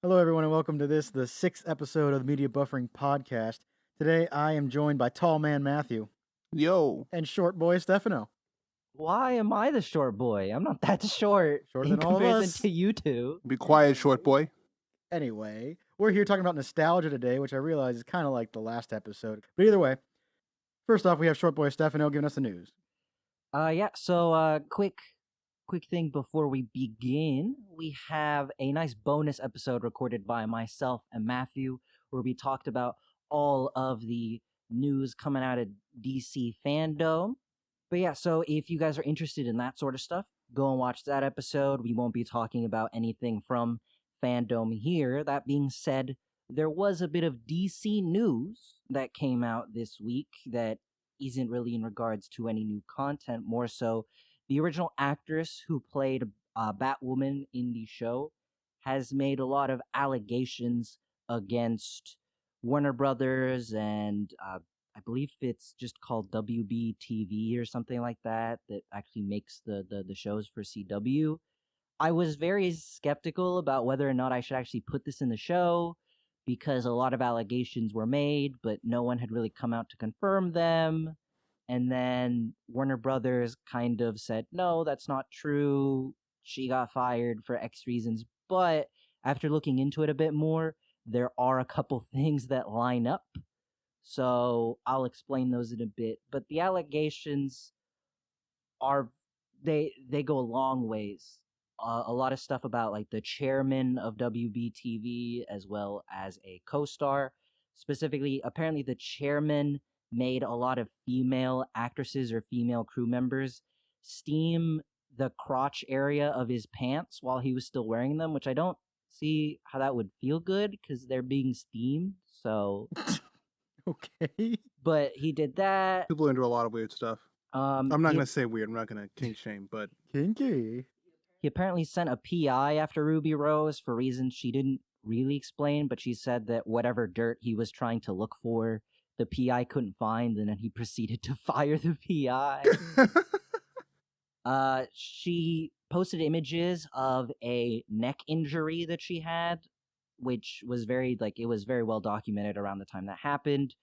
Hello, everyone, and welcome to the sixth episode of the Media Buffering Podcast. Today, I am joined by Tall Man Matthew Yo. and Short Boy Estefano. Why am I the short boy? I'm not that short Shorter in than all of comparison us. to you two. Be quiet, short boy. Anyway, we're here talking about nostalgia today, which I realize is kind of like the last episode. But either way, first off, we have Short Boy Estefano giving us the news. Quick thing before we begin. We have a nice bonus episode recorded by myself and Matthew where we talked about all of the news coming out of DC fandom. But yeah, so if you guys are interested in that sort of stuff, go and watch that episode. We won't be talking about anything from fandom here. That being said, there was a bit of DC news that came out this week that isn't really in regards to any new content, more so the original actress who played Batwoman in the show has made a lot of allegations against Warner Brothers and I believe it's just called WB-TV or something like that actually makes the shows for CW. I was very skeptical about whether or not I should actually put this in the show because a lot of allegations were made, but no one had really come out to confirm them. And then Warner Brothers kind of said, no, that's not true. She got fired for X reasons. But after looking into it a bit more, there are a couple things that line up. So I'll explain those in a bit. But the allegations are, they go a long ways. A lot of stuff about like the chairman of WB-TV as well as a co-star. Specifically, apparently the chairman made a lot of female actresses or female crew members steam the crotch area of his pants while he was still wearing them, which I don't see how that would feel good because they're being steamed. So, Okay. but he did that. People are into a lot of weird stuff. I'm not he- going to say weird. I'm not going to kink shame, but Kinky. He apparently sent a PI after Ruby Rose for reasons she didn't really explain, but she said that whatever dirt he was trying to look for, the PI couldn't find, and then he proceeded to fire the PI. She posted images of a neck injury that she had, which was very well documented around the time that happened.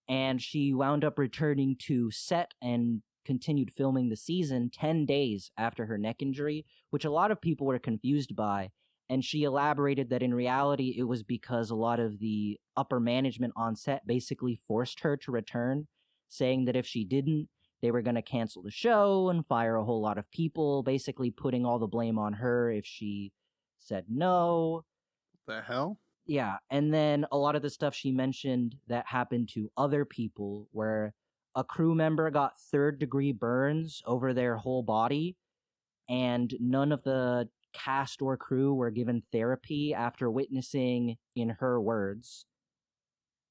And she wound up returning to set and continued filming the season 10 days after her neck injury, which a lot of people were confused by. And she elaborated that in reality, it was because a lot of the upper management on set basically forced her to return, saying that if she didn't, they were going to cancel the show and fire a whole lot of people, basically putting all the blame on her if she said no. the hell? Yeah, and then a lot of the stuff she mentioned that happened to other people where a crew member got third-degree burns over their whole body, and none of the cast or crew were given therapy after witnessing, in her words,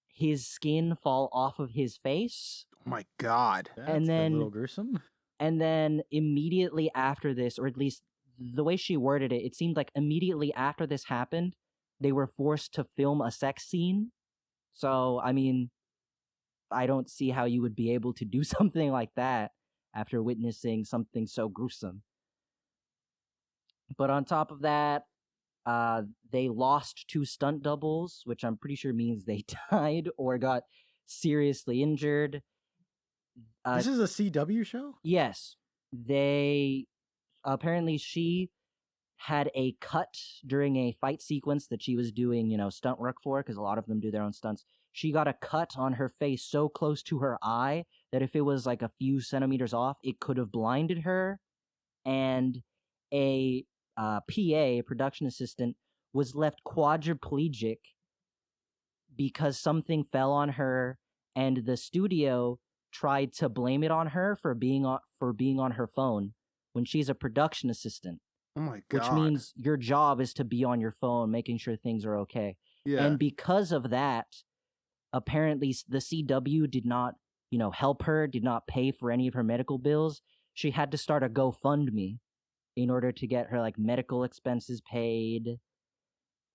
his skin fall off of his face. Oh my God. That's then- a little gruesome. And then immediately after this, or at least the way she worded it, it seemed like immediately after this happened, they were forced to film a sex scene. So, I mean, I don't see how you would be able to do something like that after witnessing something so gruesome. But on top of that, they lost 2 stunt doubles, which I'm pretty sure means they died or got seriously injured. This is a CW show? Yes, they apparently she had a cut during a fight sequence that she was doing, stunt work for, because a lot of them do their own stunts. She got a cut on her face so close to her eye that if it was like a few centimeters off, it could have blinded her. And a PA, production assistant, was left quadriplegic because something fell on her, and the studio tried to blame it on her for being on her phone when she's a production assistant. Oh my God. Which means your job is to be on your phone, making sure things are okay. Yeah. And because of that, apparently the CW did not, help her, did not pay for any of her medical bills. She had to start a GoFundMe in order to get her medical expenses paid.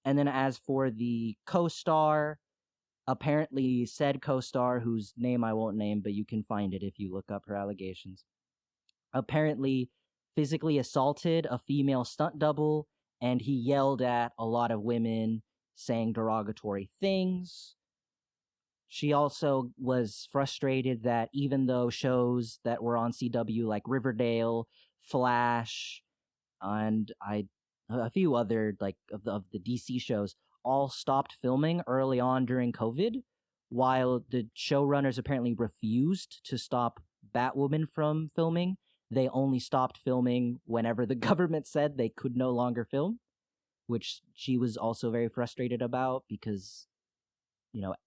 And then as for the co-star, apparently said co-star, whose name I won't name, but you can find it if you look up her allegations, apparently physically assaulted a female stunt double and he yelled at a lot of women, saying derogatory things. She also was frustrated that even though shows that were on CW like Riverdale, Flash, and a few other like of the DC shows all stopped filming early on during COVID, while the showrunners apparently refused to stop Batwoman from filming. They only stopped filming whenever the government said they could no longer film, which she was also very frustrated about because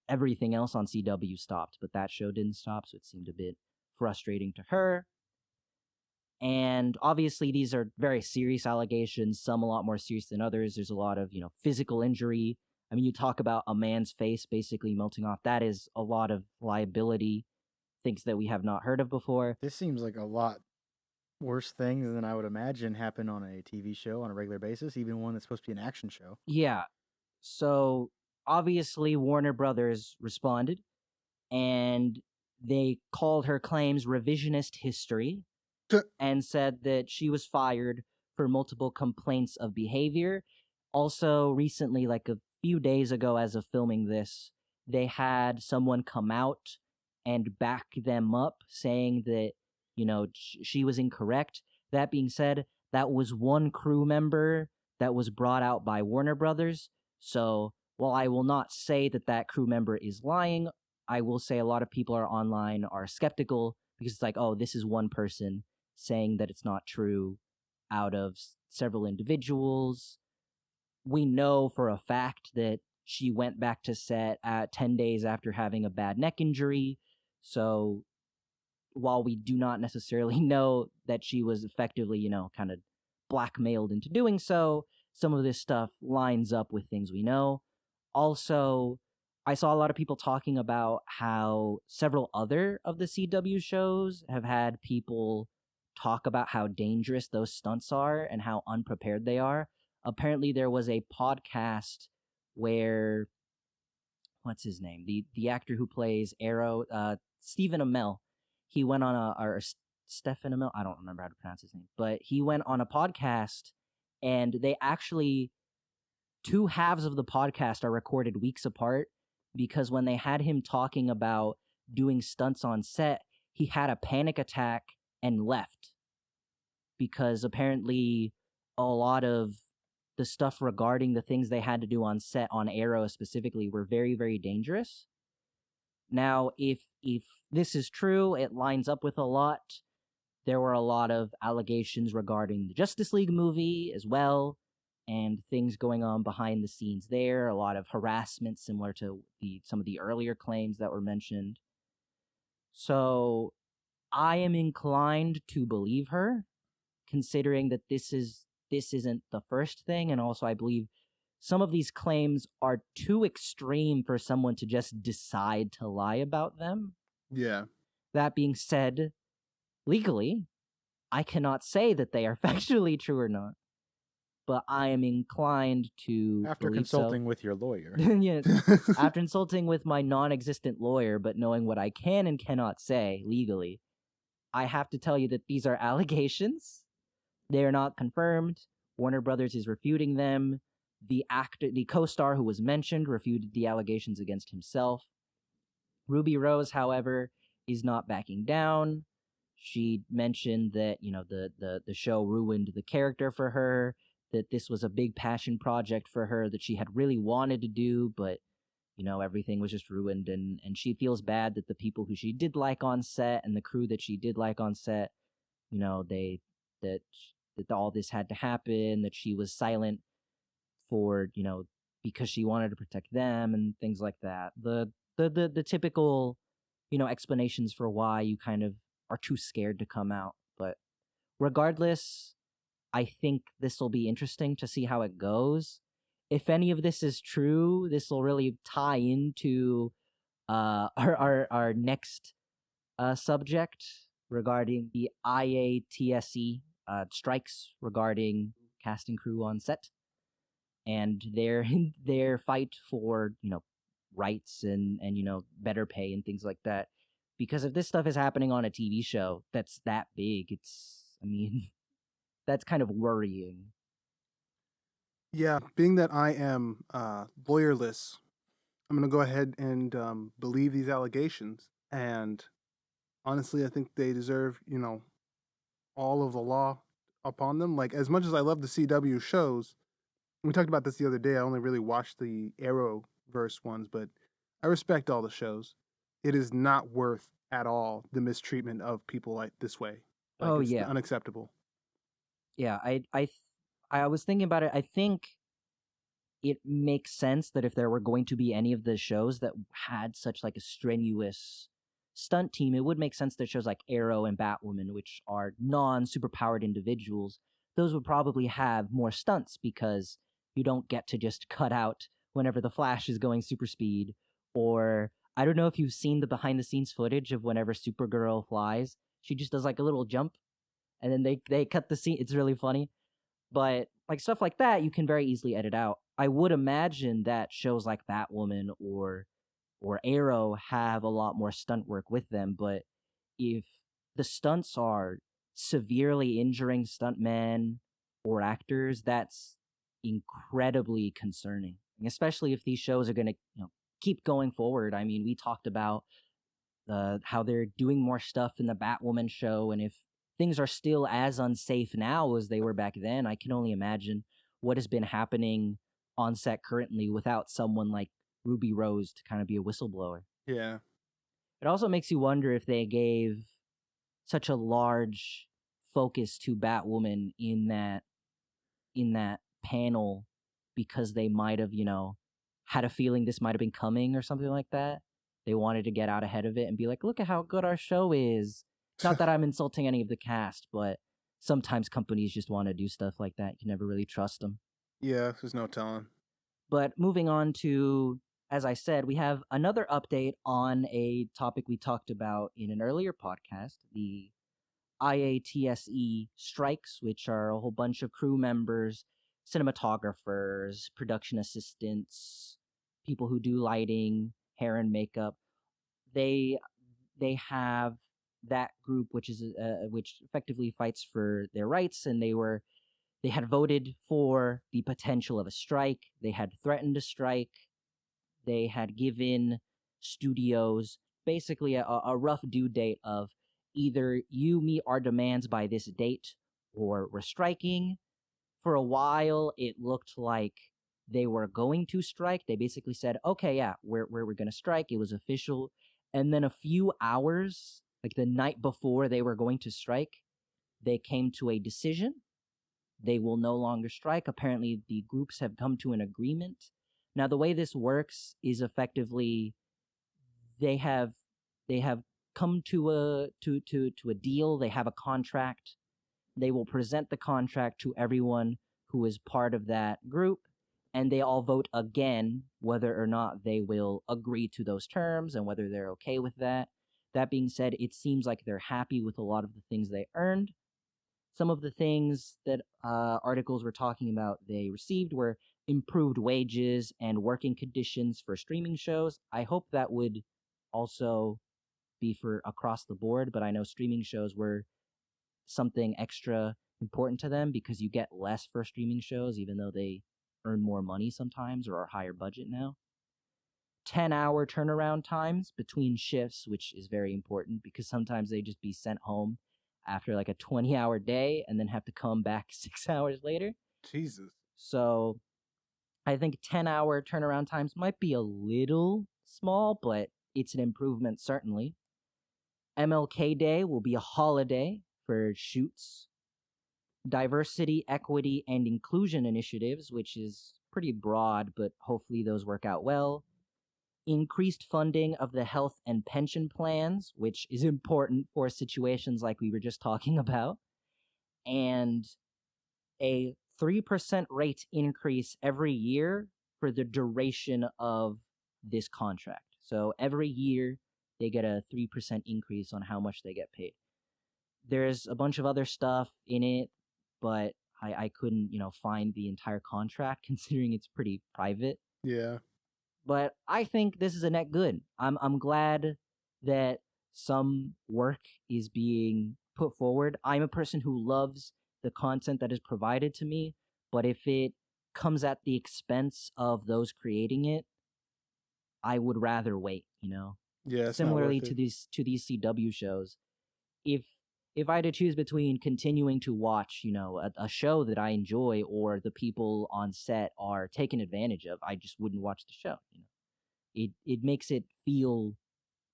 everything else on CW stopped, but that show didn't stop, so it seemed a bit frustrating to her. And obviously, these are very serious allegations, some a lot more serious than others. There's a lot of, physical injury. I mean, you talk about a man's face basically melting off. That is a lot of liability, things that we have not heard of before. This seems like a lot worse things than I would imagine happen on a TV show on a regular basis, even one that's supposed to be an action show. Yeah. So obviously, Warner Brothers responded and they called her claims revisionist history and said that she was fired for multiple complaints of behavior. Also, recently, like a few days ago, as of filming this, they had someone come out and back them up saying that, she was incorrect. That being said, that was one crew member that was brought out by Warner Brothers. So while I will not say that that crew member is lying, I will say a lot of people are online are skeptical because it's like, oh, this is one person saying that it's not true out of several individuals. We know for a fact that she went back to set at 10 days after having a bad neck injury. So while we do not necessarily know that she was effectively, kind of blackmailed into doing so, some of this stuff lines up with things we know. Also, I saw a lot of people talking about how several other of the CW shows have had people talk about how dangerous those stunts are and how unprepared they are. Apparently, there was a podcast where what's his name? The actor who plays Arrow, Stephen Amell. He went on Stephen Amell. I don't remember how to pronounce his name, but he went on a podcast, and they actually two halves of the podcast are recorded weeks apart because when they had him talking about doing stunts on set, he had a panic attack and left because apparently a lot of the stuff regarding the things they had to do on set on Arrow specifically were very, very dangerous. Now, if this is true, it lines up with a lot. There were a lot of allegations regarding the Justice League movie as well, and things going on behind the scenes there. A lot of harassment similar to some of the earlier claims that were mentioned. So I am inclined to believe her, considering that this isn't the first thing, and also I believe some of these claims are too extreme for someone to just decide to lie about them. Yeah. That being said, legally, I cannot say that they are factually true or not, but I am inclined to After believe consulting with your lawyer. yeah, after consulting with my non-existent lawyer, but knowing what I can and cannot say legally, I have to tell you that these are allegations. They are not confirmed. Warner Brothers is refuting them. The co-star who was mentioned, refuted the allegations against himself. Ruby Rose, however, is not backing down. She mentioned that the show ruined the character for her, that this was a big passion project for her that she had really wanted to do, but everything was just ruined, and she feels bad that the people who she did like on set and the crew that she did like on set, they that all this had to happen, that she was silent for because she wanted to protect them and things like that. The typical explanations for why you kind of are too scared to come out. But regardless, I think this will be interesting to see how it goes. If any of this is true, this will really tie into our next subject regarding the IATSE strikes regarding cast and crew on set and their fight for rights and better pay and things like that. Because if this stuff is happening on a TV show that's that big, that's kind of worrying. Yeah, being that I am lawyerless, I'm gonna go ahead and believe these allegations. And honestly, I think they deserve, all of the law upon them. Like as much as I love the CW shows, we talked about this the other day. I only really watched the Arrowverse ones, but I respect all the shows. It is not worth at all the mistreatment of people like this way. Like Oh it's yeah, unacceptable. yeah. I was thinking about it. I think it makes sense that if there were going to be any of the shows that had such like a strenuous stunt team, it would make sense that shows like Arrow and Batwoman, which are non-superpowered individuals, those would probably have more stunts because you don't get to just cut out whenever the Flash is going super speed. Or I don't know if you've seen the behind the scenes footage of whenever Supergirl flies. She just does like a little jump and then they cut the scene. It's really funny. But like stuff like that, you can very easily edit out. I would imagine that shows like Batwoman or Arrow have a lot more stunt work with them. But if the stunts are severely injuring stuntmen or actors, that's incredibly concerning. Especially if these shows are going to keep going forward. I mean, we talked about how they're doing more stuff in the Batwoman show, and if things are still as unsafe now as they were back then, I can only imagine what has been happening on set currently without someone like Ruby Rose to kind of be a whistleblower. Yeah. It also makes you wonder if they gave such a large focus to Batwoman in that panel because they might have, had a feeling this might have been coming or something like that. They wanted to get out ahead of it and be like, look at how good our show is. Not that I'm insulting any of the cast, but sometimes companies just want to do stuff like that. You can never really trust them. Yeah, there's no telling. But moving on to, as I said, we have another update on a topic we talked about in an earlier podcast, the IATSE strikes, which are a whole bunch of crew members, cinematographers, production assistants, people who do lighting, hair and makeup. They they have that group, which effectively fights for their rights, and they had voted for the potential of a strike. They had threatened a strike. They had given studios basically a rough due date of either you meet our demands by this date or we're striking. For a while, it looked like they were going to strike. They basically said, okay, yeah, we're going to strike. It was official. And then a few hours, like the night before they were going to strike, they came to a decision. They will no longer strike. Apparently, the groups have come to an agreement. Now, the way this works is effectively they have they have come to a deal. They have a contract. They will present the contract to everyone who is part of that group, and they all vote again whether or not they will agree to those terms and whether they're okay with that. That being said, it seems like they're happy with a lot of the things they earned. Some of the things that articles were talking about they received were improved wages and working conditions for streaming shows. I hope that would also be for across the board, but I know streaming shows were something extra important to them because you get less for streaming shows, even though they earn more money sometimes or are higher budget now. 10-hour turnaround times between shifts, which is very important because sometimes they just be sent home after like a 20-hour day and then have to come back 6 hours later. Jesus. So I think 10-hour turnaround times might be a little small, but it's an improvement certainly. MLK Day will be a holiday for shoots. Diversity, equity, and inclusion initiatives, which is pretty broad, but hopefully those work out well. Increased funding of the health and pension plans, which is important for situations like we were just talking about. And a 3% rate increase every year for the duration of this contract. So every year they get a 3% increase on how much they get paid. There's a bunch of other stuff in it, but I couldn't, find the entire contract considering it's pretty private. Yeah. But I think this is a net good. I'm glad that some work is being put forward. I'm a person who loves the content that is provided to me, but if it comes at the expense of those creating it, I would rather wait, Yeah, it's not Similarly worth it. to these CW shows. If I had to choose between continuing to watch, a show that I enjoy or the people on set are taken advantage of, I just wouldn't watch the show. It makes it feel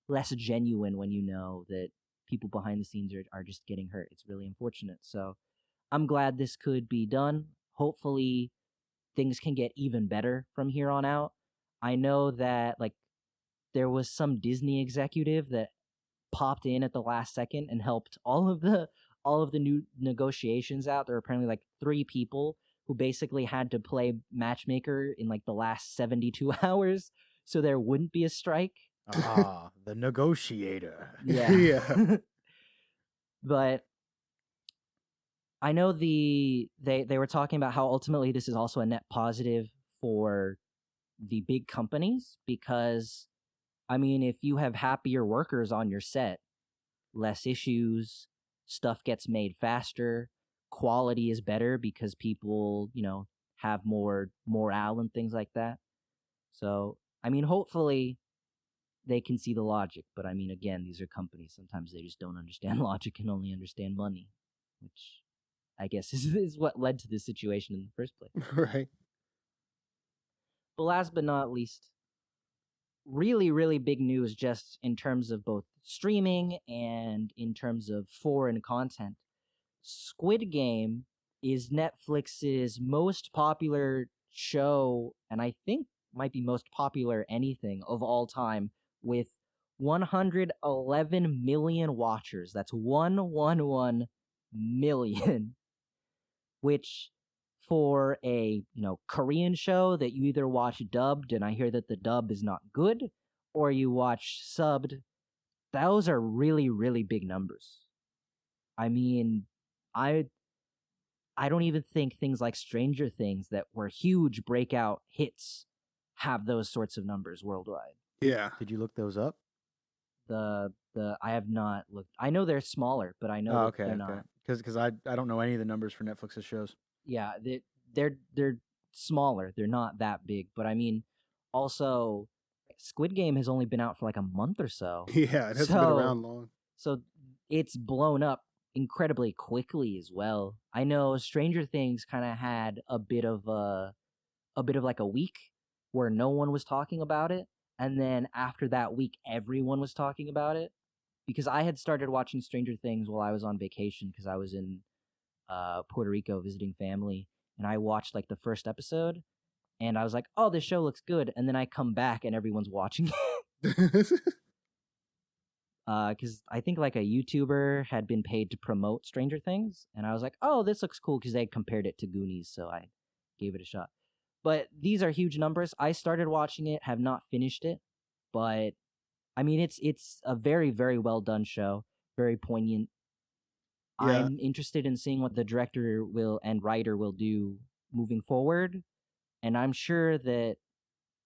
less genuine when you know that people behind the scenes are just getting hurt. It's really unfortunate. So I'm glad this could be done. Hopefully things can get even better from here on out. I know that like there was some Disney executive that popped in at the last second and helped all of the new negotiations out. There were apparently like 3 people who basically had to play matchmaker in like the last 72 hours so there wouldn't be a strike. Ah, the negotiator. Yeah. Yeah. But I know they were talking about how ultimately this is also a net positive for the big companies because I mean if you have happier workers on your set, less issues, stuff gets made faster, quality is better because people, have more morale and things like that. So, I mean, hopefully they can see the logic, but I mean, again, these are companies. Sometimes they just don't understand logic and only understand money, which I guess is what led to this situation in the first place. Right. But last but not least, really, really big news just in terms of both streaming and in terms of foreign content. Squid Game is Netflix's most popular show, and I think might be most popular anything of all time, with 111 million watchers. That's 111 million, which for a Korean show that you either watch dubbed, and I hear that the dub is not good, or you watch subbed, those are really, really big numbers. I mean, I I don't even think things like Stranger Things that were huge breakout hits have those sorts of numbers worldwide. Yeah. Did you look those up? The I have not looked. I know they're smaller, but I know Oh, that okay, they're okay. not. Because I don't know any of the numbers for Netflix's shows. Yeah, they're smaller. They're not that big, but I mean, also Squid Game has only been out for like a month or so. Yeah, it hasn't been around long. So it's blown up incredibly quickly as well. I know Stranger Things kind of had a bit of like a week where no one was talking about it, and then after that week everyone was talking about it because I had started watching Stranger Things while I was on vacation because I was in Puerto Rico visiting family, and I watched like the first episode and I was like, "Oh, this show looks good." And then I come back and everyone's watching it. Because I think like a YouTuber had been paid to promote Stranger Things, and I was like, "Oh, this looks cool," because they had compared it to Goonies, so I gave it a shot. But these are huge numbers. I started watching it, have not finished it, but I mean, it's a very very well done show, very poignant. Yeah. I'm interested in seeing what the director will and writer will do moving forward, and I'm sure that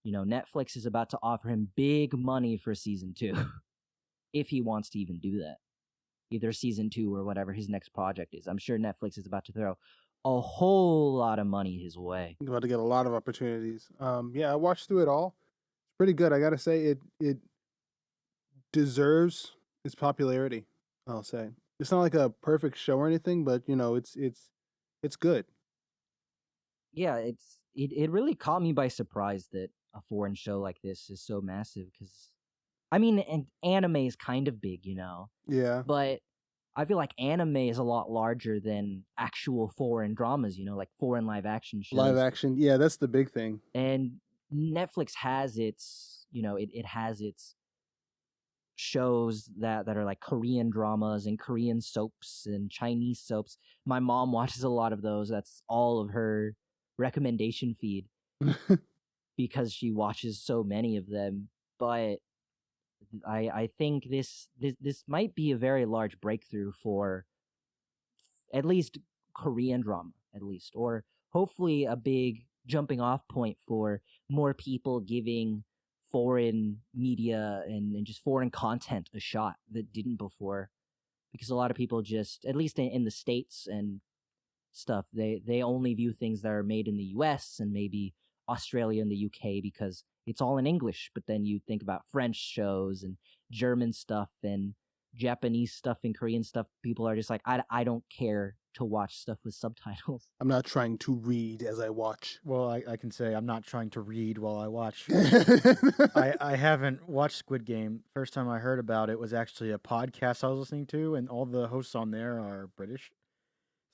Netflix is about to offer him big money for season 2 if he wants to even do that. Either season 2 or whatever his next project is. I'm sure Netflix is about to throw a whole lot of money his way. About to get a lot of opportunities. Yeah, I watched through it all. It's pretty good. I gotta say, it deserves its popularity. I'll say it's not like a perfect show or anything, but it's good. Yeah, it really caught me by surprise that a foreign show like this is so massive because I mean, and anime is kind of big, Yeah, but I feel like anime is a lot larger than actual foreign dramas, like foreign live action live shows. action. Yeah, that's the big thing. And Netflix has its, it has its shows that are like Korean dramas and Korean soaps and Chinese soaps. My mom watches a lot of those. That's all of her recommendation feed because she watches so many of them. But I think this might be a very large breakthrough for at least Korean drama, at least, or hopefully a big jumping off point for more people giving foreign media and just foreign content a shot that didn't before. Because a lot of people just, at least in the States and stuff. They only view things that are made in the US and maybe Australia and the UK because it's all in English. But then you think about French shows and German stuff and Japanese stuff and Korean stuff. People are just like, I don't care to watch stuff with subtitles. I'm not trying to read as I watch. Well, I can say I'm not trying to read while I watch. I haven't watched Squid Game. First time I heard about it was actually a podcast I was listening to, and all the hosts on there are British.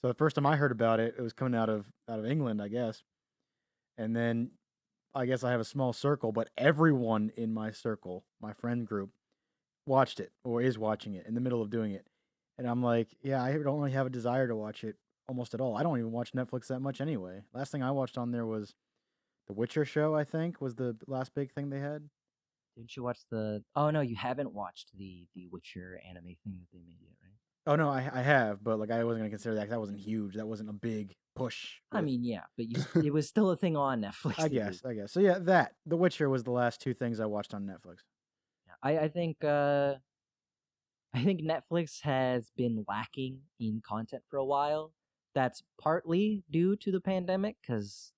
So the first time I heard about it, it was coming out of England, I guess. And then I guess I have a small circle, but everyone in my circle, my friend group, watched it or is watching it in the middle of doing it. And I'm like, yeah, I don't really have a desire to watch it almost at all. I don't even watch Netflix that much anyway. Last thing I watched on there was the Witcher show, I think, was the last big thing they had. Didn't you watch the? Oh no, you haven't watched the Witcher anime thing that they made yet, right? Oh no, I have, but like I wasn't gonna consider that 'cause that wasn't huge. That wasn't a big push. I with- know, yeah, but it was still a thing on Netflix. I guess. So yeah, that The Witcher was the last two things I watched on Netflix. I think Netflix has been lacking in content for a while. That's partly due to the pandemic, because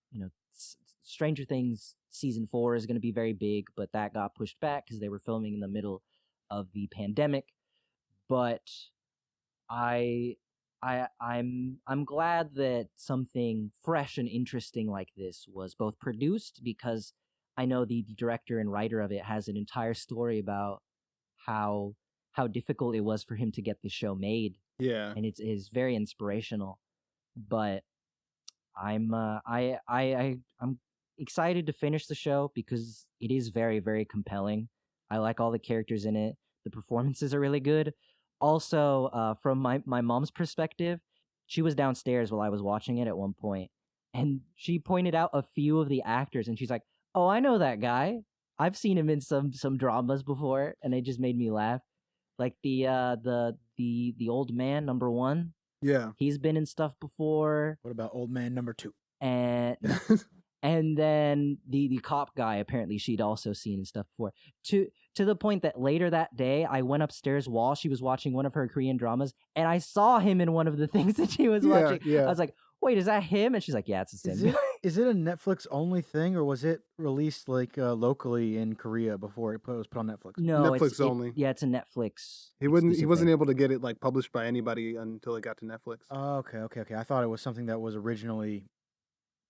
Stranger Things season 4 is going to be very big, but that got pushed back because they were filming in the middle of the pandemic. But I'm glad that something fresh and interesting like this was both produced, because I know the director and writer of it has an entire story about how difficult it was for him to get the show made, Yeah. and it's very inspirational. But I'm excited to finish the show because it is very, very compelling. I like all the characters in it. The performances are really good. Also, from my mom's perspective, she was downstairs while I was watching it at one point, and she pointed out a few of the actors, and she's like, "Oh, I know that guy. I've seen him in some dramas before," and it just made me laugh. Like the old man number 1. Yeah. He's been in stuff before, What about Old Man Number 2? and and then the cop guy, apparently she'd also seen and stuff before. To the point that later that day I went upstairs while she was watching one of her Korean dramas, and I saw him in one of the things that she was watching. Yeah. I was like, wait, is that him? And she's like, yeah, it's the same guy. Is it a Netflix only thing, or was it released like locally in Korea before it was put on Netflix? No, Netflix only. Yeah, it's a Netflix. He exclusive wasn't thing. able to get it like published by anybody until it got to Netflix. Oh, okay. I thought it was something that was originally,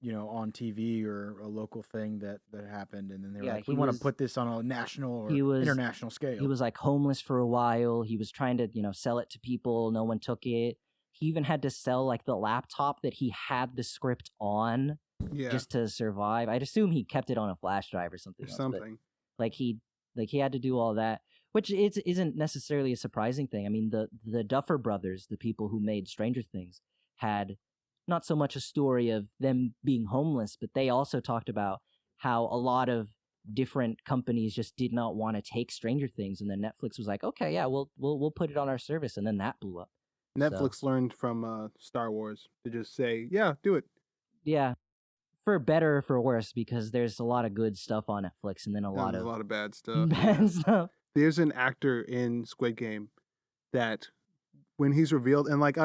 on TV or a local thing that happened, and then they were Yeah, like, we he want was- to put this on a national or he was- international scale. He was like homeless for a while. He was trying to, sell it to people. No one took it. He even had to sell like the laptop that he had the script on Yeah. just to survive. I'd assume he kept it on a flash drive or something. Or else, but, something. like he had to do all that, which isn't necessarily a surprising thing. I mean, the Duffer Brothers, the people who made Stranger Things, had not so much a story of them being homeless, but they also talked about how a lot of different companies just did not want to take Stranger Things, and then Netflix was like, okay, yeah, we'll put it on our service, and then that blew up. Netflix learned from Star Wars to just say, yeah, do it. Yeah, for better or for worse, because there's a lot of good stuff on Netflix, and then a lot There's of a lot of bad stuff. bad yeah. stuff. There's an actor in Squid Game that when he's revealed, and like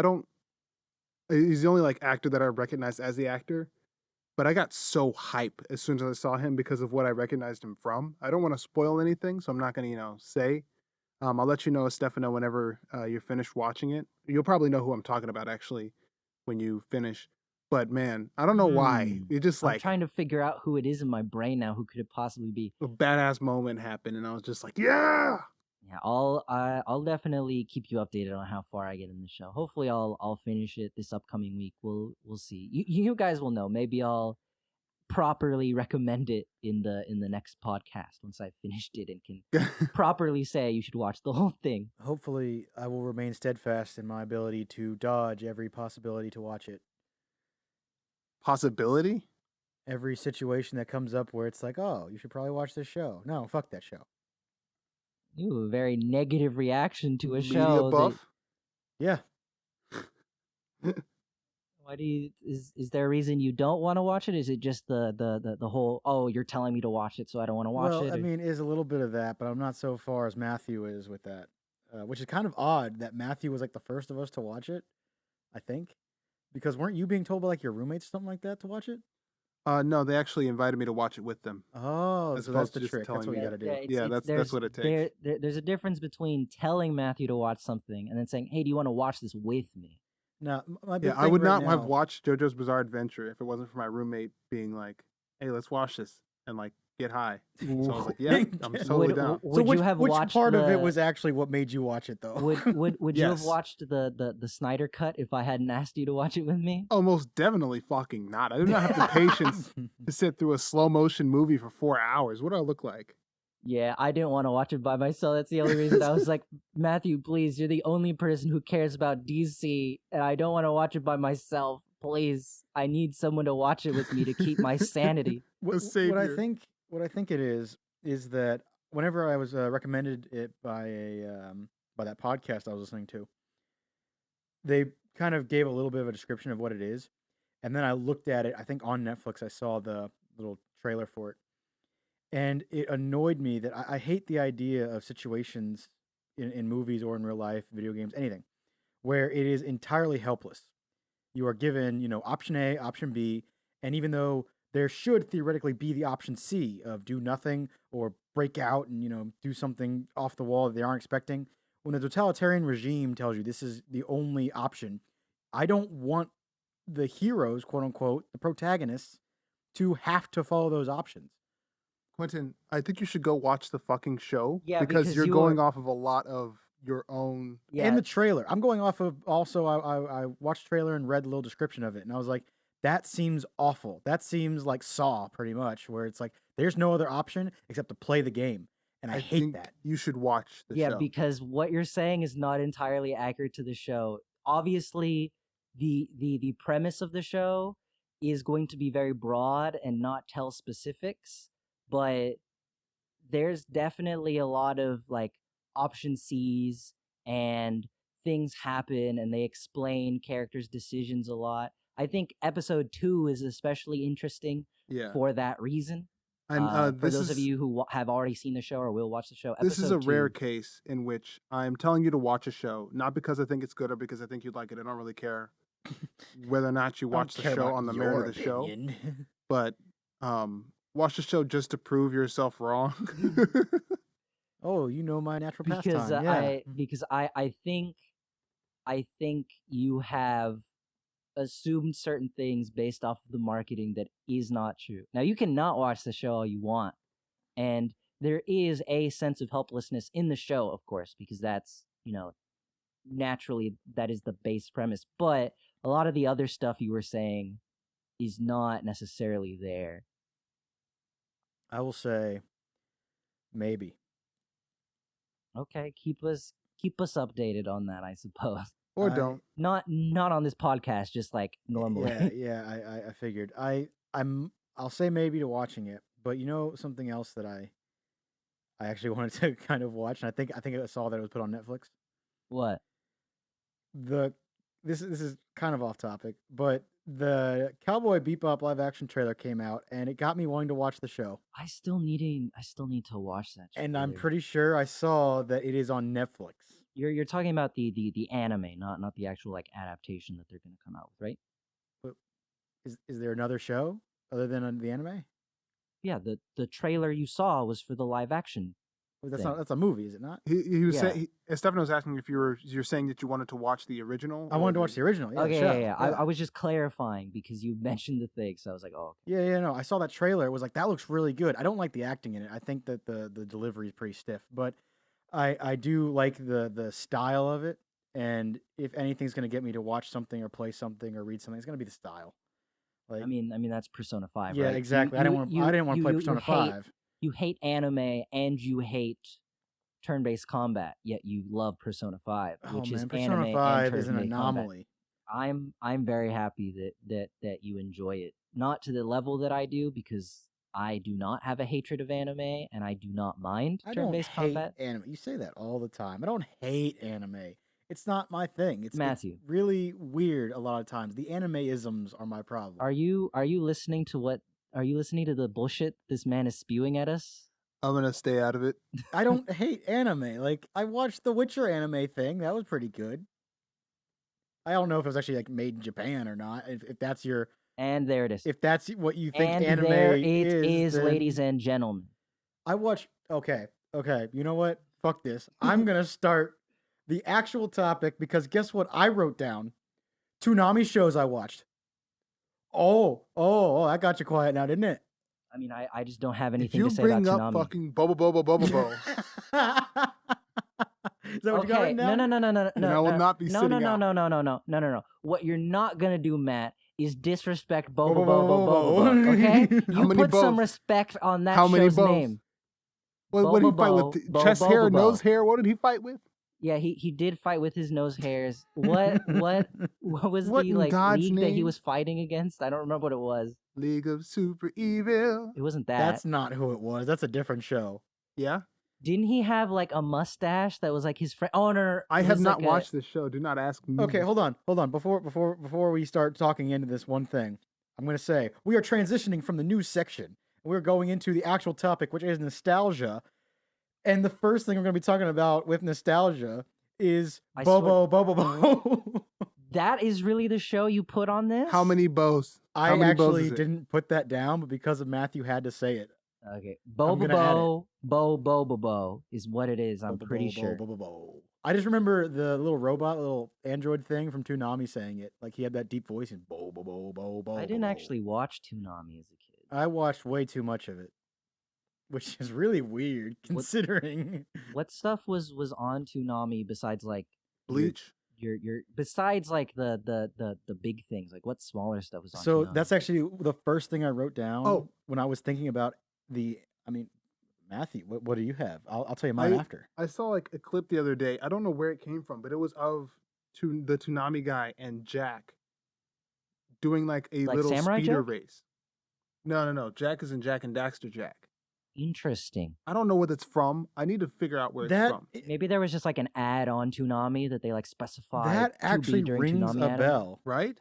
he's the only like actor that I recognize as the actor, but I got so hype as soon as I saw him because of what I recognized him from. I don't want to spoil anything, so I'm not going to say. I'll let you know, Estefano, whenever you're finished watching it. You'll probably know who I'm talking about actually when you finish. But man, I don't know why. It just I'm like trying to figure out who it is in my brain now. Who could it possibly be? a badass moment happened, and I was just like, yeah. Yeah, I'll definitely keep you updated on how far I get in the show. Hopefully, I'll finish it this upcoming week. We'll see. You guys will know. Maybe I'll properly recommend it in the next podcast once I've finished it and can properly say you should watch the whole thing. Hopefully, I will remain steadfast in my ability to dodge every possibility to watch it. Possibility? Every situation that comes up where it's like, oh, you should probably watch this show. No, fuck that show. Ooh, a very negative reaction to a Media show. buff? Yeah. Why do you? Is there a reason you don't want to watch it? Is it just the whole? Oh, you're telling me to watch it, so I don't want to watch Well, it. I mean, is a little bit of that, but I'm not so far as Matthew is with that, which is kind of odd that Matthew was like the first of us to watch it, I think. Because weren't you being told by like your roommates or something like that to watch it? No, they actually invited me to watch it with them, Oh, as so that's opposed the to just trick. That's telling what you me. got to do. it's, Yeah, that's what it takes. there's a difference between telling Matthew to watch something and then saying, "Hey, do you want to watch this with me?" Now, my Yeah, big I thing would right not have now. watched JoJo's Bizarre Adventure if it wasn't for my roommate being like, "Hey, let's watch this and like get high." So I was like, "Yeah, I'm totally down." So Would you have which watched part of it the- was actually what made you watch it though? Would you have Yes. watched the Snyder cut if I hadn't asked you to watch it with me? Oh, most definitely fucking not. I do not have the patience to sit through a slow motion movie for 4 hours. What do I look like? Yeah, I didn't want to watch it by myself. That's the only reason I was like, Matthew, please, you're the only person who cares about DC, and I don't want to watch it by myself. Please, I need someone to watch it with me to keep my sanity. A what savior. what I think it is that whenever I was recommended it by that podcast I was listening to, they kind of gave a little bit of a description of what it is, and then I looked at it. I think on Netflix I saw the little trailer for it, and it annoyed me that I hate the idea of situations in movies or in real life, video games, anything, where it is entirely helpless. You are given, option A, option B, and even though there should theoretically be the option C of do nothing or break out and, do something off the wall that they aren't expecting, when the totalitarian regime tells you this is the only option, I don't want the heroes, quote unquote, the protagonists, to have to follow those options. Quentin, I think you should go watch the fucking show Yeah, because because you're you going are- off of a lot of your own. Yeah, And the trailer. I'm going off of also I watched the trailer and read the little description of it, and I was like, that seems awful. That seems like Saw pretty much, where it's like there's no other option except to play the game. And I hate think that. you should watch the yeah, show. because what you're saying is not entirely accurate to the show. Obviously, the premise of the show is going to be very broad and not tell specifics, but there's definitely a lot of like option C's and things happen and they explain characters' decisions a lot. I think episode 2 is especially interesting Yeah. for that reason. And For this those of is you who have already seen the show or will watch the show, this is a episode rare 2 case in which I'm telling you to watch a show, not because I think it's good or because I think you'd like it. I don't really care whether or not you I don't watch the care show about on the merit your of the show, opinion. but watch the show just to prove yourself wrong. Oh, you know my natural because pastime. Yeah. I think you have assumed certain things based off of the marketing that is not true. Now you cannot watch the show all you want, and there is a sense of helplessness in the show, of course, because that's naturally that is the base premise. But a lot of the other stuff you were saying is not necessarily there. I will say maybe. Okay, keep us updated on that, I suppose. Or I- don't. Not on this podcast, just like normally. Yeah, I figured. I'll say maybe to watching it, but something else that I actually wanted to kind of watch, and I think I saw that it was put on Netflix. What? This is kind of off topic, but the Cowboy Bebop live action trailer came out, and it got me wanting to watch the show. I still need to watch that. And I'm trailer. pretty sure I saw that it is on Netflix. You're talking about the anime, not the actual like adaptation that they're gonna come out with, right? But is there another show other than the anime? Yeah, the trailer you saw was for the live action. Well, that's thing. not. That's a movie, is it not? He was Yeah. saying Estefano was asking if you're saying that you wanted to watch the original. I wanted to watch the original. Yeah, the Okay, show. yeah. I was just clarifying because you mentioned the thing, so I was like, oh. Okay. Yeah, no. I saw that trailer. It was like that looks really good. I don't like the acting in it. I think that the delivery is pretty stiff, but I do like the style of it. And if anything's gonna get me to watch something or play something or read something, it's gonna be the style. Like, I mean that's Persona 5, yeah, right? exactly. I didn't want to play Persona 5. You hate anime and you hate turn-based combat, yet you love Persona 5, Oh which is man, Persona anime 5 and is an turn-based combat. anomaly. I'm very happy that you enjoy it. Not to the level that I do, because I do not have a hatred of anime and I do not mind I don't turn-based hate combat. anime. You say that all the time. I don't hate anime. It's not my thing. It's Matthew. really weird a lot of times. The anime-isms are my problem. Are you listening to the bullshit this man is spewing at us? I'm gonna stay out of it. I don't hate anime. Like, I watched the Witcher anime thing. That was pretty good. I don't know if it was actually like made in Japan or not. If that's your, And there it is. if that's what you think And anime there it is, is, ladies then and gentlemen. I watch. Okay. You know what? Fuck this. I'm gonna start the actual topic because guess what? I wrote down Toonami shows I watched. Oh, that got you quiet now, didn't it? I mean, I just don't have If anything you to say about bring up Toonami. fucking Bobobo, Is that what you got Okay, written no, down? no, no, no, no, then no, I will no, not be no, sitting no, out. no, no, no, no, no, no, no. What you're not gonna do, Matt, is disrespect Bo-bobo-bo-bo. Bobobo. Okay, How you many put some bows? respect on that How many show's bows? name. What did he fight with? Bobobo, Chest hair, nose Bobobo. hair? What did he fight with? Yeah, he did fight with his nose hairs. What was What the in like God's league that he name? was fighting against? I don't remember what it was. League of Super Evil. It wasn't that. That's not who it was. That's a different show. Yeah, Didn't he have like a mustache that was like his friend? Oh no, I it have was not like watched this show. Do not ask me. Okay, hold on. Before we start talking into this one thing, I'm gonna say we are transitioning from the news section. We're going into the actual topic, which is nostalgia. And the first thing we're gonna be talking about with nostalgia is I swear- Bobobo-bo. That is really the show you put on this? How many bows? I How many bows actually is it? didn't put that down, but because of Matthew had to say it. Okay, I'm gonna add it. Bobobo is what it is. I'm pretty sure. Bo-bobo-bo-bo-bo. I just remember the little robot, little android thing from Toonami saying it. Like he had that deep voice and bo-bo-bo-bo-bo. I didn't actually watch Toonami as a kid. I watched way too much of it, which is really weird considering. What stuff was on Toonami besides like Bleach. your besides like the big things? Like what smaller stuff was on? So Toonami? that's actually the first thing I wrote down. Oh. When I was thinking about Matthew, what do you have? I'll tell you mine after. I saw like a clip the other day. I don't know where it came from, but it was of the Toonami guy and Jack doing like a Like little Samurai speeder Jack? race. No. Jack is in Jack and Daxter Jack. Interesting. I don't know what it's from. I need to figure out where That it's from. Maybe there was just like an ad on Toonami that they like specified. that to actually be during rings Toonami a anime. bell. Right?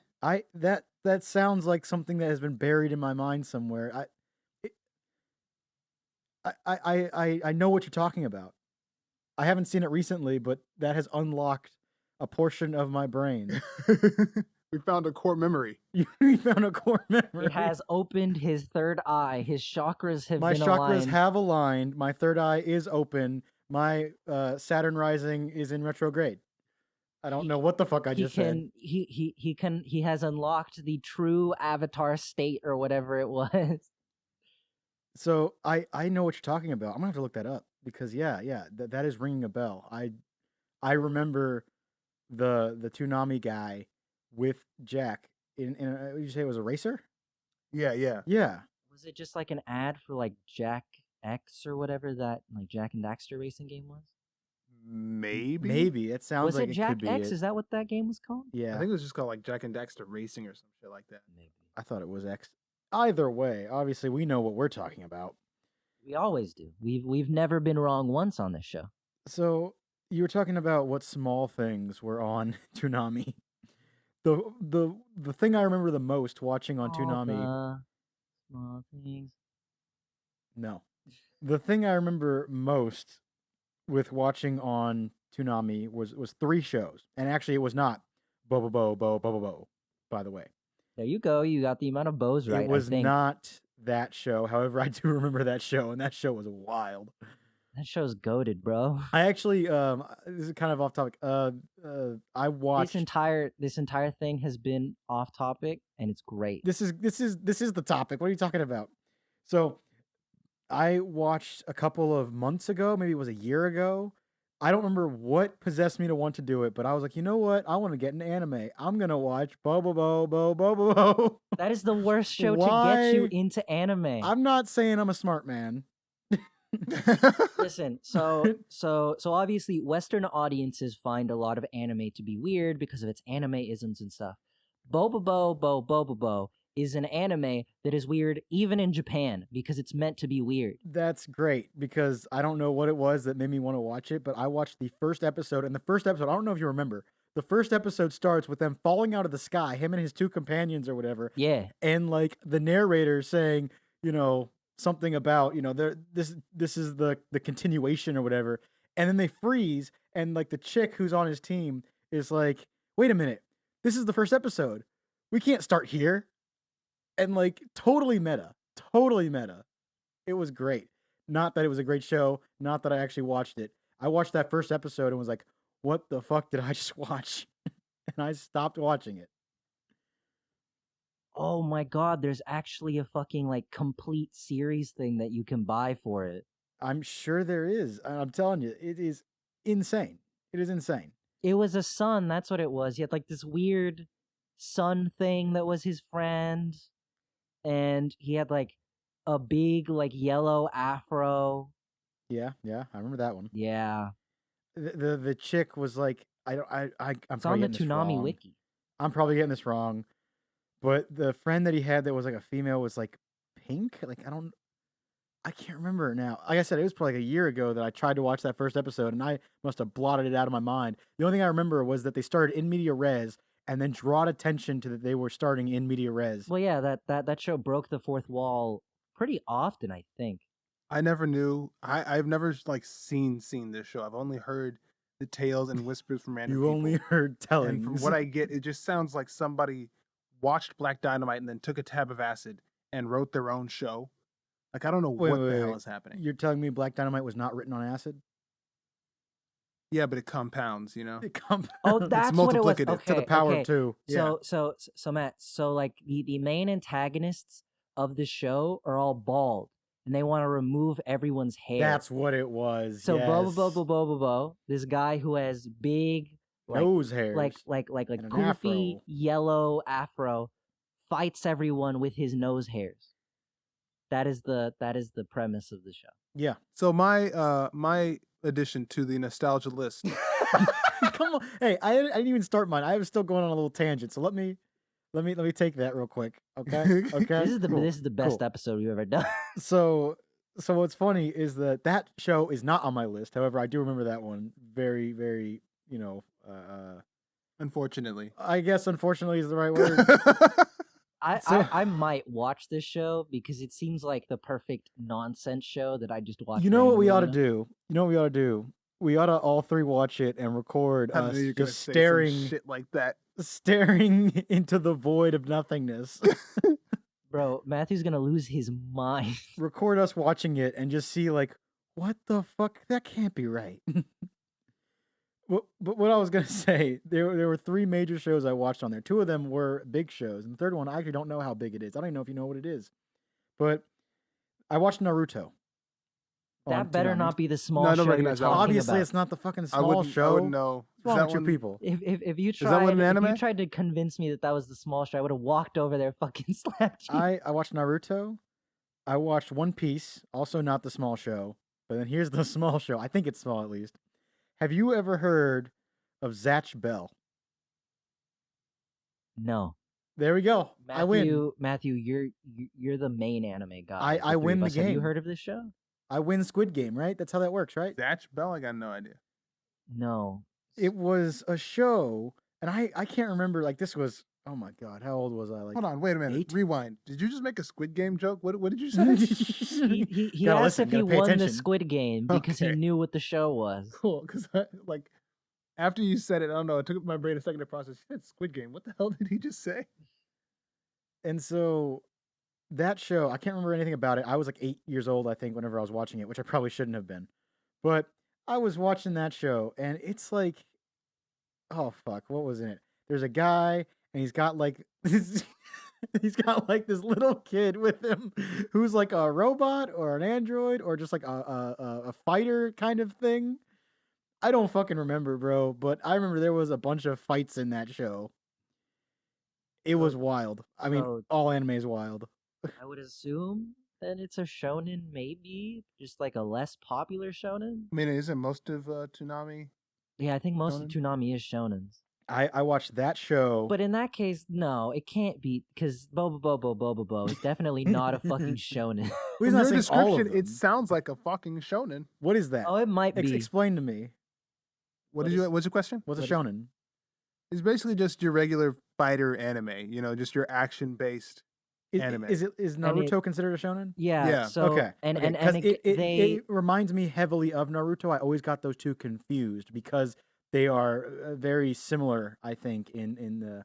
That sounds like something that has been buried in my mind somewhere. I know what you're talking about. I haven't seen it recently, but that has unlocked a portion of my brain. We found a core memory. You found a core memory. It has opened his third eye. His chakras have My been chakras aligned. have aligned. My third eye is open. My Saturn rising is in retrograde. I don't know what the fuck I just said. He has unlocked the true avatar state or whatever it was. So I know what you're talking about. I'm gonna have to look that up because that is ringing a bell. I remember the Toonami guy with Jack in what did you say it was a racer? Yeah. Yeah. Was it just like an ad for like Jack X or whatever that like Jack and Daxter racing game was? Maybe. Maybe it sounds Was like it it Jack could be X? it. Is that what that game was called? Yeah. I think it was just called like Jack and Daxter Racing or some shit like that. Maybe. I thought it was X. Either way, obviously we know what we're talking about. We always do. We've never been wrong once on this show. So you were talking about what small things were on Toonami. The thing I remember the most watching on Toonami. The small things. No. The thing I remember most with watching on Toonami was 3 shows. And actually it was not Bo-bobo-bo, by the way. There you go. You got the amount of bows right. It was I think. not that show. However, I do remember that show, and that show was wild. That show's goated, bro. I actually this is kind of off topic. I watched This entire thing has been off topic, and it's great. This is the topic. What are you talking about? So I watched a couple of months ago, maybe it was a year ago. I don't remember what possessed me to want to do it, but I was like, you know what? I want to get an anime. I'm gonna watch Bo-bobo-bo. That is the worst show to get you Why? into anime. I'm not saying I'm a smart man. Listen, so obviously Western audiences find a lot of anime to be weird because of its anime-isms and stuff. Bobobo is an anime that is weird even in Japan because it's meant to be weird. That's great because I don't know what it was that made me want to watch it, but I watched the first episode, and the first episode, I don't know if you remember, the first episode starts with them falling out of the sky, him and his 2 companions or whatever, Yeah. and like the narrator saying, you know, something about, you know, this is the continuation or whatever, and then they freeze, and like the chick who's on his team is like, wait a minute, this is the first episode. We can't start here. And like totally meta. Totally meta. It was great. Not that it was a great show. Not that I actually watched it. I watched that first episode and was like, what the fuck did I just watch? And I stopped watching it. Oh my god, there's actually a fucking like complete series thing that you can buy for it. I'm sure there is. I'm telling you, it is insane. It is insane. It was a son, that's what it was. He had like this weird son thing that was his friend, and he had like a big like yellow afro. Yeah, I remember that one. Yeah. The chick was like, I'm It's probably on the getting this Toonami wrong. wiki. I'm probably getting this wrong, but the friend that he had that was like a female was like pink. Like I can't remember now. Like I said, it was probably like a year ago that I tried to watch that first episode, and I must have blotted it out of my mind. The only thing I remember was that they started in media res, and then drawed attention to that they were starting in media res. Well, yeah, that show broke the fourth wall pretty often, I think. I never knew. I've never like seen this show. I've only heard the tales and whispers from random You people. only heard tellings. And from what I get, it just sounds like somebody watched Black Dynamite and then took a tab of acid and wrote their own show. Like I don't know what the hell is happening. You're telling me Black Dynamite was not written on acid? Yeah, but it compounds, you know. It compounds. Oh, that's what it was. multiplicative. Okay, to the power okay. of 2. Yeah. So Matt, so like the main antagonists of the show are all bald, and they want to remove everyone's hair. That's what it was. So yes. Bo-bobo-bo, this guy who has big nose hairs, like and an poofy afro. yellow afro, fights everyone with his nose hairs. That is the premise of the show. Yeah. So my addition to the nostalgia list. Come on. Hey, I didn't even start mine. I was still going on a little tangent. So let me take that real quick. Okay. Okay. This is the best Cool. episode we've ever done. So what's funny is that show is not on my list. However, I do remember that one very, very, Unfortunately. I guess unfortunately is the right word. I might watch this show because it seems like the perfect nonsense show that I just watch. You know what we ought to randomly. do? You know what we ought to do? We ought to all three watch it and record I knew us you were gonna just say some staring shit like that. staring into the void of nothingness. Bro, Matthew's gonna lose his mind. Record us watching it and just see like, what the fuck? That can't be right. But what I was gonna say, there were 3 major shows I watched on there. 2 of them were big shows, and the third one I actually don't know how big it is. I don't even know if you know what it is. But I watched Naruto. That better Toonami. not be the small No, I show don't you're recognize that one. talking Obviously, about. it's not the fucking I small wouldn't show. know. What's wrong with you people? If you that one tried an if you anime? tried to convince me that was the small show, I would have walked over there, fucking slapped you. I watched Naruto. I watched One Piece, also not the small show. But then here's the small show. I think it's small at least. Have you ever heard of Zatch Bell? No, There we go. I win. Matthew, you're the main anime guy. I win the Have you game. heard of this show? I win Squid Game, right? That's how that works, right? Zatch Bell? I got no idea. No. It was a show, and I can't remember. Like this was. Oh my god, how old was I? Like Hold on, wait a minute. 8? Rewind. Did you just make a Squid Game joke? What did you say? He Gotta asked listen, if he gotta pay won the attention. Squid Game because he Okay. knew what the show was. Cool, because like after you said it, I don't know. It took my brain a second to process. He said Squid Game. What the hell did he just say? And so that show, I can't remember anything about it. I was like 8 years old, I think, whenever I was watching it, which I probably shouldn't have been. But I was watching that show, and it's like, oh fuck, what was in it? There's a guy, and he's got like this, he's got like this little kid with him, who's like a robot or an android or just like a fighter kind of thing. I don't fucking remember, bro, but I remember there was a bunch of fights in that show. It was wild. I mean, so- all anime is wild. I would assume that it's a shonen, maybe just like a less popular shonen. I mean, isn't most of Toonami? Yeah, I think most of Shonen? Toonami is shonens. I watched that show. But in that case, no, it can't be because Bo-bobo-bo is definitely not a fucking shonen. Well, he's From not your saying all of description, it them. sounds like a fucking shonen. What is that? Oh, it might be. Explain to me. What's your question? What's a What is- shonen? It's basically just your regular fighter anime. You know, just your action based. Anime. Is Naruto considered a shonen? Yeah. Yeah, So Okay. and okay, and 'cause and it reminds me heavily of Naruto. I always got those two confused because they are very similar. I think in the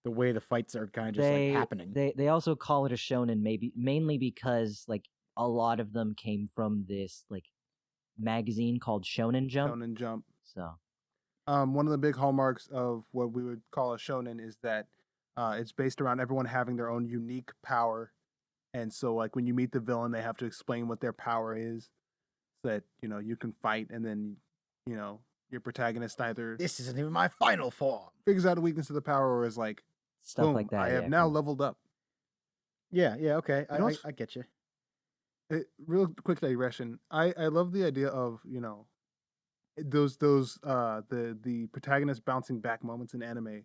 the way the fights are kind of just like happening. They also call it a shonen mainly because like a lot of them came from this like magazine called Shonen Jump. Shonen Jump. So one of the big hallmarks of what we would call a shonen is that it's based around everyone having their own unique power, and so like when you meet the villain, they have to explain what their power is, so that you can fight, and then your protagonist either This isn't even my final form. figures out a weakness of the power or is like, stuff boom, like that. I have yeah, now cool. leveled up. Yeah, okay. You know what's- I get you. Real quick digression. I love the idea of those the protagonist bouncing back moments in anime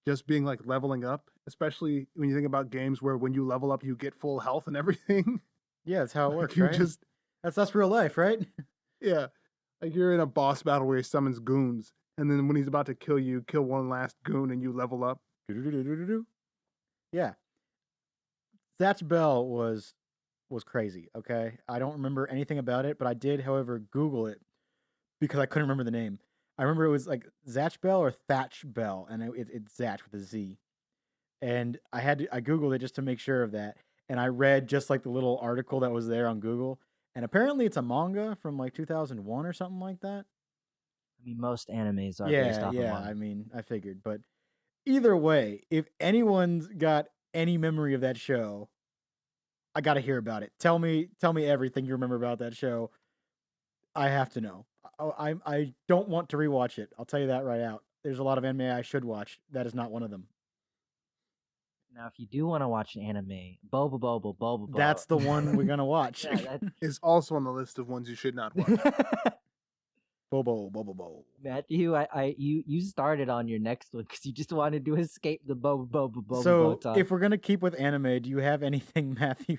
just being like leveling up, especially when you think about games where when you level up you get full health and everything. Yeah, that's how it Like, works, you right? just That's real life, right? yeah, like you're in a boss battle where he summons goons, and then when he's about to kill you, kill one last goon and you level up. Do-do-do-do-do-do. Yeah. Zatch Bell was crazy, okay? I don't remember anything about it, but I did, however, Google it because I couldn't remember the name. I remember it was like Zatch Bell or Thatch Bell, and it's Zatch with a Z. And I Googled it just to make sure of that, and I read just like the little article that was there on Google, and apparently it's a manga from like 2001 or something like that. I mean, most animes are based off of Yeah. manga. I mean, I figured, but either way, if anyone's got any memory of that show, I got to hear about it. Tell me everything you remember about that show. I have to know. I don't want to rewatch it. I'll tell you that right out. There's a lot of anime I should watch. That is not one of them. Now, if you do want to watch an anime, Bobobo-bo, Bo-bobo. That's the one we're gonna watch. Yeah, Is also on the list of ones you should not watch. Bobobo-bo. Matthew, you started on your next one because you just wanted to escape the Bobobo-bo So talk. if we're gonna keep with anime, do you have anything, Matthew?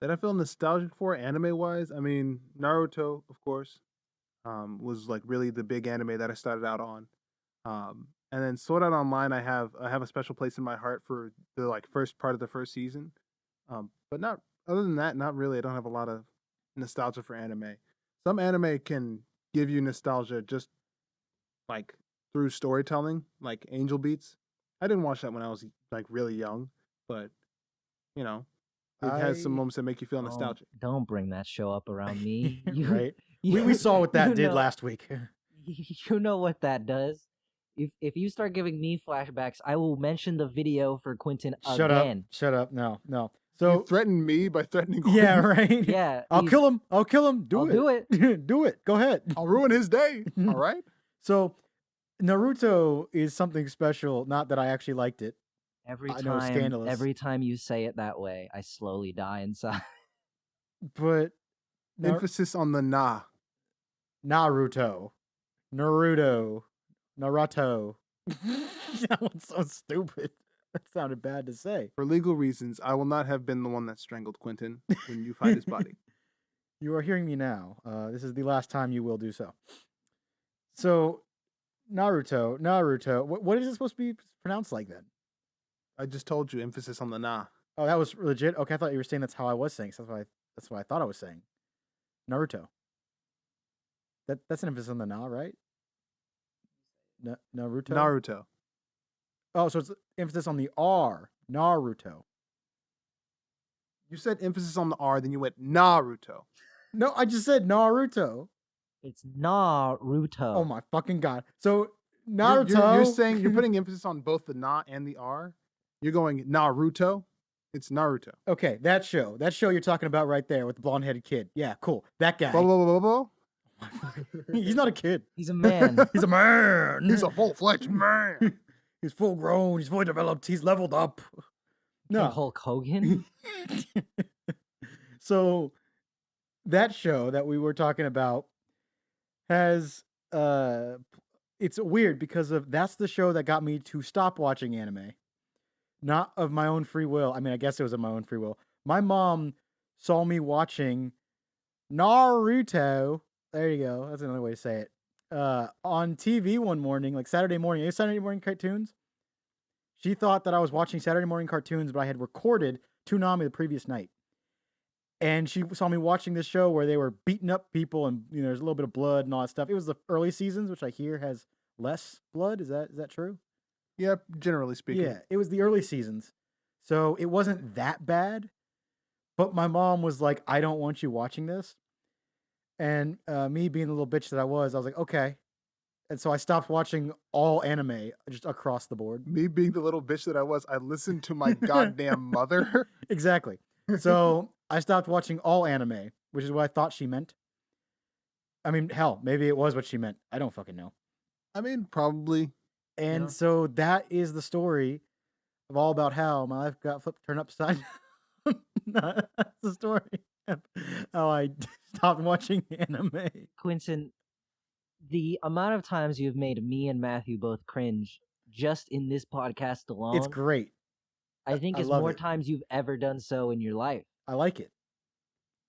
That I feel nostalgic for anime wise. I mean, Naruto, of course, was like really the big anime that I started out on. And then Sword Art Online, I have a special place in my heart for the like first part of the first season. But not other than that, not really. I don't have a lot of nostalgia for anime. Some anime can give you nostalgia just like through storytelling, like Angel Beats. I didn't watch that when I was like really young, but it has some moments that make you feel nostalgic. Don't bring that show up around me. Right? We saw what that did know- last week. You know what that does. If you start giving me flashbacks, I will mention the video for Quentin Shut again. up. Shut up. No. You So threatened me by threatening yeah, Quentin. right. Yeah, I'll he's- kill him. Do I'll it. do it. Do it. Go ahead. I'll ruin his day. All right. So Naruto is something special. Not that I actually liked it. Every I know, scandalous. time you say it that way, I slowly die inside. But Emphasis on the na. Naruto. That one's so stupid. That sounded bad to say. For legal reasons, I will not have been the one that strangled Quentin when you find his body. You are hearing me now. This is the last time you will do so. So, Naruto. What is it supposed to be pronounced like then? I just told you, emphasis on the na. Oh, that was legit. Okay, I thought you were saying that's how I was saying. So that's what I thought I was saying. Naruto. That's an emphasis on the na, right? Naruto. Naruto. Oh, so it's emphasis on the R. Naruto. You said emphasis on the R, then you went Naruto. No, I just said Naruto. It's Naruto. Oh my fucking god. So You're- Naruto. You're saying you're putting emphasis on both the na and the R. You're going Naruto. It's Naruto. Okay, that show you're talking about right there with the blonde-headed kid. Yeah, cool. That guy. Bo-bobo-bo-bo? He's not a kid. He's a man. He's a man. He's a full-fledged man. He's full grown. He's fully developed. He's leveled up. King No. Hulk Hogan. So that show that we were talking about has it's weird because that's the show that got me to stop watching anime. Not of my own free will. I mean, I guess it was of my own free will. My mom saw me watching Naruto. There you go. That's another way to say it. On TV one morning, like Saturday morning. You know Saturday morning cartoons? She thought that I was watching Saturday morning cartoons, but I had recorded Toonami the previous night. And she saw me watching this show where they were beating up people and there's a little bit of blood and all that stuff. It was the early seasons, which I hear has less blood. Is that true? Yeah, generally speaking. Yeah, it was the early seasons. So it wasn't that bad. But my mom was like, I don't want you watching this. And me being the little bitch that I was like, okay. And so I stopped watching all anime just across the board. Me being the little bitch that I was, I listened to my goddamn mother. Exactly. So I stopped watching all anime, which is what I thought she meant. I mean, hell, maybe it was what she meant. I don't fucking know. I mean, probably. And Yeah. so that is the story of all about how my life got turned upside down. That's the story of how I stopped watching anime. Quinton, the amount of times you've made me and Matthew both cringe just in this podcast alone, It's great. I think I is love more it. times you've ever done so in your life. I like it.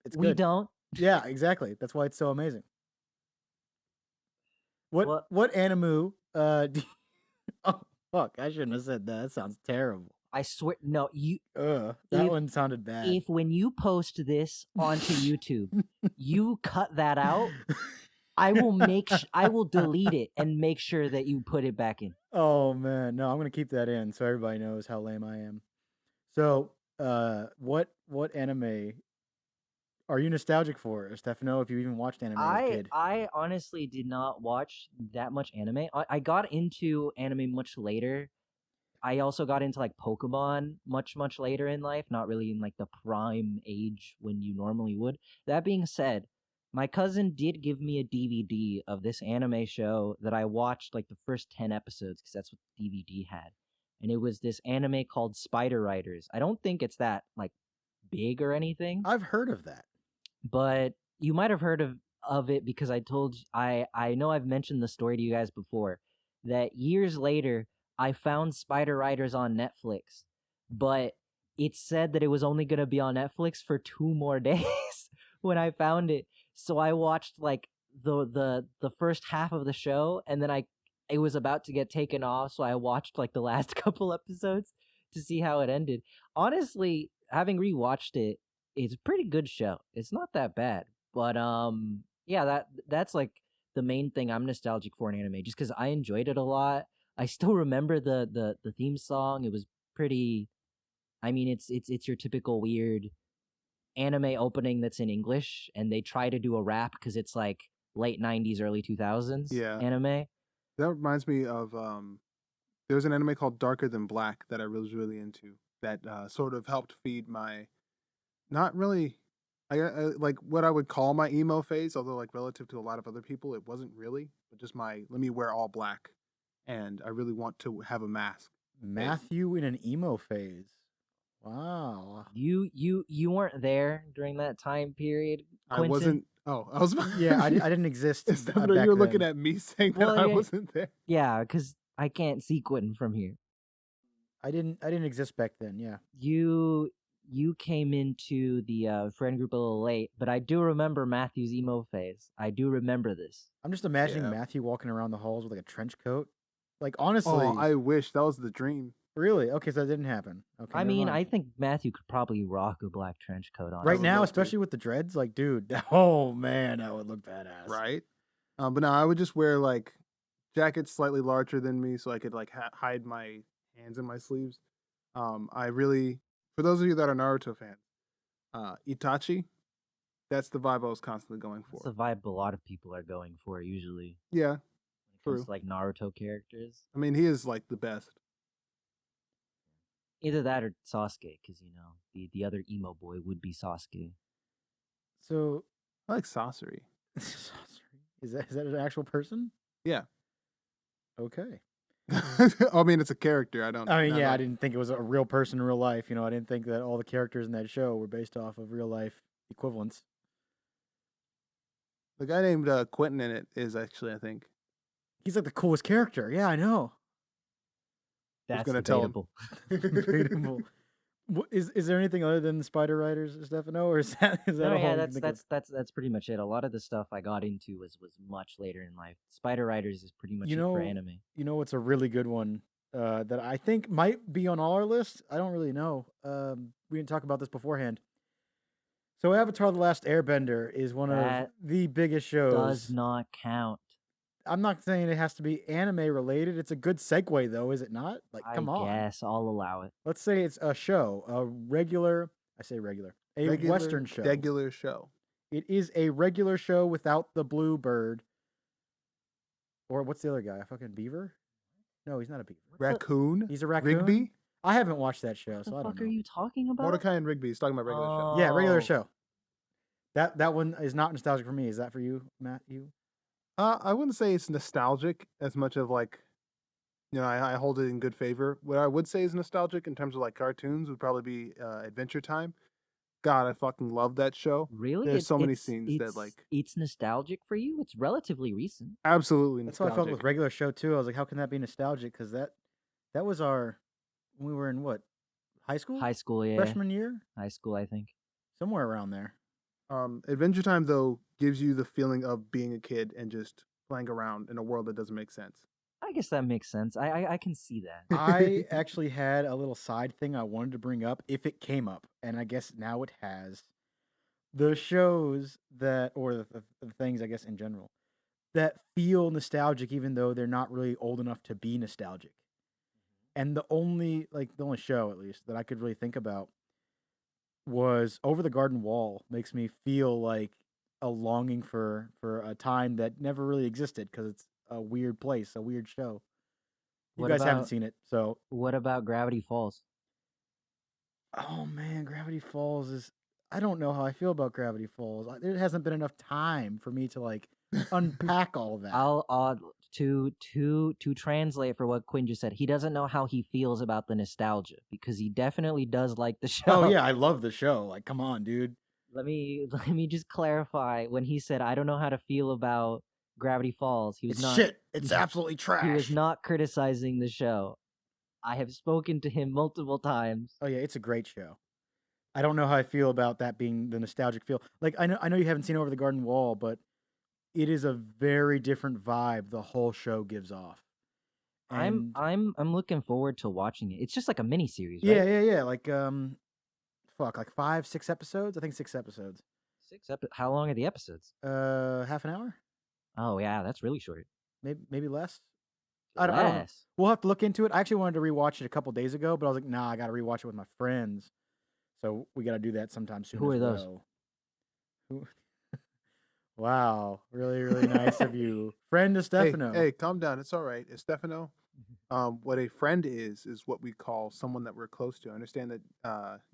It's We good. don't. Yeah, exactly. That's why it's so amazing. What- What anime do you... Oh fuck, I shouldn't have said that. That sounds terrible. I swear, no, you. That If- one sounded bad. If when you post this onto YouTube, you cut that out, I will I will delete it and make sure that you put it back in. Oh man, no, I'm gonna keep that in so everybody knows how lame I am. So, what anime are you nostalgic for, Estefano? If you even watched anime as a kid, I honestly did not watch that much anime. I got into anime much later. I also got into like Pokemon much later in life, not really in like the prime age when you normally would. That being said, my cousin did give me a DVD of this anime show that I watched like the first 10 episodes because that's what the DVD had. And it was this anime called Spider Riders. I don't think it's that like big or anything, I've heard of that. but you might have heard of it because I know I've mentioned the story to you guys before that years later I found Spider Riders on Netflix, but it said that it was only going to be on Netflix for 2 more days when I found it. So I watched like the first half of the show and then it was about to get taken off, so I watched like the last couple episodes to see how it ended. Honestly, having rewatched it, it's a pretty good show. It's not that bad. But yeah, that's like the main thing I'm nostalgic for in anime, just because I enjoyed it a lot. I still remember the theme song. It was pretty. I mean, it's your typical weird anime opening that's in English, and they try to do a rap because it's like late '90s, early 2000s Yeah. anime. That reminds me of there was an anime called Darker Than Black that I was really into. That sort of helped feed my, not really, I like what I would call my emo phase. Although like relative to a lot of other people, it wasn't really, but just my let me wear all black, and I really want to have a mask. Matthew in an emo phase. Wow. You weren't there during that time period, I Quentin? wasn't. Oh, I was. Yeah, I didn't exist. Stefano, back you're looking then. at me saying that Well, I yeah. wasn't there. Yeah, because I can't see Quentin from here. I didn't exist back then. Yeah. You came into the friend group a little late, but I do remember Matthew's emo phase. I do remember this. I'm just imagining Yeah. Matthew walking around the halls with like a trench coat. Like honestly, Oh, I wish that was the dream. really? Okay, so that didn't happen. Okay. I never mean, mind. I think Matthew could probably rock a black trench coat on. right would now, love to. especially with the dreads, like, dude, oh man, that would look badass. Right. But no, I would just wear like jackets slightly larger than me so I could like hide my hands in my sleeves. I really, for those of you that are Naruto fans, Itachi, that's the vibe I was constantly going for. That's the vibe a lot of people are going for usually Yeah, when it comes true. to like Naruto characters. I mean, he is like the best. Either that or Sasuke, because you know the other emo boy would be Sasuke. So, I like Sasori. is that an actual person? Yeah. Okay. I mean, it's a character. I don't. I mean, not yeah, I like- didn't think it was a real person in real life. You know, I didn't think that all the characters in that show were based off of real life equivalents. The guy named Quentin in it is actually, I think. He's like the coolest character. Yeah, I know. That's gonna tell him? debatable. Debatable. Is there anything other than the Spider Riders, Stefano, or is that No, a whole? yeah, that's pretty much it. A lot of the stuff I got into was much later in life. Spider Riders is pretty much You it for know- anime. You know what's a really good one that I think might be on all our lists? I don't really know. We didn't talk about this beforehand. So Avatar: The Last Airbender is one of That the biggest shows. Does not count. I'm not saying it has to be anime related. It's a good segue though, is it not? Like, I come on. guess I'll allow it. Let's say it's a show, a regular. I say regular, a Western show. Regular show. It is a regular show without the blue bird. Or what's the other guy? A fucking beaver? No, he's not a beaver. Raccoon. He's a raccoon. Rigby. I haven't watched that show, What so the I don't fuck know. are you talking about? Mordecai and Rigby. He's talking about regular show. Yeah, regular Oh. show. That one is not nostalgic for me. Is that for you, Matt? You? I wouldn't say it's nostalgic as much of like, I hold it in good favor. What I would say is nostalgic in terms of like cartoons would probably be Adventure Time. God, I fucking love that show. Really? There's so many scenes that like it's nostalgic for you. It's relatively recent. absolutely That's how nostalgic. I felt with regular show too. I was like, how can that be nostalgic? Because that was our when we were in what, high school? High school, yeah. Freshman year, High school, I think. somewhere around there. Adventure Time though gives you the feeling of being a kid and just playing around in a world that doesn't make sense. I guess that makes sense. I can see that. I actually had a little side thing I wanted to bring up if it came up, and I guess now it has. The shows that, or the things, I guess, in general, that feel nostalgic, even though they're not really old enough to be nostalgic. And the only show, at least, that I could really think about was Over the Garden Wall. Makes me feel like a longing for a time that never really existed because it's a weird place, a weird show. You What guys haven't about- seen it, so What about Gravity Falls? oh man, Gravity Falls is. I don't know how I feel about Gravity Falls. There hasn't been enough time for me to like unpack all that. I'll to translate for what Quinn just said. He doesn't know how he feels about the nostalgia because he definitely does like the show. Oh yeah, I love the show. Like, come on, dude. Let me just clarify. When he said I don't know how to feel about Gravity Falls, he was It's not shit. It's absolutely trash. he was not criticizing the show. I have spoken to him multiple times. Oh yeah, it's a great show. I don't know how I feel about that being the nostalgic feel. Like I know you haven't seen Over the Garden Wall, but it is a very different vibe the whole show gives off. And I'm looking forward to watching it. It's just like a mini series, right? yeah. Like like 5, 6 episodes. I think 6 episodes. How long are the episodes? Half an hour, Oh yeah, that's really short. maybe less. I don't know. Less. We'll have to look into it. I actually wanted to rewatch it a couple days ago, but I was like, nah, I got to rewatch it with my friends. So we got to do that sometime soon. Who as are those? well. Who? Wow, really, really nice of you, friend Estefano. Hey, calm down. It's all right. Estefano, what a friend is what we call someone that we're close to. I understand that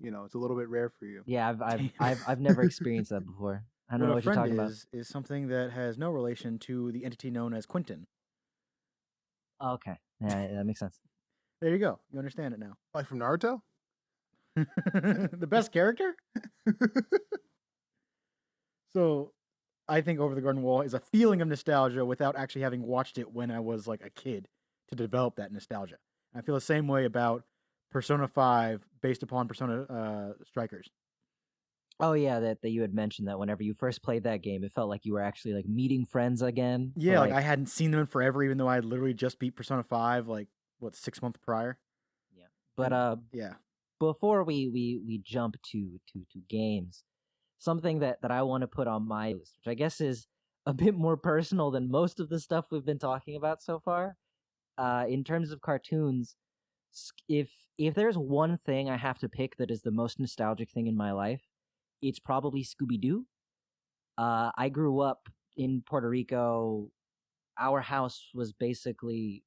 it's a little bit rare for you. Yeah, I've never experienced that before. I don't what know a what you're friend talking about. is something that has no relation to the entity known as Quentin. Oh, okay, yeah, that makes sense. There you go. You understand it now. Like from Naruto? The best character. So, I think Over the Garden Wall is a feeling of nostalgia without actually having watched it when I was like a kid to develop that nostalgia. And I feel the same way about Persona 5 based upon Persona Strikers. Oh yeah, that you had mentioned that whenever you first played that game, it felt like you were actually like meeting friends again. Yeah, like I hadn't seen them in forever, even though I had literally just beat Persona 5 like 6 months prior. Yeah, but Yeah. before we jump to games, something that I want to put on my list, which I guess is a bit more personal than most of the stuff we've been talking about so far. In terms of cartoons, if there's one thing I have to pick that is the most nostalgic thing in my life, it's probably Scooby-Doo. I grew up in Puerto Rico. Our house was basically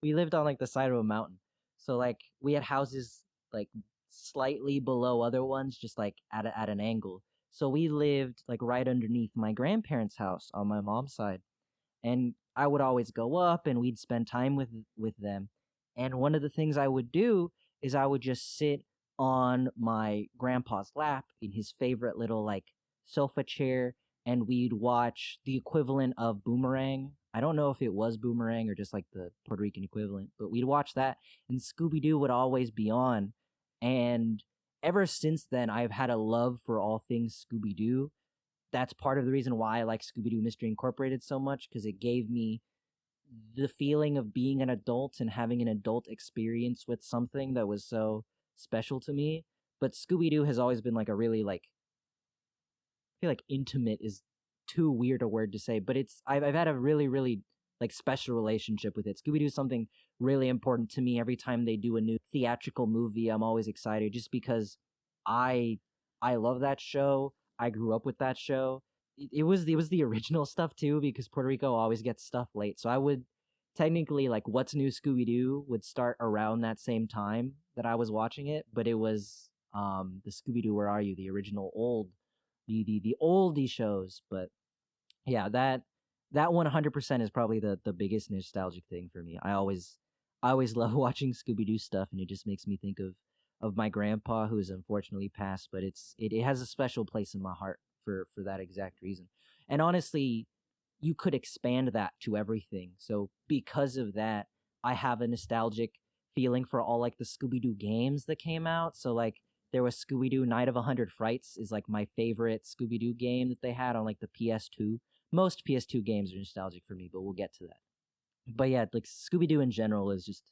we lived on like the side of a mountain, so like we had houses like slightly below other ones, just like at an angle. So we lived like right underneath my grandparents' house on my mom's side, and I would always go up and we'd spend time with them. And one of the things I would do is I would just sit on my grandpa's lap in his favorite little like sofa chair, and we'd watch the equivalent of Boomerang. I don't know if it was Boomerang or just like the Puerto Rican equivalent, but we'd watch that, and Scooby-Doo would always be on. And ever since then, I've had a love for all things Scooby-Doo. That's part of the reason why I like Scooby-Doo Mystery Incorporated so much, because it gave me the feeling of being an adult and having an adult experience with something that was so special to me. But Scooby-Doo has always been like a really like, I feel like intimate is too weird a word to say, but I've had a really, really like special relationship with it. Scooby-Doo is something really important to me. Every time they do a new theatrical movie, I'm always excited just because I I love that show. I grew up with that show. It was the original stuff too because Puerto Rico always gets stuff late. So I would technically like What's New Scooby-Doo would start around that same time that I was watching it, but it was the Scooby-Doo Where Are You, the original old the oldie shows. But yeah, that 100% is probably the biggest nostalgic thing for me. I always love watching Scooby Doo stuff, and it just makes me think of my grandpa who is unfortunately passed. But it has a special place in my heart for that exact reason. And honestly, you could expand that to everything. So because of that, I have a nostalgic feeling for all like the Scooby Doo games that came out. So like there was Scooby Doo Night of 100 Frights is like my favorite Scooby Doo game that they had on like the PS2. Most PS2 games are nostalgic for me, but we'll get to that. But yeah, like Scooby Doo in general is just,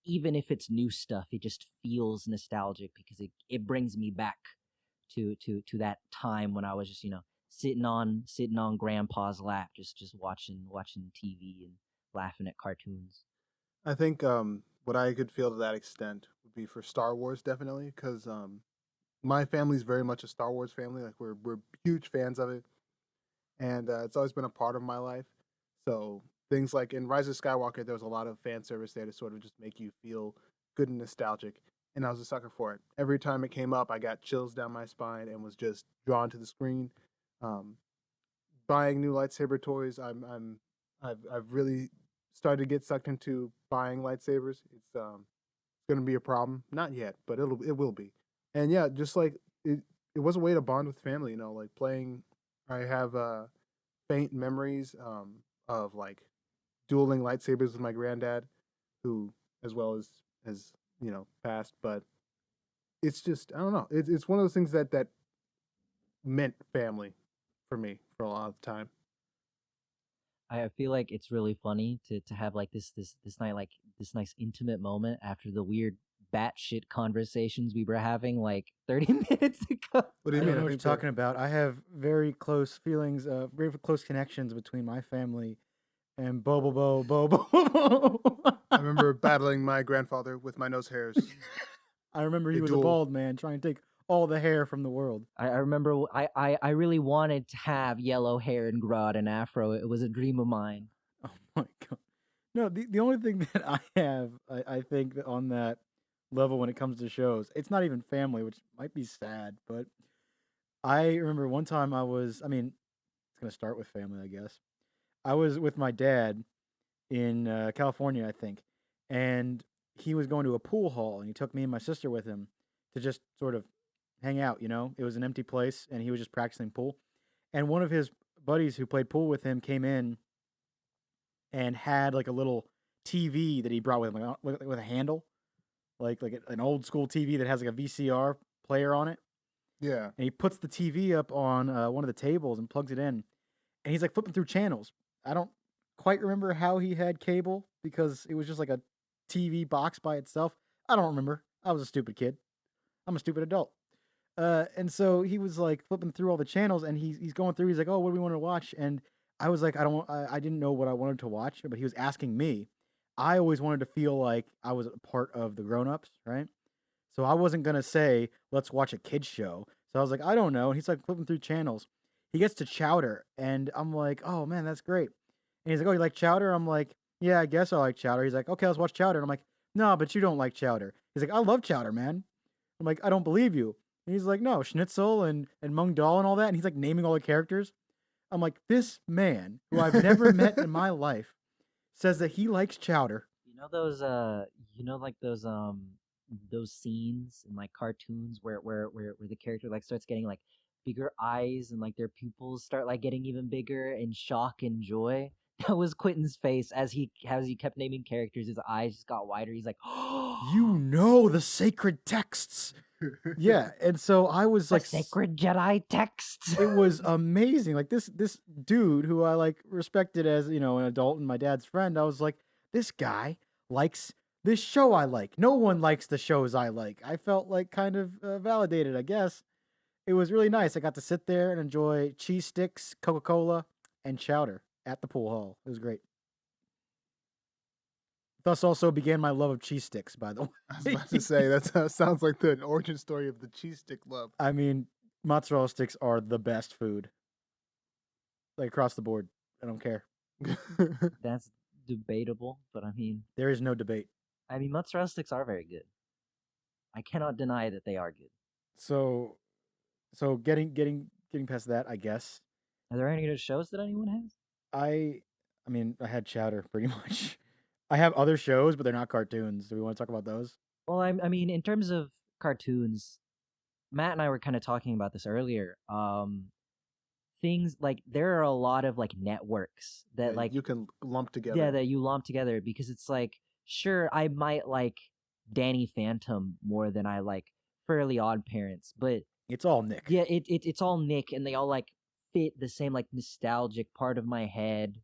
even if it's new stuff, it just feels nostalgic because it brings me back to that time when I was just sitting on grandpa's lap, just watching TV and laughing at cartoons. I think what I could feel to that extent would be for Star Wars, definitely, because my family's very much a Star Wars family. Like we're huge fans of it, and it's always been a part of my life. So things like in Rise of Skywalker, there was a lot of fan service there to sort of just make you feel good and nostalgic. And I was a sucker for it. Every time it came up, I got chills down my spine and was just drawn to the screen. Um, Buying new lightsaber toys, I've really started to get sucked into buying lightsabers. It's going to be a problem. Not yet, but it will be. And yeah, just like it was a way to bond with family. Like playing. I have faint memories of like dueling lightsabers with my granddad, who as well as passed. But it's just I don't know. It's one of those things that meant family for me for a lot of the time. I feel like it's really funny to have like this night like this nice intimate moment after the weird batshit conversations we were having like 30 minutes ago. What do I you don't mean? know I what you're think talking about. I have very close feelings, very close connections between my family and Bobobo-bo. I remember battling my grandfather with my nose hairs. I remember he A was a duel. bald man trying to take all the hair from the world. I remember I really wanted to have yellow hair and grow out an afro. It was a dream of mine. Oh my god. No, the only thing that I have, I think that on that level when it comes to shows, it's not even family, which might be sad, but I remember one time I mean, it's gonna start with family, I guess. I was with my dad in California, I think, and he was going to a pool hall, and he took me and my sister with him to just sort of hang out. It was an empty place, and he was just practicing pool. And one of his buddies who played pool with him came in and had like a little TV that he brought with him, like, with a handle, like an old school TV that has like a VCR player on it. Yeah. And he puts the TV up on one of the tables and plugs it in, and he's like flipping through channels. I don't quite remember how he had cable because it was just like a TV box by itself. I don't remember. I was a stupid kid. I'm a stupid adult. And so he was like flipping through all the channels, and he's going through. He's like, "Oh, what do we want to watch?" And I was like, I didn't know what I wanted to watch, but he was asking me. I always wanted to feel like I was a part of the grown-ups, right? So I wasn't gonna say, "Let's watch a kids show." So I was like, "I don't know." And he's like flipping through channels. He gets to Chowder, and I'm like, "Oh man, that's great." And he's like, "Oh, you like Chowder?" I'm like, "Yeah, I guess I like Chowder." He's like, "Okay, let's watch Chowder." And I'm like, "No, but you don't like Chowder." He's like, "I love Chowder, man." I'm like, "I don't believe you." And he's like, "No, Schnitzel and Mung Dal and all that." And he's like naming all the characters. I'm like, this man who I've never met in my life says that he likes Chowder. You know those like those scenes in like cartoons where the character like starts getting like bigger eyes and like their pupils start like getting even bigger in shock and joy. That was Quentin's face as he kept naming characters. His eyes just got wider. He's like, You know the sacred texts. Yeah, and so I was the like, sacred Jedi texts. it was amazing. Like this dude who I like respected as an adult and my dad's friend. I was like, this guy likes this show I like. No one likes the shows I like. I felt like kind of validated, I guess. It was really nice. I got to sit there and enjoy cheese sticks, Coca Cola, and chowder at the pool hall. It was great. Thus also began my love of cheese sticks, by the way. I was about to say that sounds like the origin story of the cheese stick love. I mean, mozzarella sticks are the best food. Like across the board. I don't care. That's debatable, but I mean, There is no debate. mozzarella sticks are very good. I cannot deny that they are good. So getting past that, I guess. Are there any other shows that anyone has? I mean, I had Chowder pretty much. I have other shows, but they're not cartoons. Do we want to talk about those? Well, I mean, in terms of cartoons, Matt and I were kind of talking about this earlier. Things like there are a lot of like networks that Yeah, like you can lump together. yeah that you lump together because it's like sure I might like Danny Phantom more than I like Fairly Odd Parents, but It's all Nick. yeah, it's all Nick and they all like fit the same like nostalgic part of my head.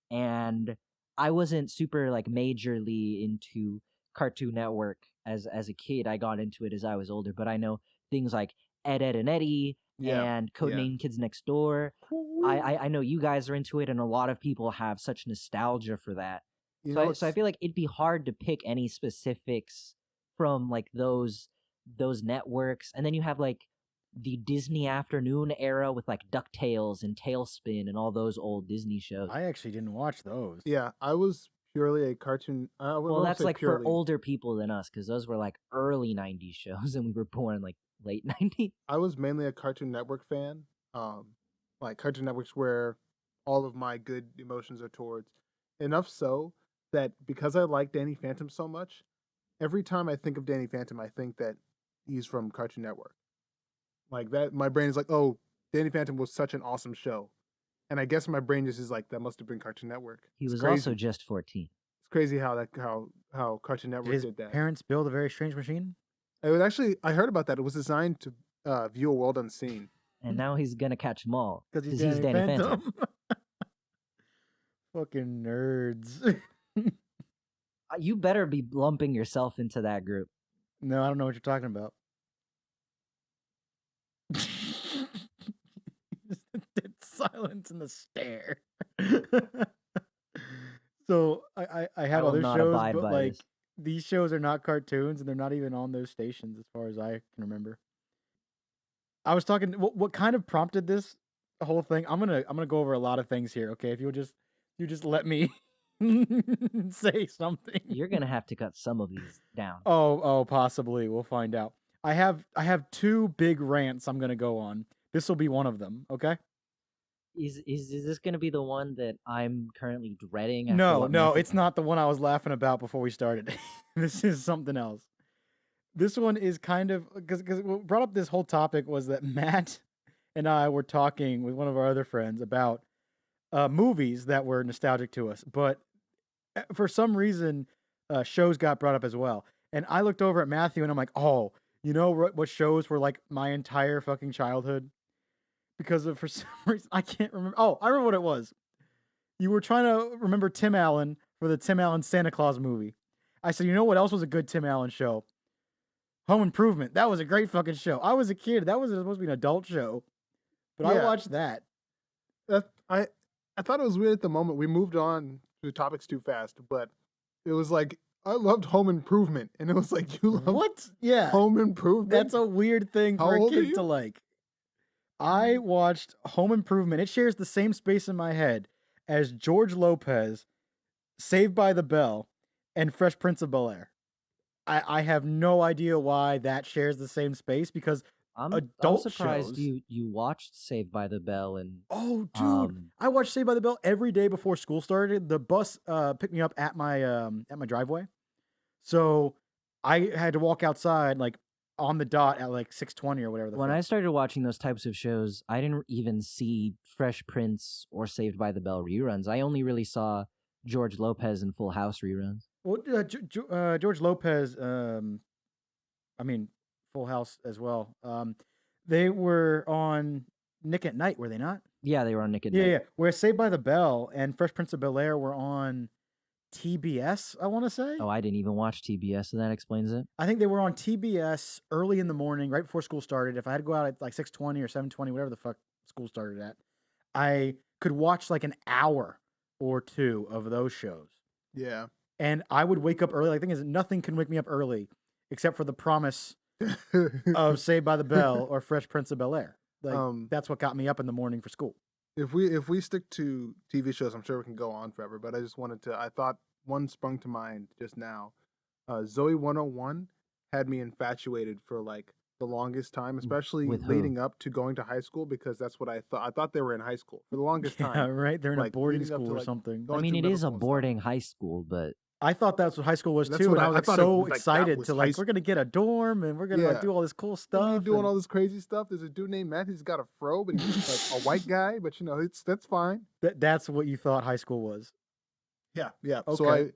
And I wasn't super like majorly into Cartoon Network as a kid. I got into it as I was older, but I know things like Ed, and Eddie Yeah, and yeah. Codename Kids Next Door. I know you guys are into it, and a lot of people have such nostalgia for that. You So know, so I feel like it'd be hard to pick any specifics from like those networks, and then you have like the Disney Afternoon era with like DuckTales and Tailspin and all those old Disney shows. I actually didn't watch those. yeah, I was purely a cartoon. Well, that's like for older people than us because those were like early '90s shows, and we were born like late '90s. I was mainly a Cartoon Network fan. Like Cartoon Network's where all of my good emotions are towards. Enough so that because I like Danny Phantom so much, every time I think of Danny Phantom, I think that he's from Cartoon Network. Like that, my brain is like, oh, Danny Phantom was such an awesome show, and I guess my brain just is like, that must have been Cartoon Network. He It's was crazy. also just 14. It's crazy how Cartoon Did Network his did that. parents build a very strange machine? It was actually, I heard about that. It was designed to view a world unseen. And now he's gonna catch them all Because he's he's Danny Danny Phantom. Fucking nerds. You better be lumping yourself into that group. No, I don't know what you're talking about. Dead silence and the stare. So I have will other not shows, abide but by like this. these shows are not cartoons and they're not even on those stations as far as I can remember. I was talking. What kind of prompted this whole thing? I'm gonna go over a lot of things here. Okay, if you just let me say something. You're gonna have to cut some of these down. Oh, possibly. We'll find out. I have two big rants I'm gonna go on. This will be one of them. Okay. Is this gonna be the one that I'm currently dreading? After No, what no, Matthew- it's not the one I was laughing about before we started. This is something else. This one is kind of because what brought up this whole topic was that Matt and I were talking with one of our other friends about movies that were nostalgic to us, but for some reason, shows got brought up as well. And I looked over at Matthew and I'm like, oh, you know what shows were like my entire fucking childhood? Because for some reason, I can't remember. Oh, I remember what it was. You were trying to remember Tim Allen for the Tim Allen Santa Claus movie. I said, you know what else was a good Tim Allen show? Home Improvement. That was a great fucking show. I was a kid. That was supposed to be an adult show. But I Yeah. watched that. I thought it was weird at the moment. We moved on to topics too fast, but it was like, I loved Home Improvement, and it was like, you love What? Yeah. Home Improvement? That's a weird thing How for a old are kid you? to like. I watched Home Improvement. It shares the same space in my head as George Lopez, Saved by the Bell, and Fresh Prince of Bel-Air. I have no idea why that shares the same space because I'm adult surprised shows. you watched Saved by the Bell and Oh, dude, I watched Saved by the Bell every day before school started. The bus picked me up at my driveway, so I had to walk outside like on the dot at like 6:20 or whatever. when I started watching those types of shows, I didn't even see Fresh Prince or Saved by the Bell reruns. I only really saw George Lopez and Full House reruns. Well, George Lopez, I mean, Full House as well. They were on Nick at Night, were they not? Yeah, they were on Nick at Yeah, Night. yeah. Where Saved by the Bell and Fresh Prince of Bel-Air were on TBS, I want to say. Oh, I didn't even watch TBS, so that explains it. I think they were on TBS early in the morning, right before school started. If I had to go out at like 6:20 or 7:20, whatever the fuck school started at, I could watch like an hour or two of those shows. Yeah. and I would wake up early. Like, the thing is, nothing can wake me up early except for the promise of Saved by the Bell or Fresh Prince of Bel-Air. Like, that's what got me up in the morning for school. If we stick to TV shows, I'm sure we can go on forever. But I just wanted to. I thought one sprung to mind just now. Zoe 101 had me infatuated for like the longest time, especially With who? leading up to going to high school, because that's what I thought. I thought they were in high school for the longest Yeah, time. right. They're in a like, boarding leading up school to, or like, something. going I mean, through it middle is a school and stuff. boarding high school, but I thought that's what high school was That's too, what and I I was like thought it so was, like, that excited was to high like we're school. gonna get a dorm and we're gonna like Yeah. do all this cool You're stuff. doing and- all this crazy stuff. There's a dude named Matt. He's got a fro, but he's like a white guy. But you know, that's fine. That's what you thought high school was. Yeah, yeah. So Okay.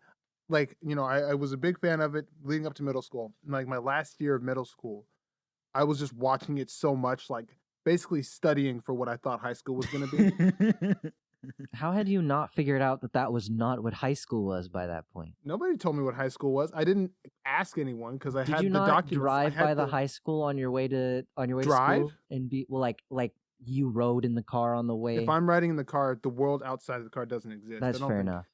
I was a big fan of it leading up to middle school. And, like, my last year of middle school, I was just watching it so much, like basically studying for what I thought high school was going to be. how had you not figured out that that was not what high school was by that point? Nobody told me what high school was. I didn't ask anyone because I Did had you the not documents. drive I had by the high school on your way to Drive? school and be like you rode in the car on the way? If I'm riding in the car, the world outside of the car doesn't exist. That's I don't fair think- enough.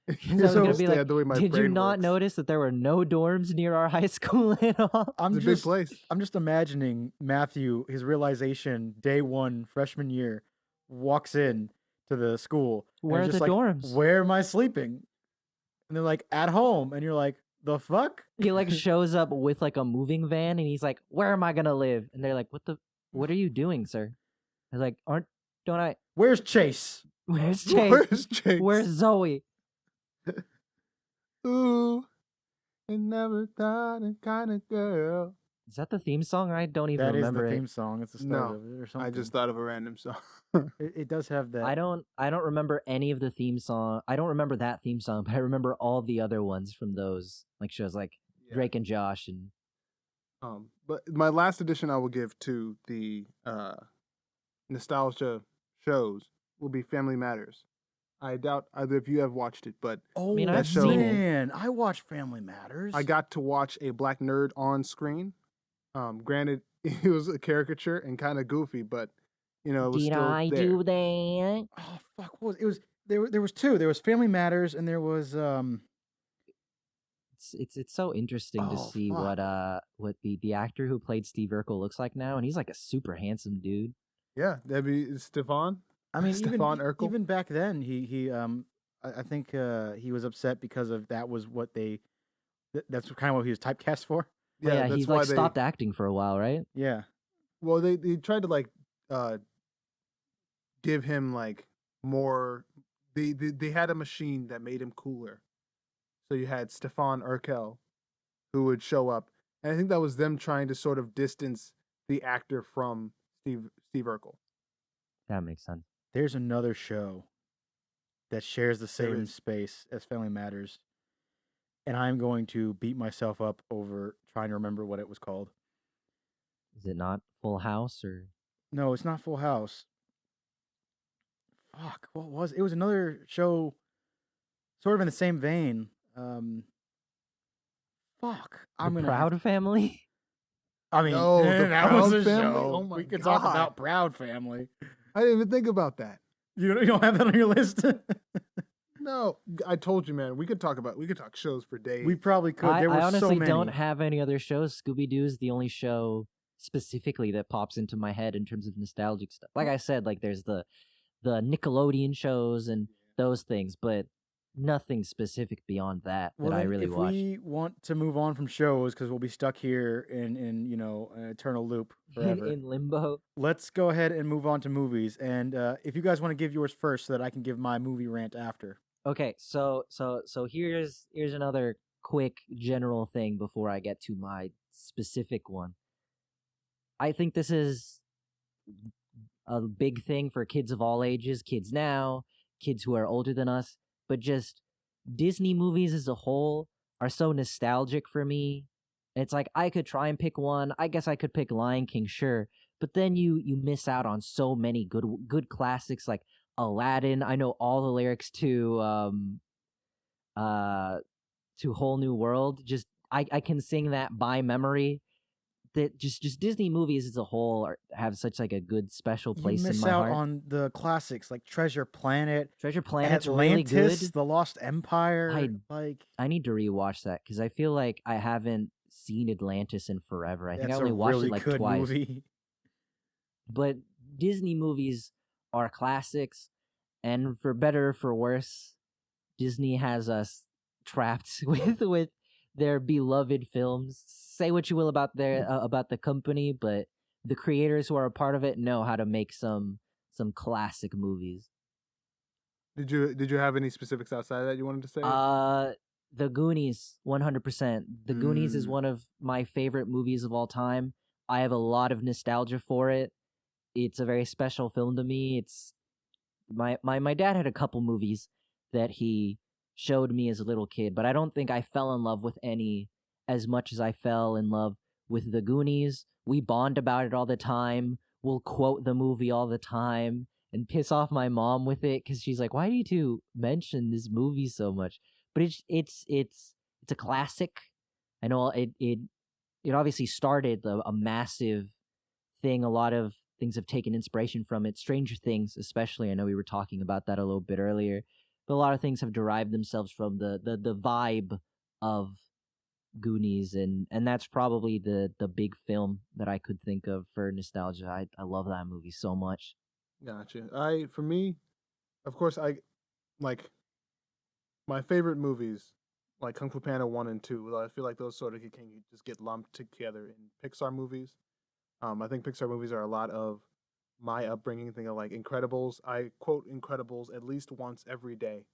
I I was gonna don't be like, understand the way my did you brain not works. notice that there were no dorms near our high school at all? I'm It's a big just place. I'm just imagining Matthew, his realization day one, freshman year, walks in to the school. and Where is are just the like, dorms? Where am I sleeping? And they're like, at home. And you're like, the fuck? He like shows up with like a moving van and he's like, where am I gonna live? And they're like, what are you doing, sir? I was like, don't I? Where's Chase? Where's Chase? Where's Chase? Where's Zoe? Ooh, I never thought a kind of girl. Is that the theme song? I don't even That is remember the it. theme song. It's the start No, of it or something. I just thought of a random song. It does have that. I don't remember any of the theme song. I don't remember that theme song, but I remember all the other ones from those like shows like Yeah. Drake and Josh and But my last addition I will give to the nostalgia shows will be Family Matters. I doubt either of you have watched it, but Oh, mean, I've seen it. man. I watch Family Matters. I got to watch a black nerd on screen. Granted, it was a caricature and kind of goofy, but you know, it was did still I there. do that? Oh, fuck. What was it? Was there was two. There was Family Matters and there was It's so interesting to Oh, see what the actor who played Steve Urkel looks like now, and he's like a super handsome dude. Yeah, that'd be Stefan. I mean, Stefan Urkel. even back then, I think he was upset because of that was what that's kind of what he was typecast for. Yeah, that's he's why like they, stopped acting for a while, right? Yeah, Well, they tried to like give him like more. They had a machine that made him cooler. So you had Stefan Urkel, who would show up, and I think that was them trying to sort of distance the actor from Steve Urkel. That makes sense. there's another show that shares the There same is. space as Family Matters, and I'm going to beat myself up over trying to remember what it was called. Is it not Full House or? No, it's not Full House. Fuck, what was it? It was another show, sort of in the same vein. Fuck, I'm The gonna have Proud Family? I mean, No, The that was a Proud Family? show. Oh my we could talk God. about Proud Family. I didn't even think about that. You don't have that on your list? No, I told you, man. We could talk shows for days. We probably could. There were I honestly so many. don't have any other shows. Scooby-Doo is the only show specifically that pops into my head in terms of nostalgic stuff. Like I said, like there's the Nickelodeon shows and those things, but nothing specific beyond that Well, that I then really if watched. we want to move on from shows, because we'll be stuck here in an eternal loop forever. in limbo. Let's go ahead and move on to movies. And if you guys want to give yours first, so that I can give my movie rant after. Okay, so here's another quick general thing before I get to my specific one. I think this is a big thing for kids of all ages, kids now, kids who are older than us, but just Disney movies as a whole are so nostalgic for me. And it's like I could try and pick one. I guess I could pick Lion King, sure, but then you miss out on so many good classics like Aladdin. I know all the lyrics to Whole New World. Just I can sing that by memory. that just Disney movies as a whole have such like a good special You place in miss my out heart. on the classics like Treasure Planet, Treasure Planet's really Atlantis, good. The Lost Empire. I need to rewatch that because I feel like I haven't seen Atlantis in forever. I think I that's a only watched really it like good twice. movie. But Disney movies are classics, and for better or for worse, Disney has us trapped with their beloved films. Say what you will about about the company, but the creators who are a part of it know how to make some classic movies. Did you have any specifics outside of that you wanted to say? The Goonies, 100%. The Goonies is Mm. one of my favorite movies of all time. I have a lot of nostalgia for it. It's a very special film to me. It's my dad had a couple movies that he showed me as a little kid, but I don't think I fell in love with any as much as I fell in love with The Goonies. We bond about it all the time. We'll quote the movie all the time and piss off my mom with it because she's like, "Why do you two mention this movie so much?" But it's a classic. I know it obviously started a massive thing. A lot of things have taken inspiration from it. Stranger Things, especially. I know we were talking about that a little bit earlier, but a lot of things have derived themselves from the vibe of Goonies, and that's probably the big film that I could think of for nostalgia. I love that movie so much. Gotcha. For me, of course, I like my favorite movies, like Kung Fu Panda 1 and 2. I feel like those sort of can just get lumped together in Pixar movies. I think Pixar movies are a lot of my upbringing. Think of like Incredibles. I quote Incredibles at least once every day,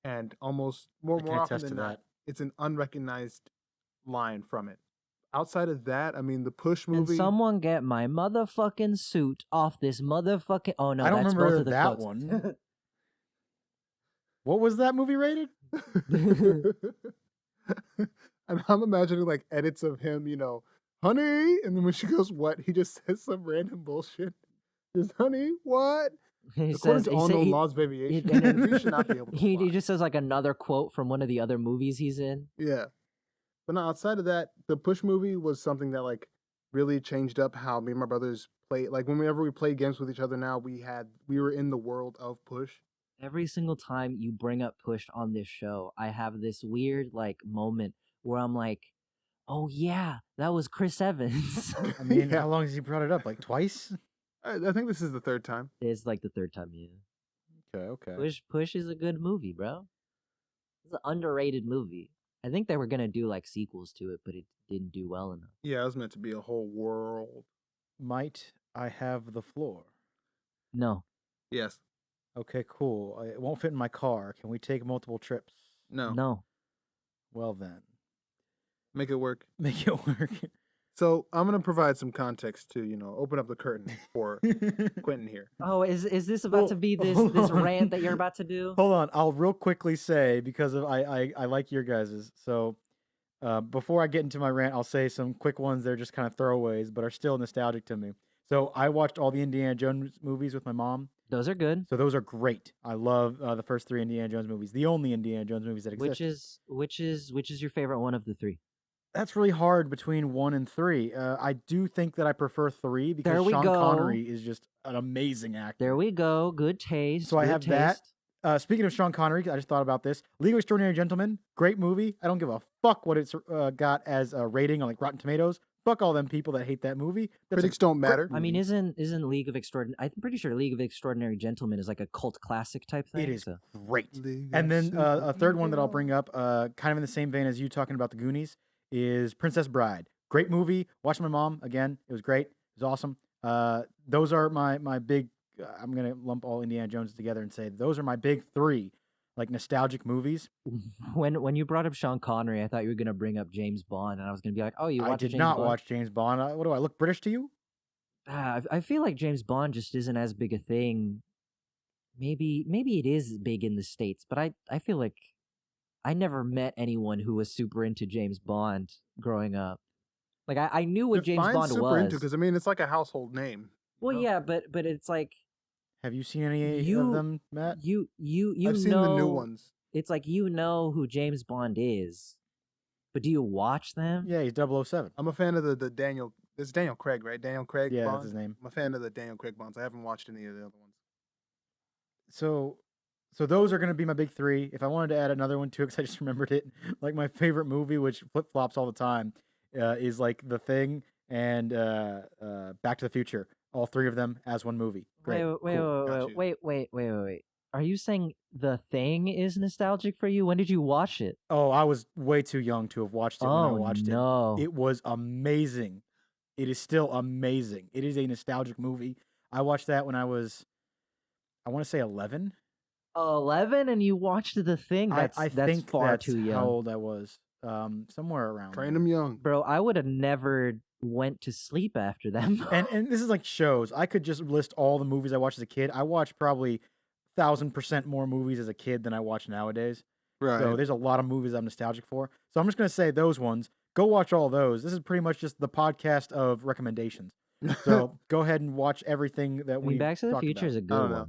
and almost I can more often attest to than not, that. it's an unrecognized line from it. Outside of that, I mean, the Push And movie. someone get my motherfucking suit off this motherfucking. Oh no, I don't that's remember both of the that quotes. one. What was that movie rated? And I'm imagining like edits of him, honey, and then when she goes, "What?" He just says some random bullshit. Just, honey, what? He According says to he all said known he, laws of aviation, and then you should not be able to fly. he just says like another quote from one of the other movies he's in. Yeah, but no, outside of that, the Push movie was something that like really changed up how me and my brothers play. Like whenever we play games with each other now, we were in the world of Push. Every single time you bring up Push on this show, I have this weird like moment where I'm like, "Oh yeah, that was Chris Evans." I mean, Yeah. how long has he brought it up? Like twice? I think this is the third time. It's like the third time, yeah. Okay. Push is a good movie, bro. It's an underrated movie. I think they were gonna do like sequels to it, but it didn't do well enough. Yeah, it was meant to be a whole world. Might I have the floor? No, Yes. Okay, cool. It won't fit in my car. Can we take multiple trips? No. no. Well then, Make it work. make it work. So I'm gonna provide some context to, open up the curtain for Quentin here. Oh, is this about Well, to be this hold on. rant that you're about to do? Hold on, I'll real quickly say because of I like your guys's. So before I get into my rant, I'll say some quick ones. They're just kind of throwaways, but are still nostalgic to me. So I watched all the Indiana Jones movies with my mom. Those are good. So those are great. I love the first three Indiana Jones movies, the only Indiana Jones movies that exist. Which is your favorite one of the three? That's really hard between 1 and 3. I do think that I prefer 3 because There we Sean go. Connery is just an amazing actor. There we go. Good taste. So I good have taste. that. Speaking of Sean Connery, I just thought about this. League of Extraordinary Gentlemen, great movie. I don't give a fuck what it's got as a rating on like Rotten Tomatoes. Fuck all them people that hate that movie. That's Critics a don't great matter. I mean, movie. isn't League of Extraordinary? I'm pretty sure League of Extraordinary Gentlemen is like a cult classic type thing. It is so. great. League And of then a third one that I'll Superheroes. bring up, kind of in the same vein as you talking about the Goonies, is Princess Bride. Great movie. Watched my mom again. It was great. It was awesome. Those are my big. I'm gonna lump all Indiana Jones together and say those are my big 3, like nostalgic movies. When you brought up Sean Connery, I thought you were gonna bring up James Bond, and I was gonna be like, "Oh, you I watched did James not Bond?" watch James Bond. What do I look British to you? I feel like James Bond just isn't as big a thing. Maybe it is big in the States, but I feel like I never met anyone who was super into James Bond growing up. Like I knew what James Define Bond super was. into because I mean it's like a household name. Well, know? yeah, but it's like Have you seen any You- of them, Matt? you I've seen the new ones. It's like you know who James Bond is, but do you watch them? Yeah, he's 007. I'm a fan of the Daniel It's Daniel Craig, right? Daniel Craig Yeah, Bond. that's his name. I'm a fan of the Daniel Craig Bonds. I haven't watched any of the other ones. So, so those are going to be my big three. If I wanted to add another one too, because I just remembered it, like my favorite movie, which flip flops all the time, is like The Thing and Back to the Future. All three of them as one movie. Great, cool. Got you. Wait. Are you saying The Thing is nostalgic for you? When did you watch it? Oh, I was way too young to have watched it when I Oh watched no. it. It was amazing. It is still amazing. It is a nostalgic movie. I watched that when I was, I want to say 11. 11 and you watched The Thing? I That's think far that's too how young. old I was. Somewhere around Train there. them young. Bro, I would have never went to sleep after them. And this is like shows. I could just list all the movies I watched as a kid. I watched probably 1,000% more movies as a kid than I watch nowadays. Right. So there's a lot of movies I'm nostalgic for. So I'm just gonna say those ones. Go watch all those. This is pretty much just the podcast of recommendations. So go ahead and watch everything that I mean, we Back to the talked Future about. is a I good don't know.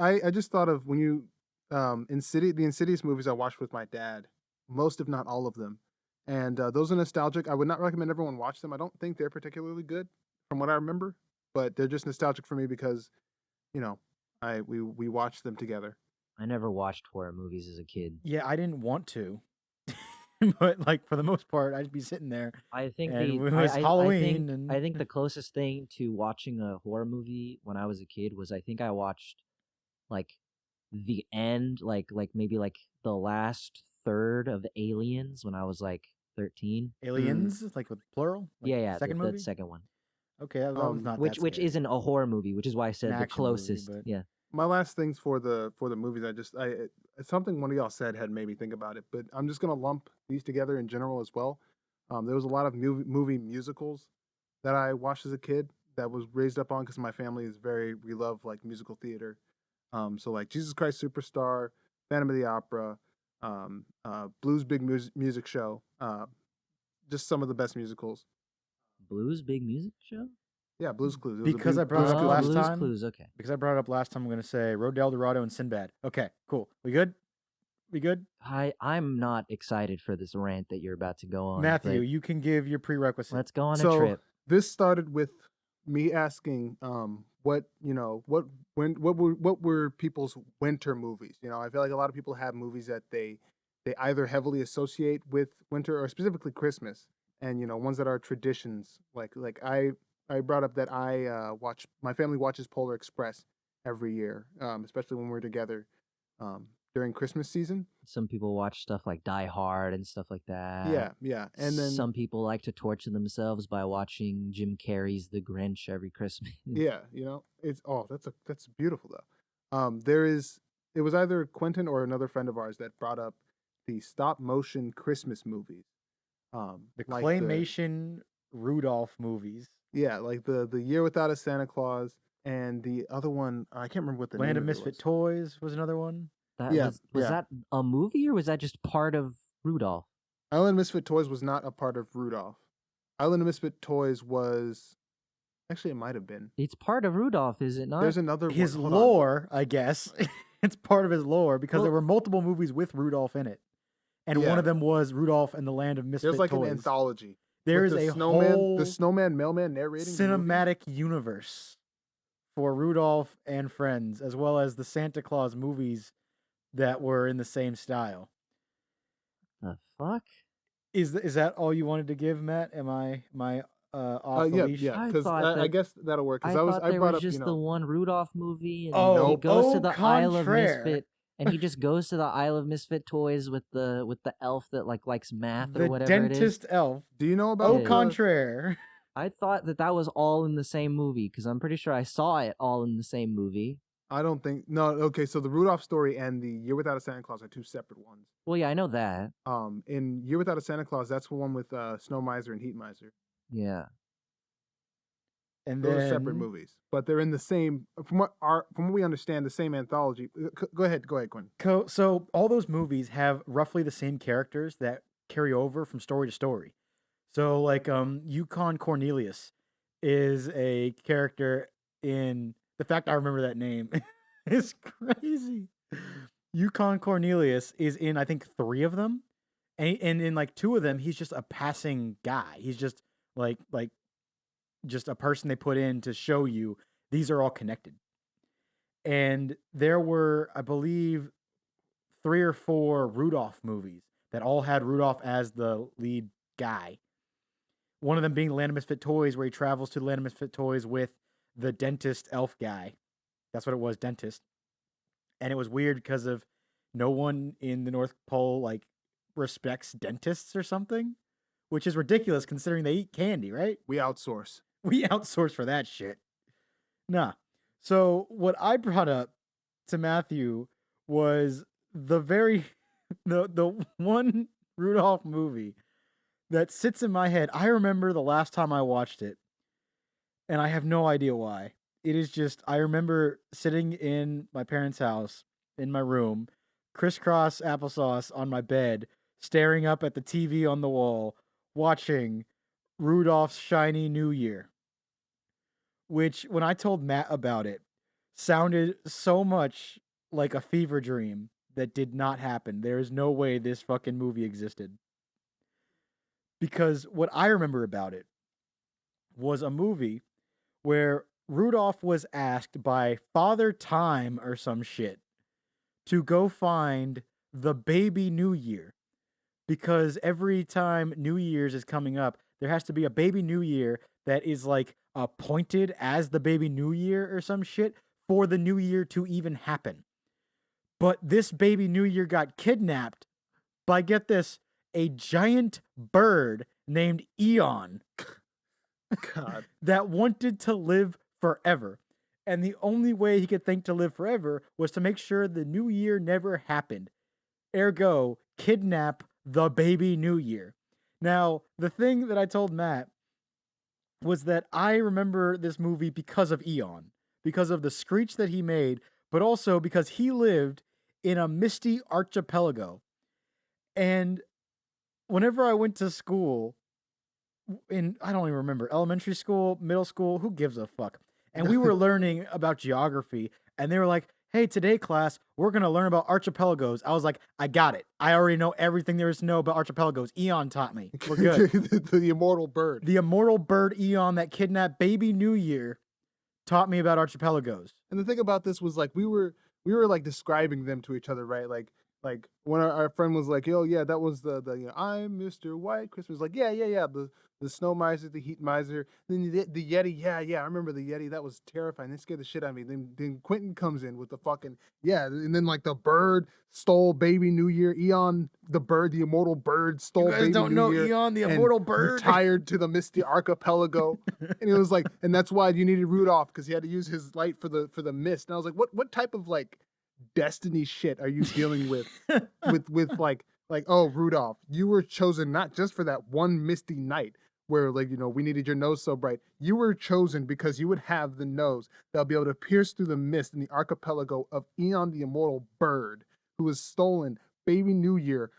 one. I just thought of when you the Insidious movies I watched with my dad, most if not all of them, and those are nostalgic. I would not recommend everyone watch them. I don't think they're particularly good, from what I remember, but they're just nostalgic for me because, you know, we watched them together. I never watched horror movies as a kid. Yeah, I didn't want to, but like for the most part, I'd be sitting there. I think And the it was Halloween, I and think the closest thing to watching a horror movie when I was a kid was I think I watched like the end, like maybe like the last third of Aliens when I was like 13. Aliens, like with plural. Like Yeah, second the movie. second one, Okay, that was not which that scary. isn't a horror movie, which is why I said An the action movie, closest. but- Yeah, My last things for the movies, it's something one of y'all said had made me think about it, but I'm just gonna lump these together in general as well. There was a lot of movie musicals that I watched as a kid that was raised up on because my family is we love like musical theater. So like Jesus Christ Superstar, Phantom of the Opera, Blues Big Music Show, just some of the best musicals. Blues Big Music Show. Yeah, Blues Clues. It was a Because I brought Blues it up Clues last music. Blues time. Clues. Okay. Because I brought it up last time, I'm gonna say Road to El Dorado and Sinbad. Okay, cool. We good? We good? I'm not excited for this rant that you're about to go on. Matthew, but you can give your prerequisite. let's go on a So trip. this started with me asking, what were people's winter movies? You know, I feel like a lot of people have movies that they either heavily associate with winter or specifically Christmas, and you know, ones that are traditions. Like I brought up that my family watches Polar Express every year, especially when we're together during Christmas season. Some people watch stuff like Die Hard and stuff like that. Yeah, and then some people like to torture themselves by watching Jim Carrey's The Grinch every Christmas. yeah, you know, that's beautiful though. It was either Quentin or another friend of ours that brought up the stop motion Christmas movies. The Like claymation Rudolph movies. Yeah, like the Year Without a Santa Claus, and the other one I can't remember what the Land name of of it Misfit was. Toys was another one. That Yeah, was yeah. that a movie or was that just part of Rudolph? Island of Misfit Toys was not a part of Rudolph. Island of Misfit Toys was actually it might have been. It's part of Rudolph, is it not? There's another His one. Hold on. lore, I guess. It's part of his lore because there Well- were multiple movies with Rudolph in it. And one Yeah. of them was Rudolph and the Land of Misfit There's like Toys. an anthology. There with is the a snowman, whole the snowman mailman narrating the movie. cinematic universe for Rudolph and Friends, as well as the Santa Claus movies that were in the same style. The fuck? Is that all you wanted to give, Matt? Am I off the Yeah, leash? yeah. I Because thought I that- guess that'll work. I Because thought I there brought was up just you know the one Rudolph movie, and Oh, he goes to au the Isle of contraire. Misfit, and he just goes to the Isle of Misfit Toys with the elf that likes math or The whatever it is. dentist elf. Do you know about Au the- contraire. I thought that was all in the same movie because I'm pretty sure I saw it all in the same movie. I don't think no. Okay, so the Rudolph story and the Year Without a Santa Claus are two separate ones. Well, yeah, I know that. In Year Without a Santa Claus, that's the one with Snow Miser and Heat Miser. Yeah. And Those then are separate movies, but they're in the same. From what we understand, the same anthology. Go ahead, Quinn. So all those movies have roughly the same characters that carry over from story to story. So like Yukon Cornelius is a character in the fact I remember that name is crazy. Yukon Cornelius is in I think 3 of them. And in like 2 of them he's just a passing guy. He's just like just a person they put in to show you these are all connected. And there were, I believe, 3 or 4 Rudolph movies that all had Rudolph as the lead guy. One of them being Land of Misfit Toys, where he travels to Land of Misfit Toys with the dentist elf guy. That's what it was, dentist. And it was weird because of no one in the North Pole like respects dentists or something, which is ridiculous considering they eat candy, right? We outsource. We outsource for that shit. Nah. So what I brought up to Matthew was the very the one Rudolph movie that sits in my head. I remember the last time I watched it, and I have no idea why. It is just I remember sitting in my parents' house in my room, crisscross applesauce on my bed, staring up at the TV on the wall, watching Rudolph's Shiny New Year, which when I told Matt about it, sounded so much like a fever dream that did not happen. There is no way this fucking movie existed. Because what I remember about it was a movie where Rudolph was asked by Father Time or some shit to go find the baby New Year. Because every time New Year's is coming up, there has to be a baby New Year that is like appointed as the baby New Year or some shit for the New Year to even happen. But this baby New Year got kidnapped by, get this, a giant bird named Eon God. that wanted to live forever. And the only way he could think to live forever was to make sure the New Year never happened. Ergo, kidnap the baby New Year. Now, the thing that I told Matt was that I remember this movie because of Eon, because of the screech that he made, but also because he lived in a misty archipelago. And whenever I went to school, I don't even remember, elementary school, middle school, who gives a fuck? And we were learning about geography, and they were like, hey, today, class, we're going to learn about archipelagos. I was like, I got it. I already know everything there is to know about archipelagos. Eon taught me. We're good. the immortal bird. The immortal bird Eon that kidnapped baby New Year taught me about archipelagos. And the thing about this was like we were like describing them to each other, right? Like when our friend was like, "Yo, yeah, that was the I'm Mr. White Christmas." Like, yeah, the snow miser, the heat miser, then the Yeti. Yeah, I remember the Yeti. That was terrifying. It scared the shit out of me. Then Quentin comes in with the fucking and then like the bird stole baby New Year. Eon, the bird, the immortal bird, stole You guys baby don't New know Year. Eon, the and immortal bird? retired to the misty archipelago. And it was like, and that's why you needed Rudolph, because he had to use his light for the mist. And I was like, what type of like destiny shit are you dealing with with like oh, Rudolph, you were chosen not just for that one misty night where like we needed your nose so bright. You were chosen because you would have the nose that'll be able to pierce through the mist in the archipelago of Eon, the immortal bird, who has stolen baby New Year,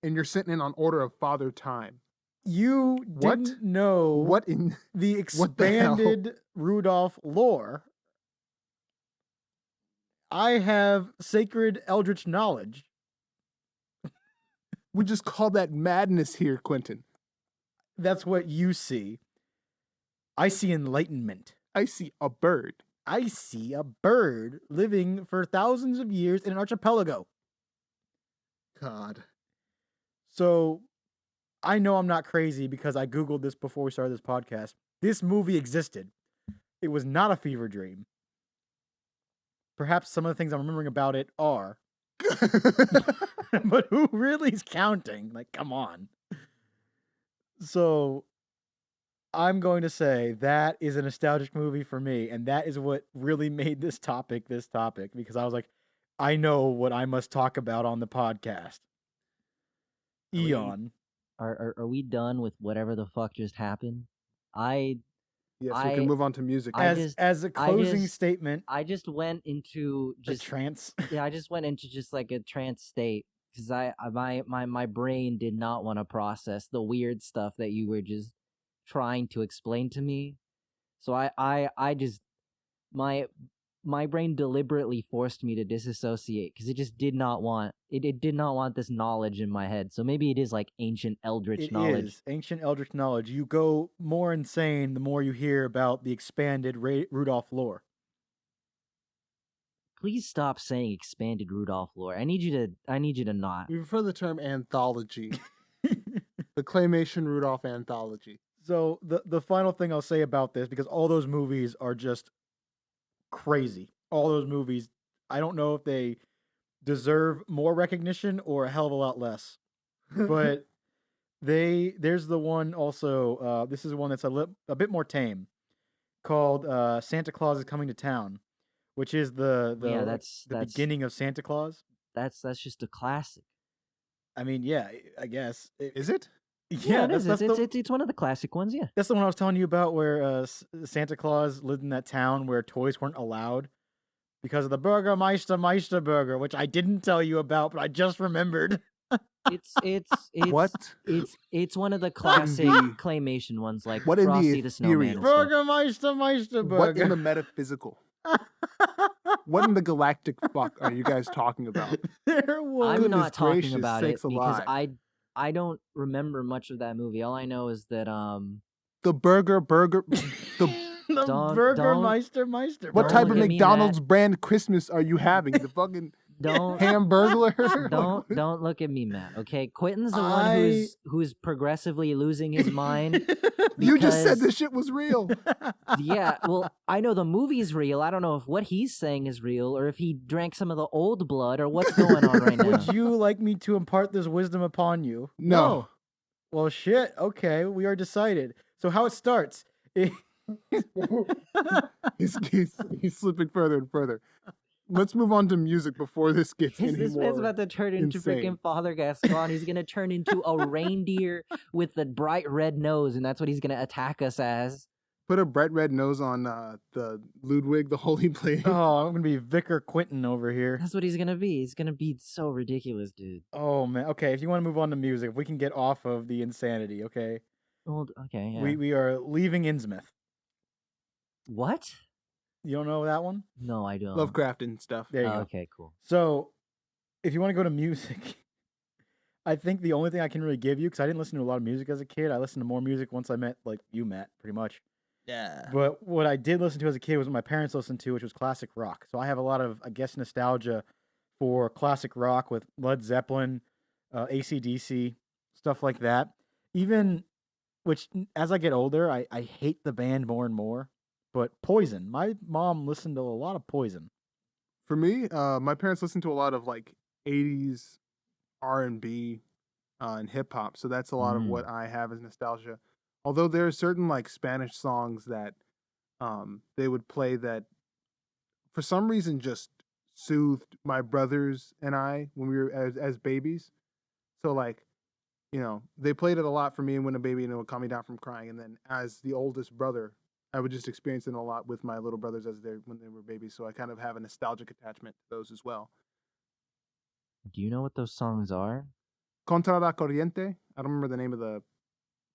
and you're sitting in on order of Father Time. You What? didn't know What in the what the hell? expanded Rudolph lore. I have sacred eldritch knowledge. We just call that madness here, Quentin. That's what you see. I see enlightenment. I see a bird. I see a bird living for thousands of years in an archipelago. God. So I know I'm not crazy because I Googled this before we started this podcast. This movie existed. It was not a fever dream. Perhaps some of the things I'm remembering about it are. But who really is counting? Like, come on. So I'm going to say that is a nostalgic movie for me, and that is what really made this topic, because I was like, I know what I must talk about on the podcast. Eon. Are we done with whatever the fuck just happened? I Yes, we can move on to music. As a closing statement, I just went into a trance. I just went into just like a trance state because my brain did not want to process the weird stuff that you were just trying to explain to me. So I just my my brain deliberately forced me to disassociate because it just did not want it did not want this knowledge in my head. So maybe it is like ancient eldritch It knowledge. is ancient eldritch knowledge. You go more insane the more you hear about the expanded Rudolph lore. Please stop saying expanded Rudolph lore. I need you to not. We prefer the term anthology. The Claymation Rudolph anthology. So the final thing I'll say about this, because all those movies are just crazy. All those movies, I don't know if they deserve more recognition or a hell of a lot less. But there's the one also. This is one that's a bit more tame, called Santa Claus is Coming to Town, which is the that's beginning of Santa Claus. That's just a classic. I mean, yeah, I guess. Is it? Yeah, it is. It's one of the classic ones. Yeah, that's the one I was telling you about, where Santa Claus lived in that town where toys weren't allowed because of the Meister Burger, which I didn't tell you about, but I just remembered. it's What? It's one of the classic claymation ones, like What in the Frosty the Snowman. And stuff. Meister Burger. What in the metaphysical? What in the galactic fuck are you guys talking about? There was. I'm not talking gracious about it sakes because alive. I don't remember much of that movie. All I know is that The burger the Don't- Burgermeister. what Don't type look of at me, McDonald's brand Christmas are you having? The fucking don't Hamburglar? don't look at me, Matt. Okay, Quentin's the one who's progressively losing his mind. You just said because- this shit was real. Yeah, well, I know the movie's real. I don't know if what he's saying is real or if he drank some of the old blood or what's going on right now. Would you like me to impart this wisdom upon you? No. Well, shit. Okay, we are decided. So how it starts? He's slipping further and further. Let's move on to music before this gets any This man's more about to turn into insane. freaking Father Gascon. He's gonna turn into a reindeer with the bright red nose, and that's what he's gonna attack us as. Put a bright red nose on the Ludwig, the Holy Blade. Oh, I'm gonna be Vicar Quentin over here. That's what he's gonna be. He's gonna be so ridiculous, dude. Oh man. Okay, if you want to move on to music, if we can get off of the insanity, okay? Well, okay, yeah. We are leaving Innsmouth. What? You don't know that one? No, I don't. Lovecraft and stuff. There you go. Okay, cool. So, if you want to go to music, I think the only thing I can really give you, because I didn't listen to a lot of music as a kid, I listened to more music once I met, like, you, Matt, pretty much. Yeah. But what I did listen to as a kid was what my parents listened to, which was classic rock. So I have a lot of, I guess, nostalgia for classic rock with Led Zeppelin, AC/DC, stuff like that. Even, which as I get older, I hate the band more and more. But Poison, my mom listened to a lot of Poison. For me, my parents listened to a lot of like 80s R&B and hip hop, so that's a lot of what I have as nostalgia. Although there are certain like Spanish songs that they would play that for some reason just soothed my brothers and I when we were as babies. So like, you know, they played it a lot for me when a baby, and it would calm me down from crying. And then as the oldest brother, I would just experience it a lot with my little brothers when they were babies. So I kind of have a nostalgic attachment to those as well. Do you know what those songs are? Contra la Corriente. I don't remember the name of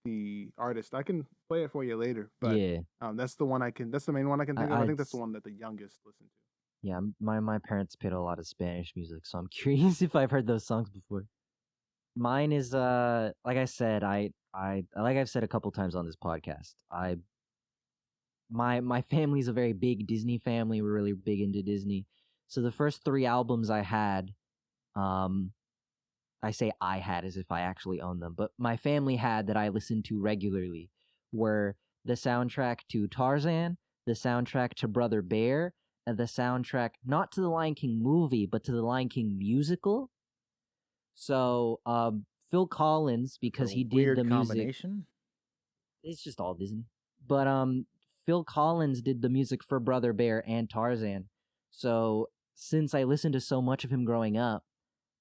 the artist. I can play it for you later. But Yeah. that's the one I can. That's the main one I can think of. I think that's the I'd- one that the youngest listened to. Yeah, my parents played a lot of Spanish music, so I'm curious if I've heard those songs before. Mine is like I said, I like I've said a couple times on this podcast. My family's a very big Disney family. We're really big into Disney. So the first 3 albums I had, I say I had as if I actually own them, but my family had that I listened to regularly were the soundtrack to Tarzan, the soundtrack to Brother Bear, and the soundtrack not to the Lion King movie, but to the Lion King musical. So Phil Collins, because he did Weird the music. combination. It's just all Disney. But Phil Collins did the music for Brother Bear and Tarzan. So since I listened to so much of him growing up,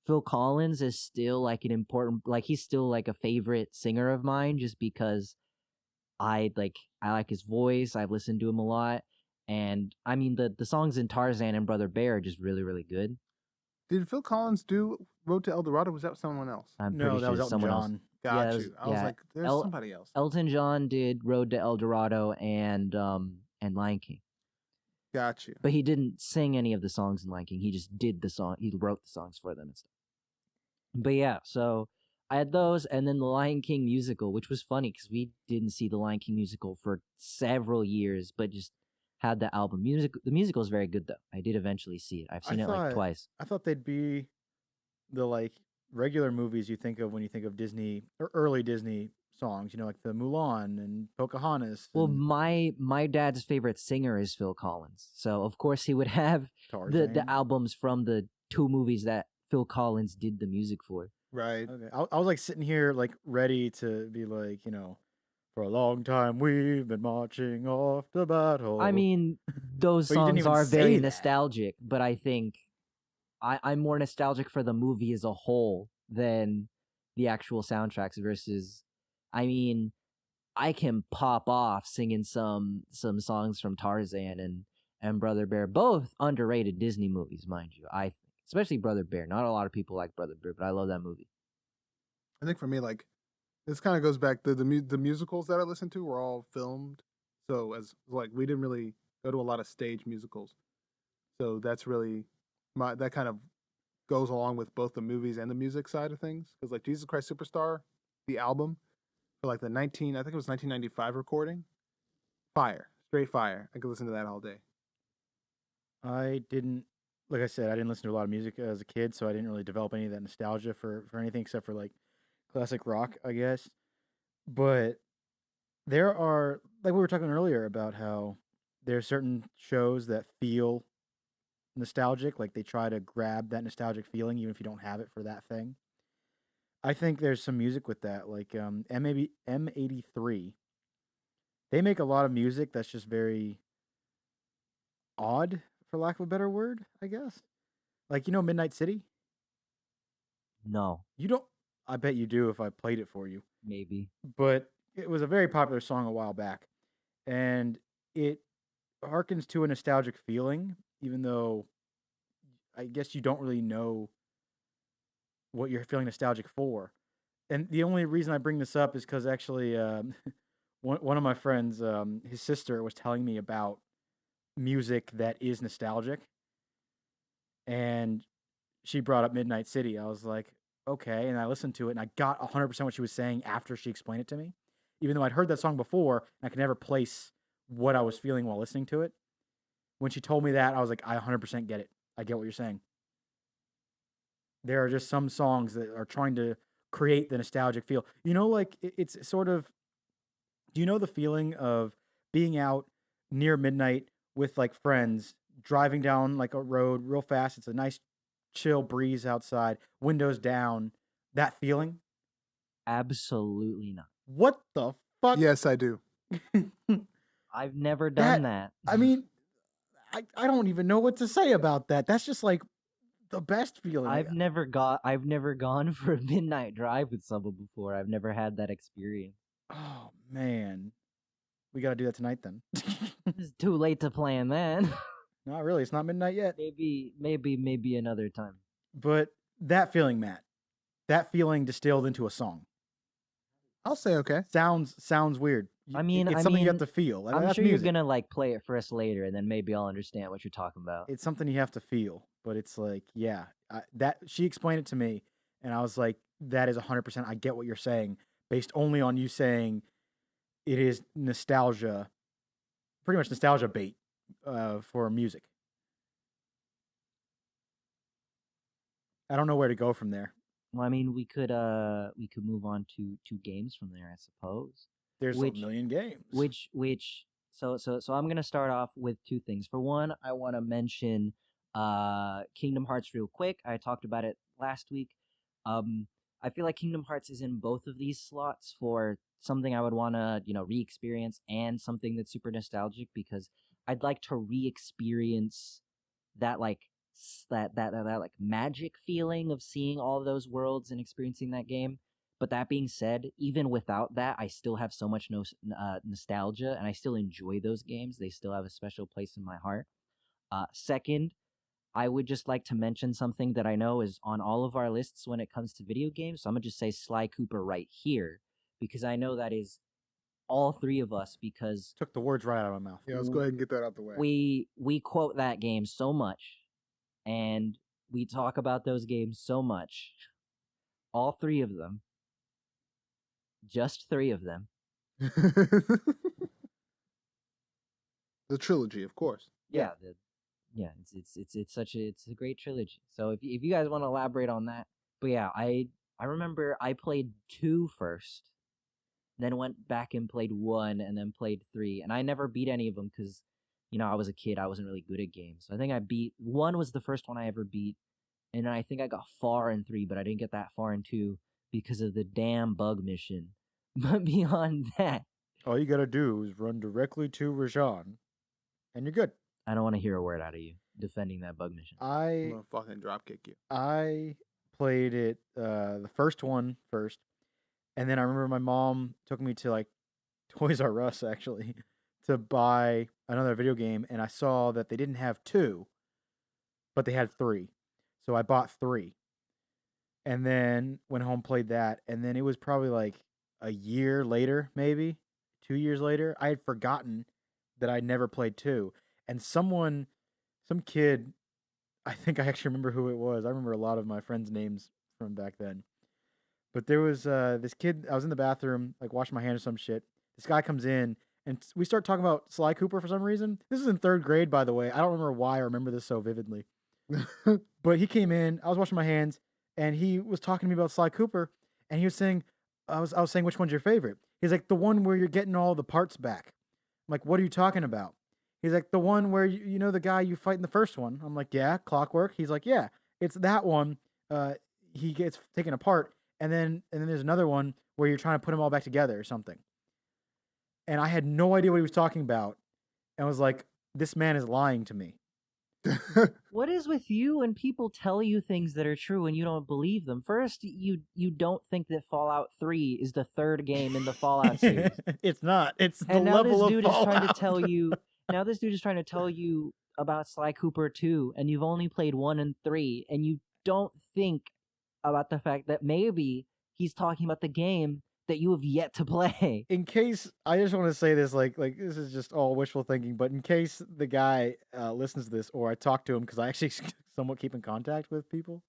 Phil Collins is still like an important, like he's still like a favorite singer of mine, just because I like his voice. I've listened to him a lot, and I mean the songs in Tarzan and Brother Bear are just really, really good. Did Phil Collins do Road to El Dorado? Was that someone else? I'm No, pretty that sure was Elton someone else. John. Got Yeah, it you. was- I was yeah, like, there's El- somebody else. Elton John did Road to El Dorado and Lion King. Got you. But he didn't sing any of the songs in Lion King. He just did the song. He wrote the songs for them and stuff. But yeah, so I had those, and then the Lion King musical, which was funny because we didn't see the Lion King musical for several years, but just had the album. The musical is very good though. I did eventually see it. I've seen it like twice. I thought they'd be the like regular movies you think of when you think of Disney or early Disney songs, you know, like the Mulan and Pocahontas. Well, and my dad's favorite singer is Phil Collins, so of course he would have the Tarzan. albums from the two movies that Phil Collins did the music for. Right. Okay, I was like sitting here like ready to be like, you know, for a long time we've been marching off to battle. I mean, those But you didn't songs even are say very that. nostalgic, but I think I'm more nostalgic for the movie as a whole than the actual soundtracks versus, I mean, I can pop off singing some songs from Tarzan and Brother Bear, both underrated Disney movies, mind you. I think, especially Brother Bear. Not a lot of people like Brother Bear, but I love that movie. I think for me, like this kind of goes back to the musicals that I listened to were all filmed. So as like we didn't really go to a lot of stage musicals. So that's really that kind of goes along with both the movies and the music side of things. Because like Jesus Christ Superstar, the album for like the I think it was 1995 recording, fire, straight fire. I could listen to that all day. I didn't, like I said, I didn't listen to a lot of music as a kid, so I didn't really develop any of that nostalgia for anything except for like classic rock, I guess. But there are, like we were talking earlier about how there are certain shows that feel nostalgic, like they try to grab that nostalgic feeling even if you don't have it for that thing. I think there's some music with that, like M83. They make a lot of music that's just very odd, for lack of a better word, I guess. Like, you know, Midnight City? No, You don't, I bet you do if I played it for you. maybe. But it was a very popular song a while back. And it harkens to a nostalgic feeling, even though I guess you don't really know what you're feeling nostalgic for. And the only reason I bring this up is because actually, one of my friends, his sister, was telling me about music that is nostalgic, and she brought up Midnight City. I was like, okay, and I listened to it, and I got 100% what she was saying after she explained it to me, even though I'd heard that song before, and I could never place what I was feeling while listening to it. When she told me that, I was like, I 100% get it. I get what you're saying. There are just some songs that are trying to create the nostalgic feel. You know, like it's sort of. Do you know the feeling of being out near midnight with like friends, driving down like a road real fast? It's a nice chill breeze outside, windows down. That feeling? Absolutely not. What the fuck? Yes, I do. I've never done that. I mean, I don't even know what to say about that. That's just like the best feeling. I've never gone for a midnight drive with someone before. I've never had that experience. Oh man, we got to do that tonight then. It's too late to plan that. Not really. It's not midnight yet. Maybe another time. But that feeling, Matt, that feeling distilled into a song. I'll say okay. Sounds weird. It's something you have to feel. I'm That's sure music. you're gonna like play it for us later, and then maybe I'll understand what you're talking about. It's something you have to feel, but it's like, yeah, that she explained it to me, and I was like, that is 100%. I get what you're saying, based only on you saying it is nostalgia, pretty much nostalgia bait for music. I don't know where to go from there. Well, I mean, we could move on to games from there, I suppose. There's Which- a million games. So I'm gonna start off with two things. For one, I want to mention Kingdom Hearts real quick. I talked about it last week. I feel like Kingdom Hearts is in both of these slots for something I would want to re-experience and something that's super nostalgic because I'd like to re-experience that like that like magic feeling of seeing all those worlds and experiencing that game. But that being said, even without that, I still have so much nostalgia, and I still enjoy those games. They still have a special place in my heart. Second, I would just like to mention something that I know is on all of our lists when it comes to video games. So I'm gonna just say Sly Cooper right here because I know that is all three of us, because Took the words right out of my mouth. Yeah, let's go ahead and get that out the way. we quote that game so much, and we talk about those games so much. All three of them, just three of them. The trilogy, of course. Yeah, it's a great trilogy. So if you guys want to elaborate on that, but yeah, I remember I played 2 first, then went back and played 1, and then played 3, and I never beat any of them because, I was a kid, I wasn't really good at games. So I think I beat 1 was the first one I ever beat, and then I think I got far in 3, but I didn't get that far in 2 because of the damn bug mission. But beyond that, All you gotta do is run directly to Rajan, and you're good. I don't want to hear a word out of you defending that bug mission. I'm I gonna fucking dropkick you. I played it the first one first, and then I remember my mom took me to like Toys R Us actually to buy another video game, and I saw that they didn't have 2, but they had 3, so I bought 3, and then went home played that, and then it was probably like a year later, maybe 2 years later, I had forgotten that I'd never played 2, and some kid, I think I actually remember who it was. I remember a lot of my friends' names from back then. But there was this kid. I was in the bathroom, like washing my hands or some shit. This guy comes in, and we start talking about Sly Cooper for some reason. This is in 3rd grade, by the way. I don't remember why I remember this so vividly. But he came in. I was washing my hands, and he was talking to me about Sly Cooper. And he was saying, I was saying, which one's your favorite? He's like, the one where you're getting all the parts back. I'm like, what are you talking about? He's like, the one where you know the guy you fight in the first one. I'm like, yeah, Clockwork. He's like, yeah, it's that one. He gets taken apart, and then there's another one where you're trying to put them all back together or something. And I had no idea what he was talking about, and was like, this man is lying to me. What is with you when people tell you things that are true and you don't believe them? First, you don't think that Fallout 3 is the 3rd game in the Fallout series. It's not. It's the And now level this of dude Fallout. is trying to tell you. Now this dude is trying to tell you about Sly Cooper 2, and you've only played 1 and 3, and you don't think about the fact that maybe he's talking about the game that you have yet to play. In case, I just want to say this, like this is just all wishful thinking, but in case the guy listens to this, or I talk to him, because I actually somewhat keep in contact with people.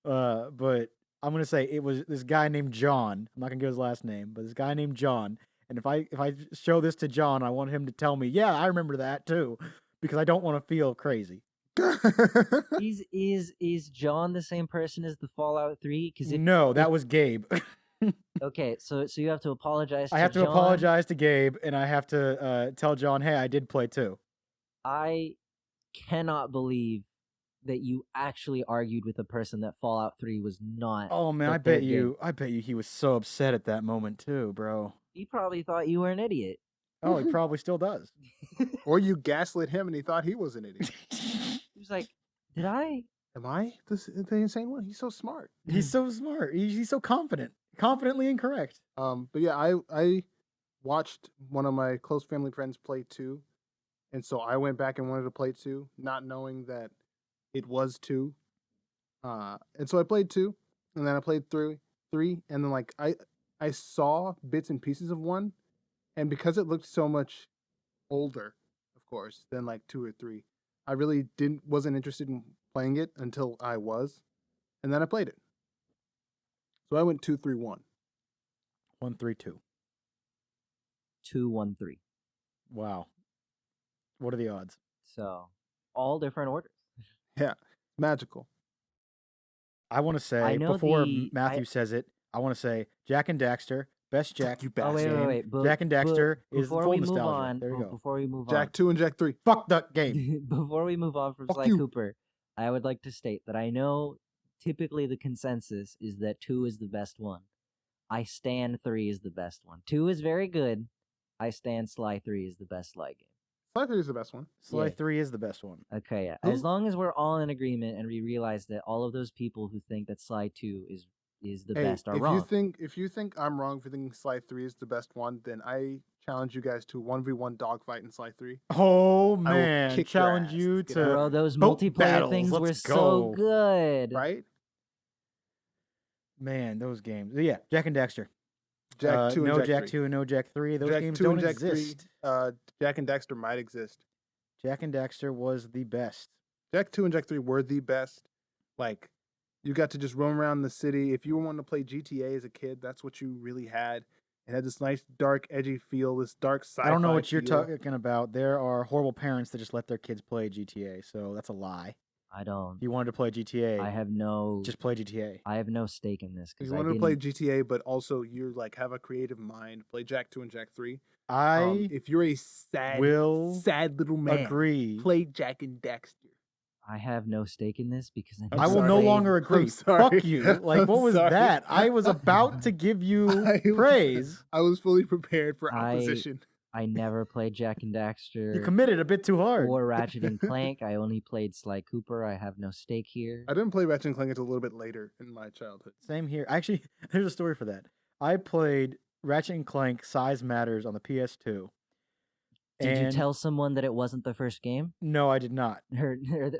But I'm gonna say it was this guy named John. I'm not gonna give his last name, but this guy named John. And if I show this to John, I want him to tell me, yeah, I remember that too, because I don't want to feel crazy. Is John the same person as the Fallout 3? Because No, that was Gabe. Okay, so you have to apologize. I have to John. apologize to Gabe, and I have to tell John, hey, I did play too. I cannot believe that you actually argued with a person that Fallout 3 was not. Oh man, the I bet 3rd game. you he was so upset at that moment too, bro. He probably thought you were an idiot. Oh, he probably still does. Or you gaslit him and he thought he was an idiot. He was like, "Did I?" Am I the insane one? He's so smart. He's so smart. He's so confidently incorrect. But yeah, I watched one of my close family friends play 2, and so I went back and wanted to play 2, not knowing that it was 2. And so I played 2, and then I played 3, and then like I saw bits and pieces of 1, and because it looked so much older, of course, than like 2 or 3, I really wasn't interested in playing it until I was, and then I played it. So I went 2, 3, 1. 1, 3, 2. 2, 1, 3. Wow. What are the odds? So all different orders. Yeah, magical. I want to say I know before the- Matthew says it, I want to say Jack and Daxter, best Jack. you Oh wait, game. wait, wait. Jack and Daxter is before full we move nostalgia. on, There you go. Before we move Jack 2 and Jack 3. Fuck that game. before we move on from Fuck Sly you. Cooper, I would like to state that I know typically the consensus is that 2 is the best one. I stand 3 is the best one. 2 is very good. I stand Sly 3 is the best Sly game. Sly 3 is the best one. Sly Yeah. 3 is the best one. Okay, yeah. Who- As long as we're all in agreement and we realize that all of those people who think that Sly 2 is the Hey, best are if wrong. you think I'm wrong for thinking Sly 3 is the best one, then I challenge you guys to 1v1 dogfight in Sly 3. Oh I will man, kick your challenge ass. you Let's get to out. Bro, those boat multiplayer battles. things were Let's so go. good. Right? Man, those games. Yeah, Jack and Daxter. Jack 2 and no Jack Jack 3. 2 and no Jack 3. Those Jack games 2 don't and Jack exist. 3. Jack and Daxter might exist. Jack and Daxter was the best. Jack 2 and Jack 3 were the best. Like, you got to just roam around the city. If you were wanting to play GTA as a kid, that's what you really had. It had this nice, dark, edgy feel, this dark sci-fi I don't know what you're feel. talking about. There are horrible parents that just let their kids play GTA, so that's a lie. I don't. If you wanted to play GTA, I have no. just play GTA. I have no stake in this If because you I wanted to didn't. play GTA, but also you like have a creative mind, play Jack 2 and Jack 3. I If you're a sad little man, agree. play Jack and Daxter. I have no stake in this because I'm I will sorry. no played- longer I'm agree. sorry. Fuck you. Like, I'm what was sorry. that? I was about to give you praise. I was fully prepared for I- opposition. I never played Jack and You Daxter committed a bit too hard. or Ratchet and Clank. I only played Sly Cooper. I have no stake here. I didn't play Ratchet and Clank until a little bit later in my childhood. Same here. Actually, there's a story for that. I played Ratchet and Clank Size Matters on the PS2. Did you and- tell someone that it wasn't the first game, No, I did not. or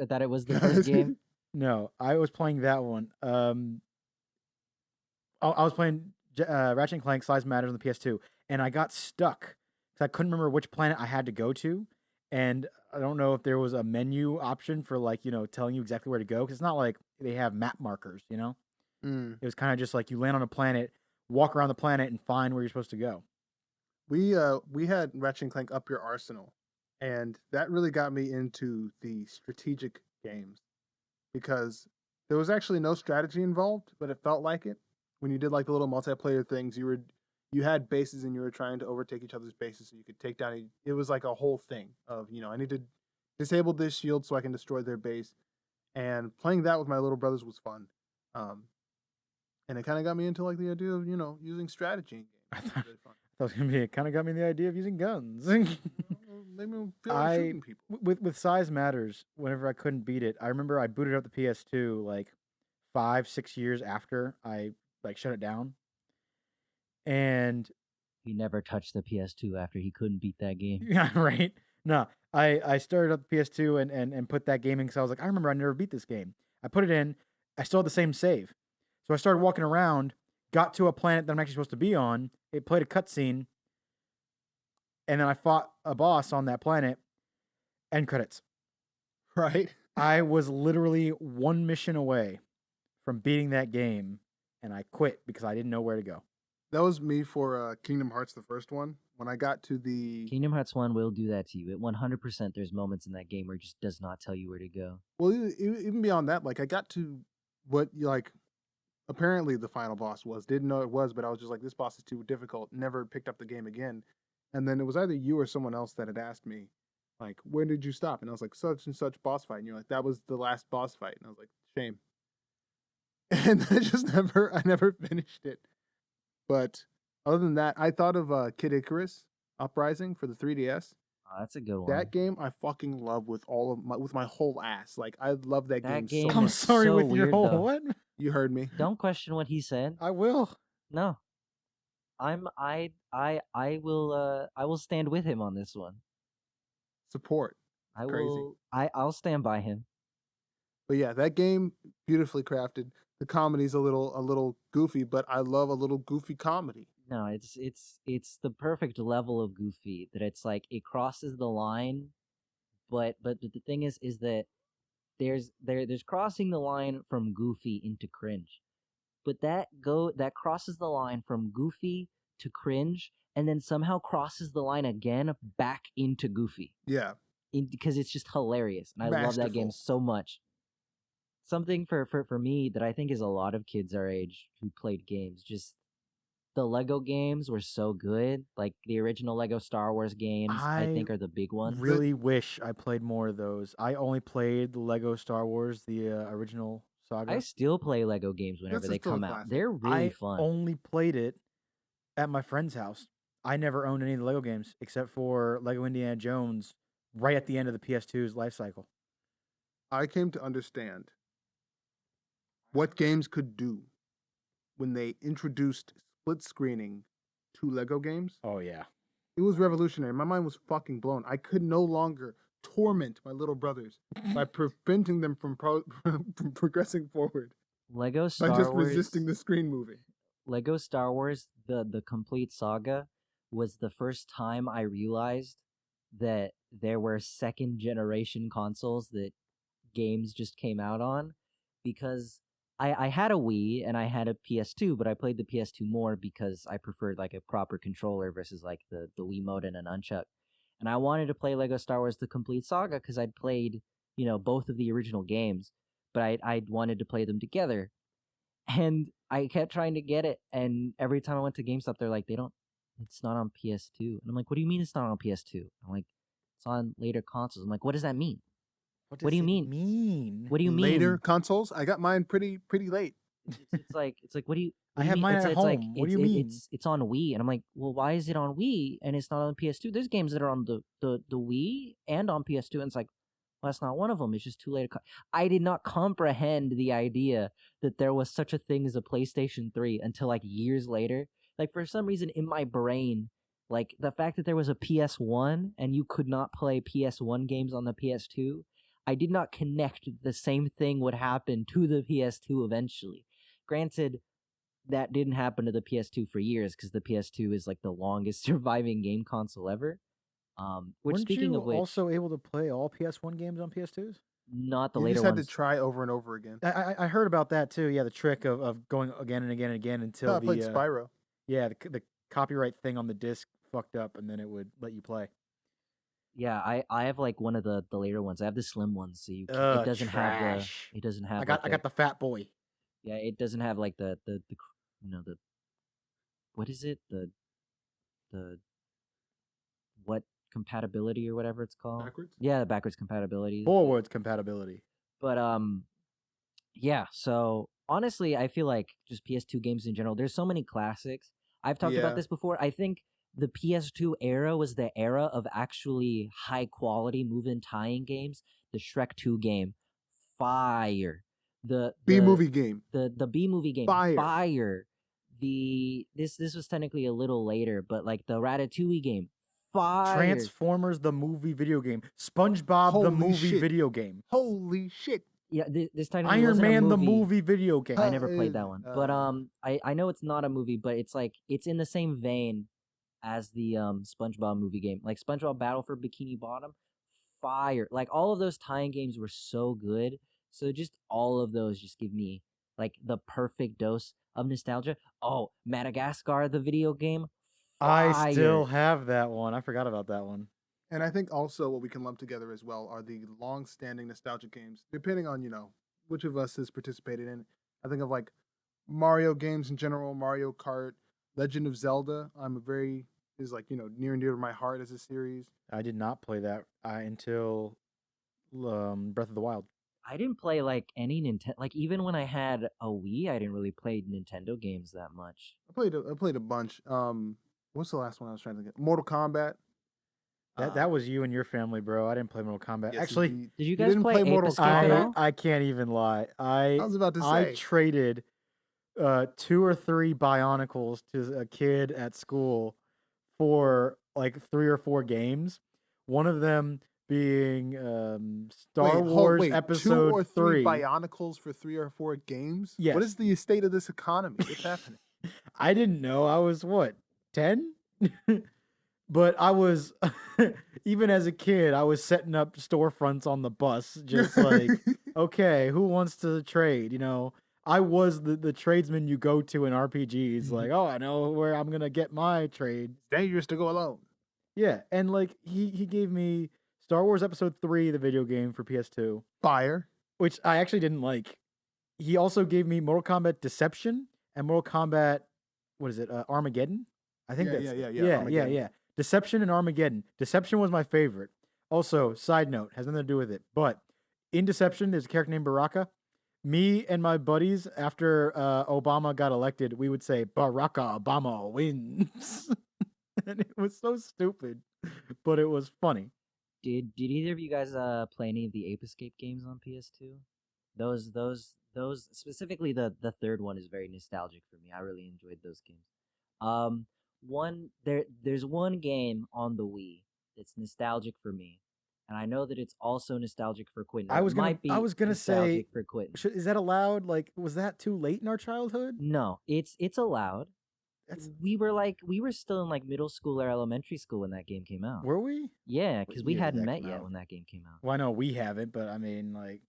that it was the first game? No, I was playing that one. I was playing Ratchet and Clank Size Matters on the PS2, and I got stuck because I couldn't remember which planet I had to go to, and I don't know if there was a menu option for telling you exactly where to go, because it's not like they have map markers, It was kind of just like you land on a planet, walk around the planet, and find where you're supposed to go. We had Ratchet and Clank Up Your Arsenal, and that really got me into the strategic games because there was actually no strategy involved, but it felt like it. When you did like the little multiplayer things, you had bases and you were trying to overtake each other's bases so you could take down. It was like a whole thing of I need to disable this shield so I can destroy their base, and playing that with my little brothers was fun. And it kind of got me into like the idea of using strategy in games. I It was thought- really fun. That was gonna be. It kind of got me the idea of using guns. Made me feel like shooting people. with Size Matters, whenever I couldn't beat it, I remember I booted up the PS2 like 5-6 years after I shut it down, and He never touched the PS2 after he couldn't beat that game. yeah, right. No, I started up the PS2 and put that game in because I was like, I remember I never beat this game. I put it in. I still had the same save, so I started walking around. Got to a planet that I'm actually supposed to be on. It played a cutscene, and then I fought a boss on that planet. End credits. Right? I was literally one mission away from beating that game, and I quit because I didn't know where to go. That was me for Kingdom Hearts, the first one. When I got to the Kingdom Hearts 1 will do that to you. At 100%, there's moments in that game where it just does not tell you where to go. well, even beyond that, like I got to what apparently the final boss was. Didn't know it was, but I was just like, this boss is too difficult. Never picked up the game again. And then it was either you or someone else that had asked me, like, where did you stop? And I was like, such and such boss fight. And you're like, that was the last boss fight. And I was like, shame. And I never finished it. But other than that, I thought of Kid Icarus Uprising for the 3DS. Oh, that's a good one. That game I fucking love with my whole ass. Like I love that, That game game so I'm much. is sorry so with your weird, whole though. what? You heard me. Don't question what he said. I will. No. I will stand with him on this one. Support. Crazy. I'll stand by him. But yeah, that game beautifully crafted. The comedy's a little goofy, but I love a little goofy comedy. No, it's the perfect level of goofy that it's like it crosses the line, but the thing is that there's crossing the line from goofy into cringe. But that crosses the line from goofy to cringe and then somehow crosses the line again back into goofy. Yeah. Because it's just hilarious and I love that game Masterful. so much. Something for me that I think is a lot of kids our age who played games, just the Lego games were so good. Like the original Lego Star Wars games, I think are the big ones. Really wish I played more of those. I only played the Lego Star Wars, the original saga. I still play Lego games whenever That's they still a come out. classic. They're really I fun. only played it at my friend's house. I never owned any of the Lego games except for Lego Indiana Jones right at the end of the PS2's life cycle. I came to understand what games could do when they introduced split screening to Lego games. Oh, yeah. It was revolutionary. My mind was fucking blown. I could no longer torment my little brothers by preventing them from progressing forward Lego by Star just Wars. resisting the screen moving. Lego Star Wars, the complete saga, was the first time I realized that there were second generation consoles that games just came out on, because I had a Wii and I had a PS2, but I played the PS2 more because I preferred like a proper controller versus like the Wiimote and an nunchuck. And I wanted to play Lego Star Wars The Complete Saga because I'd played, both of the original games, but I wanted to play them together. And I kept trying to get it, and every time I went to GameStop, they're like, it's not on PS2. And I'm like, what do you mean it's not on PS2? I'm like, it's on later consoles. I'm like, what does that mean? What What does do you it mean? mean? What do you Later mean? consoles. I got mine pretty late. It's like what do you I what do you have mean? mine It's at it's like home. What do you mean? it's on Wii, and I'm like, well, why is it on Wii and it's not on PS2? There's games that are on the Wii and on PS2, and it's like, well, that's not one of them. It's just too late. I did not comprehend the idea that there was such a thing as a PlayStation 3 until like years later. Like for some reason in my brain, like the fact that there was a PS1 and you could not play PS1 games on the PS2, I did not connect that the same thing would happen to the PS2 eventually. Granted, that didn't happen to the PS2 for years because the PS2 is like the longest surviving game console ever. Which, Weren't speaking you of which, also able to play all PS1 games on PS2s? not the You later just had to ones. try over and over again. I heard about that too. Yeah, the trick of going again and again and again until No, I played the Spyro. the copyright thing on the disc fucked up, and then it would let you play. Yeah, I have like one of the later ones. I have the slim ones, so you can, it doesn't have the Trash. it doesn't have I like got the fat boy. yeah, it doesn't have like the what is it, the what compatibility or whatever it's called. Backwards? Yeah, the backwards compatibility. Forwards compatibility. But yeah, so honestly, I feel like just PS2 games in general, there's so many classics. I've talked Yeah. about this before. I think the PS2 era was the era of actually high quality move-in tie-in games. The Shrek 2 game, fire. The B movie game. the B movie game, Fire. fire. This was technically a little later, but like the Ratatouille game, fire. Transformers the movie video game. SpongeBob the Holy movie shit. video game. Holy shit. Yeah, this technically Iron wasn't a Man the movie. movie video game. I never played that one, but Uh, I know it's not a movie, but it's like it's in the same vein as the SpongeBob movie game, like SpongeBob Battle for Bikini Bottom, fire. Like all of those tie-in games were so good. So just all of those just give me like the perfect dose of nostalgia. Oh, Madagascar the video game, fire. I still have that one. I forgot about that one. And I think also what we can lump together as well are the long-standing nostalgic games, depending on, which of us has participated in. I think of like Mario games in general, Mario Kart, Legend of Zelda. Is like, near and dear to my heart as a series. I did not play that until Breath of the Wild. I didn't play like any Nintendo. Like even when I had a Wii, I didn't really play Nintendo games that much. I played a bunch. What's the last one I was trying to get? Mortal Kombat. That was you and your family, bro. I didn't play Mortal Kombat. Yes, Actually, indeed. Did you guys didn't play Mortal Ape Escape at all? Kombat? I can't even lie. I was about to say. traded 2 or 3 Bionicles to a kid at school for like 3 or 4 games. One of them being Star Wars wait, Episode 2 or 3 3. Bionicles for 3 or 4 games? Yes. What is the state of this economy? What's happening? I didn't know. I was what, 10? But I was, even as a kid, I was setting up storefronts on the bus, just like, okay, who wants to trade? I was the tradesman you go to in RPGs, like, oh, I know where I'm gonna get my trade. It's dangerous to go alone. Yeah, and like he gave me Star Wars Episode 3, the video game for PS2, Fire. which I actually didn't like. He also gave me Mortal Kombat Deception and Mortal Kombat, what is it, Armageddon? I think Yeah, that's yeah, Armageddon. yeah. Deception and Armageddon. Deception was my favorite. Also, side note, has nothing to do with it, but in Deception, there's a character named Baraka. Me and my buddies, after Obama got elected, we would say Baraka Obama wins, and it was so stupid, but it was funny. Did either of you guys play any of the Ape Escape games on PS2? Those specifically the third one is very nostalgic for me. I really enjoyed those games. There's one game on the Wii that's nostalgic for me, and I know that it's also nostalgic for Quentin. I Or was it gonna might I be was gonna say, nostalgic for Quentin. is that allowed? Like, was that too late in our childhood? No, it's allowed. That's We were still in like middle school or elementary school when that game came out. were we? Yeah, What because we year did hadn't that met come yet out? when that game came out. Well, I know we haven't, but I mean, like,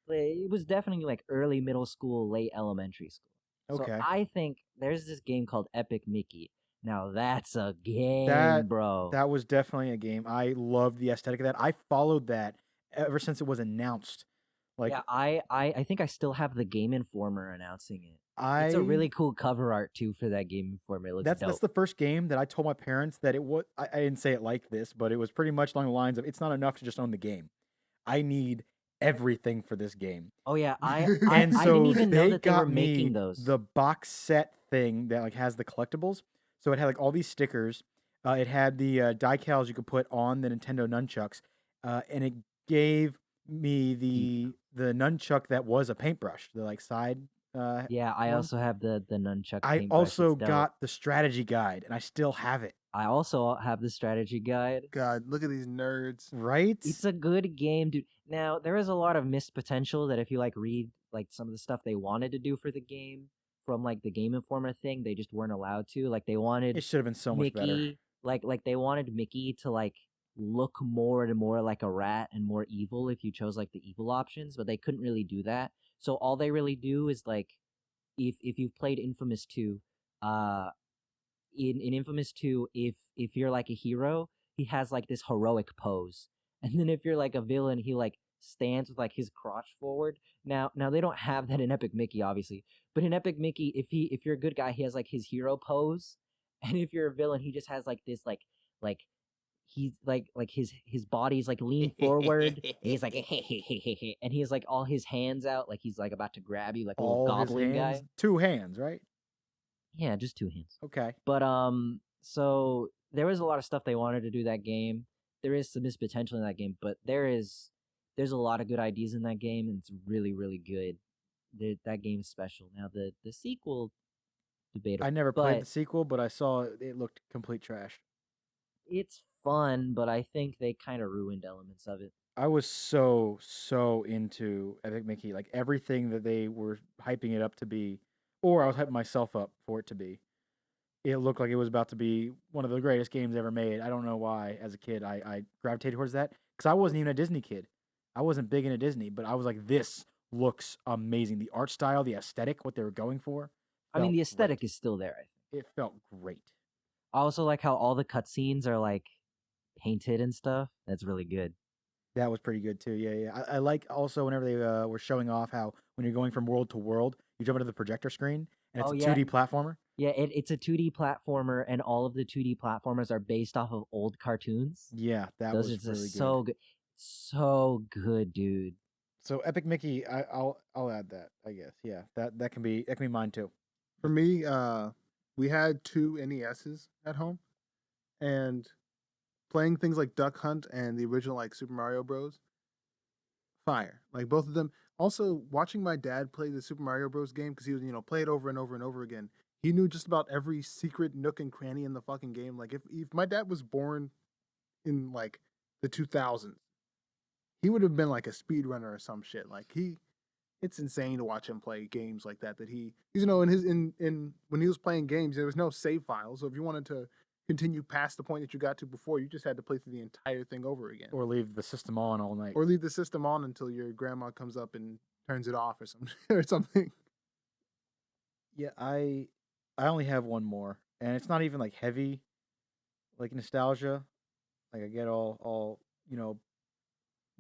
It was definitely like early middle school, late elementary school. So okay, I think there's this game called Epic Mickey. Now that's a game, that bro. that was definitely a game. I loved the aesthetic of that. I followed that ever since it was announced. Like, Yeah, I think I still have the Game Informer announcing it. It's a I really cool cover art too for that Game Informer. It looks that's dope. the first game that I told my parents that it was. I didn't say it like this, but it was pretty much along the lines of it's not enough to just own the game. I need everything for this game. Oh yeah, I And I didn't so even know they that they were got making me those. the box set thing that like has the collectibles. So it had like all these stickers. It had the decals you could put on the Nintendo nunchucks, and it gave me the nunchuck that was a paintbrush, the like side. Yeah, I one. also have the nunchuck I paintbrush. also It's dope. got the strategy guide, and I still have it. I also have the strategy guide. God, look at these nerds. Right? It's a good game, dude. Now there is a lot of missed potential that if you like read like some of the stuff they wanted to do for the game from like the Game Informer thing, they just weren't allowed to. Like they wanted It should have been so much better. Mickey, like they wanted Mickey to like look more and more like a rat and more evil if you chose like the evil options, but they couldn't really do that. So all they really do is like if you've played Infamous 2, uh in Infamous 2, if you're like a hero, he has like this heroic pose. And then if you're like a villain, he like stands with like his crotch forward. Now they don't have that in Epic Mickey, obviously. But in Epic Mickey, if you're a good guy, he has like his hero pose. And if you're a villain, he just has like this like he's like his body's like leaned forward and he's like and he has like all his hands out like he's like about to grab you like a little All his goblin hands, guy. 2 hands, right? Yeah, just 2 hands. Okay. But so there was a lot of stuff they wanted to do that game. There is some missed potential in that game, but there's a lot of good ideas in that game, and it's really really good. That game's special. Now the sequel debatable. I never played but the sequel, but I saw it looked complete trash. it's fun, but I think they kind of ruined elements of it. I was so into Epic Mickey, like everything that they were hyping it up to be, or I was hyping myself up for it to be. It looked like it was about to be one of the greatest games ever made. I don't know why, as a kid, I gravitated towards that because I wasn't even a Disney kid. I wasn't big into Disney, but I was like, this looks amazing. The art style, the aesthetic, what they were going for. I mean, felt the aesthetic great. is still there. I think. It felt great. I also like how all the cutscenes are like painted and stuff. That's really good. That was pretty good too. Yeah, yeah. I like also whenever they were showing off how when you're going from world to world, you jump into the projector screen and it's Oh, a yeah. 2D platformer. Yeah, it's a 2D platformer, and all of the 2D platformers are based off of old cartoons. Yeah, that Those was are really so good. good, so good, dude. So Epic Mickey, I'll add that. I guess. Yeah, that can be mine too. For me, we had 2 NESs at home, and playing things like Duck Hunt and the original like Super Mario Bros. Fire, like both of them. Also, watching my dad play the Super Mario Bros. Game because he was play it over and over and over again. He knew just about every secret nook and cranny in the fucking game. Like if my dad was born in like the 2000s, he would have been like a speedrunner or some shit. Like it's insane to watch him play games like that. That he's in when he was playing games, there was no save file. So if you wanted to continue past the point that you got to before, you just had to play through the entire thing over again, Or leave the system on all night. or leave the system on until your grandma comes up and turns it off or something or something. Yeah, I only have one more, and it's not even like heavy, like nostalgia. Like I get all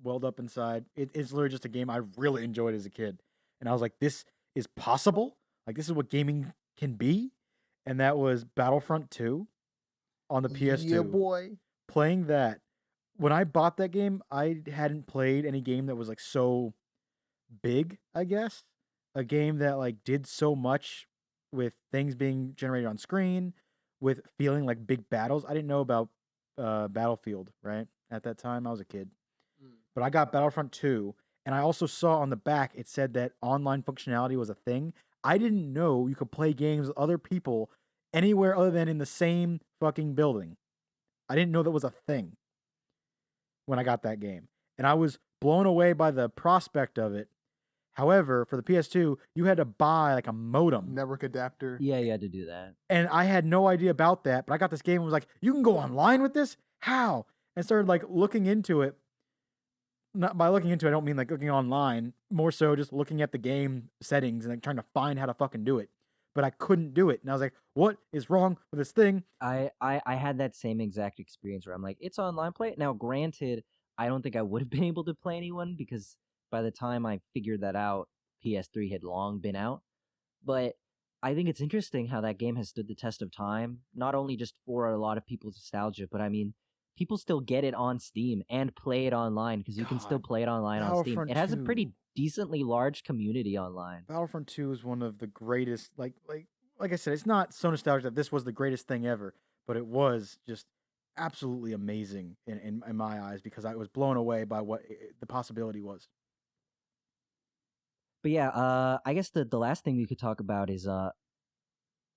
welled up inside. It's literally just a game I really enjoyed as a kid, and I was like, this is possible. Like this is what gaming can be, and that was Battlefront 2 on the PS2. Yeah, boy. Playing that when I bought that game, I hadn't played any game that was like so big, I guess. A game that like did so much with things being generated on screen, with feeling like big battles. I didn't know about Battlefield, right? At that time, I was a kid. But I got Battlefront 2, and I also saw on the back it said that online functionality was a thing. I didn't know you could play games with other people anywhere other than in the same fucking building. I didn't know that was a thing. when I got that game, and I was blown away by the prospect of it. However, for the PS2, you had to buy like a modem. Network adapter. Yeah, you had to do that. And I had no idea about that, but I got this game and was like, you can go online with this? How? And started like looking into it. Not by looking into it, I don't mean like looking online, more so just looking at the game settings and like trying to find how to fucking do it. But I couldn't do it. And I was like, what is wrong with this thing? I had that same exact experience where I'm like, it's online play. Now, granted, I don't think I would have been able to play anyone because by the time I figured that out, PS3 had long been out. But I think it's interesting how that game has stood the test of time, not only just for a lot of people's nostalgia, but I mean, people still get it on Steam and play it online because you can still God, play it online on Steam. Battlefront It has a 2. pretty decently large community online. Battlefront 2 is one of the greatest, like I said, it's not so nostalgic that this was the greatest thing ever, but it was just absolutely amazing in my eyes because I was blown away by what the possibility was. But yeah, I guess the last thing we could talk about is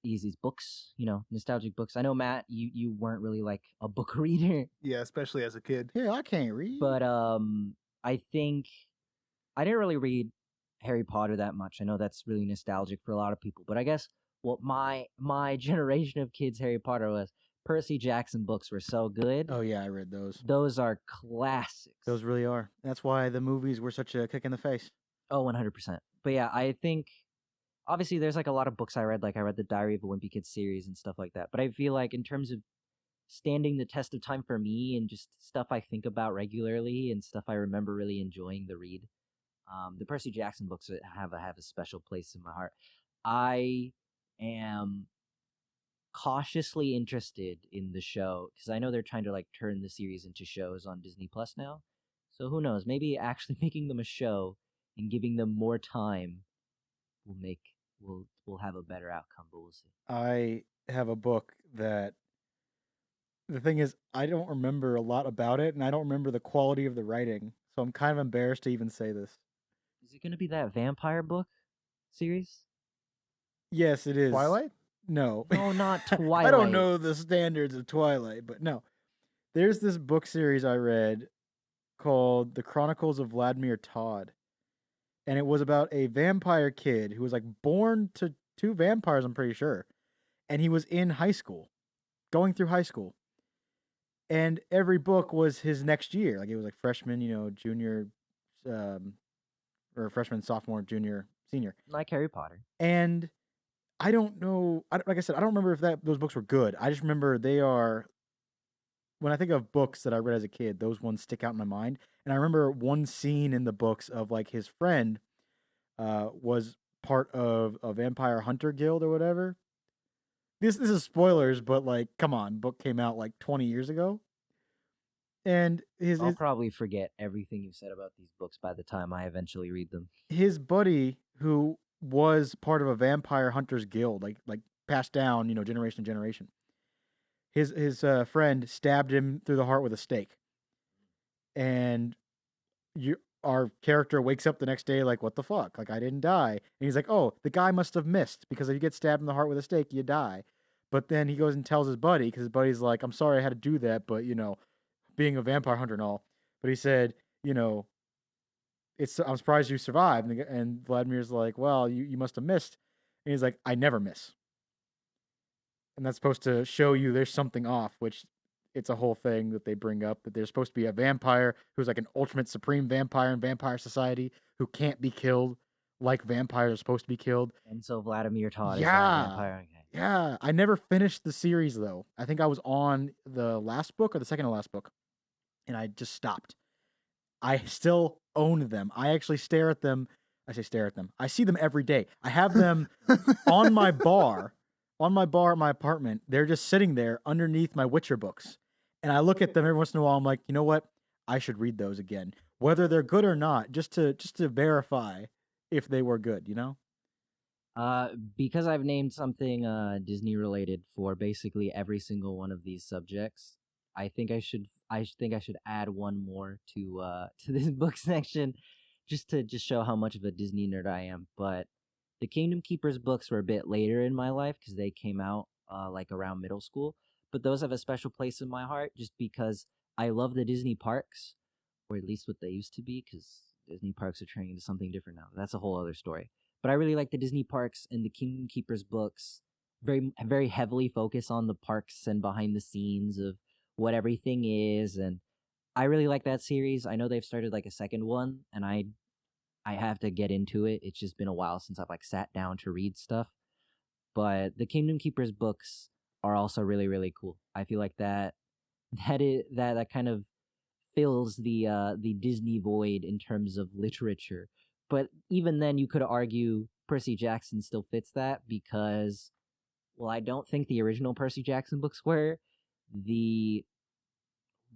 these books, nostalgic books. I know, Matt, you weren't really like a book reader, Yeah, especially as a kid. Yeah, I can't read. but I think I didn't really read Harry Potter that much. I know that's really nostalgic for a lot of people, but I guess what my generation of kids Harry Potter was Percy Jackson books were so good. Oh yeah, I read those. Those are classics. Those really are. That's why the movies were such a kick in the face. Oh, 100%. But yeah, I think obviously there's like a lot of books I read, like I read the Diary of a Wimpy Kid series and stuff like that. But I feel like in terms of standing the test of time for me and just stuff I think about regularly and stuff I remember really enjoying the read, the Percy Jackson books have a special place in my heart. I am cautiously interested in the show because I know they're trying to like turn the series into shows on Disney Plus now. So who knows? Maybe actually making them a show and giving them more time will have a better outcome, but we'll see. I have a book that the thing is I don't remember a lot about it and I don't remember the quality of the writing. So I'm kind of embarrassed to even say this. Is it going to be that vampire book series? Yes, it is. Twilight? No. No, not I Twilight. don't know the standards of Twilight, but no. There's this book series I read called The Chronicles of Vladimir Todd. And it was about a vampire kid who was like born to two vampires, I'm pretty sure. And he was in high school, going through high school. And every book was his next year. Like it was like freshman, junior, or freshman, sophomore, junior, senior. Like Harry Potter. And I don't know. Like I said, I don't remember if those books were good. I just remember they are. When I think of books that I read as a kid, those ones stick out in my mind. And I remember one scene in the books of like his friend was part of a vampire hunter guild or whatever. This is spoilers, but like, come on, book came out like 20 years ago. And I'll probably forget everything you said about these books by the time I eventually read them. his buddy who was part of a vampire hunters guild, like passed down, generation to generation. His friend stabbed him through the heart with a stake, and our character wakes up the next day like, what the fuck? Like I didn't die, and he's like, oh, the guy must have missed because if you get stabbed in the heart with a stake, you die. But then he goes and tells his buddy because his buddy's like, I'm sorry I had to do that, but being a vampire hunter and all. But he said, I'm surprised you survived. And Vladimir's like, well, you must have missed. And he's like, I never miss. And that's supposed to show you there's something off, which it's a whole thing that they bring up that there's supposed to be a vampire who's like an ultimate supreme vampire in vampire society who can't be killed like vampires are supposed to be killed. And so Vladimir Todd is Yeah. that vampire. Okay. Yeah. I never finished the series though. I think I was on the last book or the second to last book, and I just stopped. I still own them. I actually stare at them. I say stare at them. I see them every day. I have them on my bar at my apartment. They're just sitting there underneath my Witcher books. And I look at them every once in a while. I'm like, you know what? I should read those again, whether they're good or not, just to verify if they were good. Because I've named something Disney related for basically every single one of these subjects, I think I should add one more to this book section just to show how much of a Disney nerd I am. But the Kingdom Keepers books were a bit later in my life because they came out like around middle school. But those have a special place in my heart just because I love the Disney parks. or at least what they used to be, because Disney parks are turning into something different now. That's a whole other story. But I really like the Disney parks and the Kingdom Keepers books. Very heavily focus on the parks and behind the scenes of what everything is, and I really like that series. I know they've started like a second one, and I have to get into it. It's just been a while since I've like sat down to read stuff. But the Kingdom Keepers books are also really really cool. I feel like that kind of fills the Disney void in terms of literature. But even then, you could argue Percy Jackson still fits that because, well, I don't think the original Percy Jackson books were. The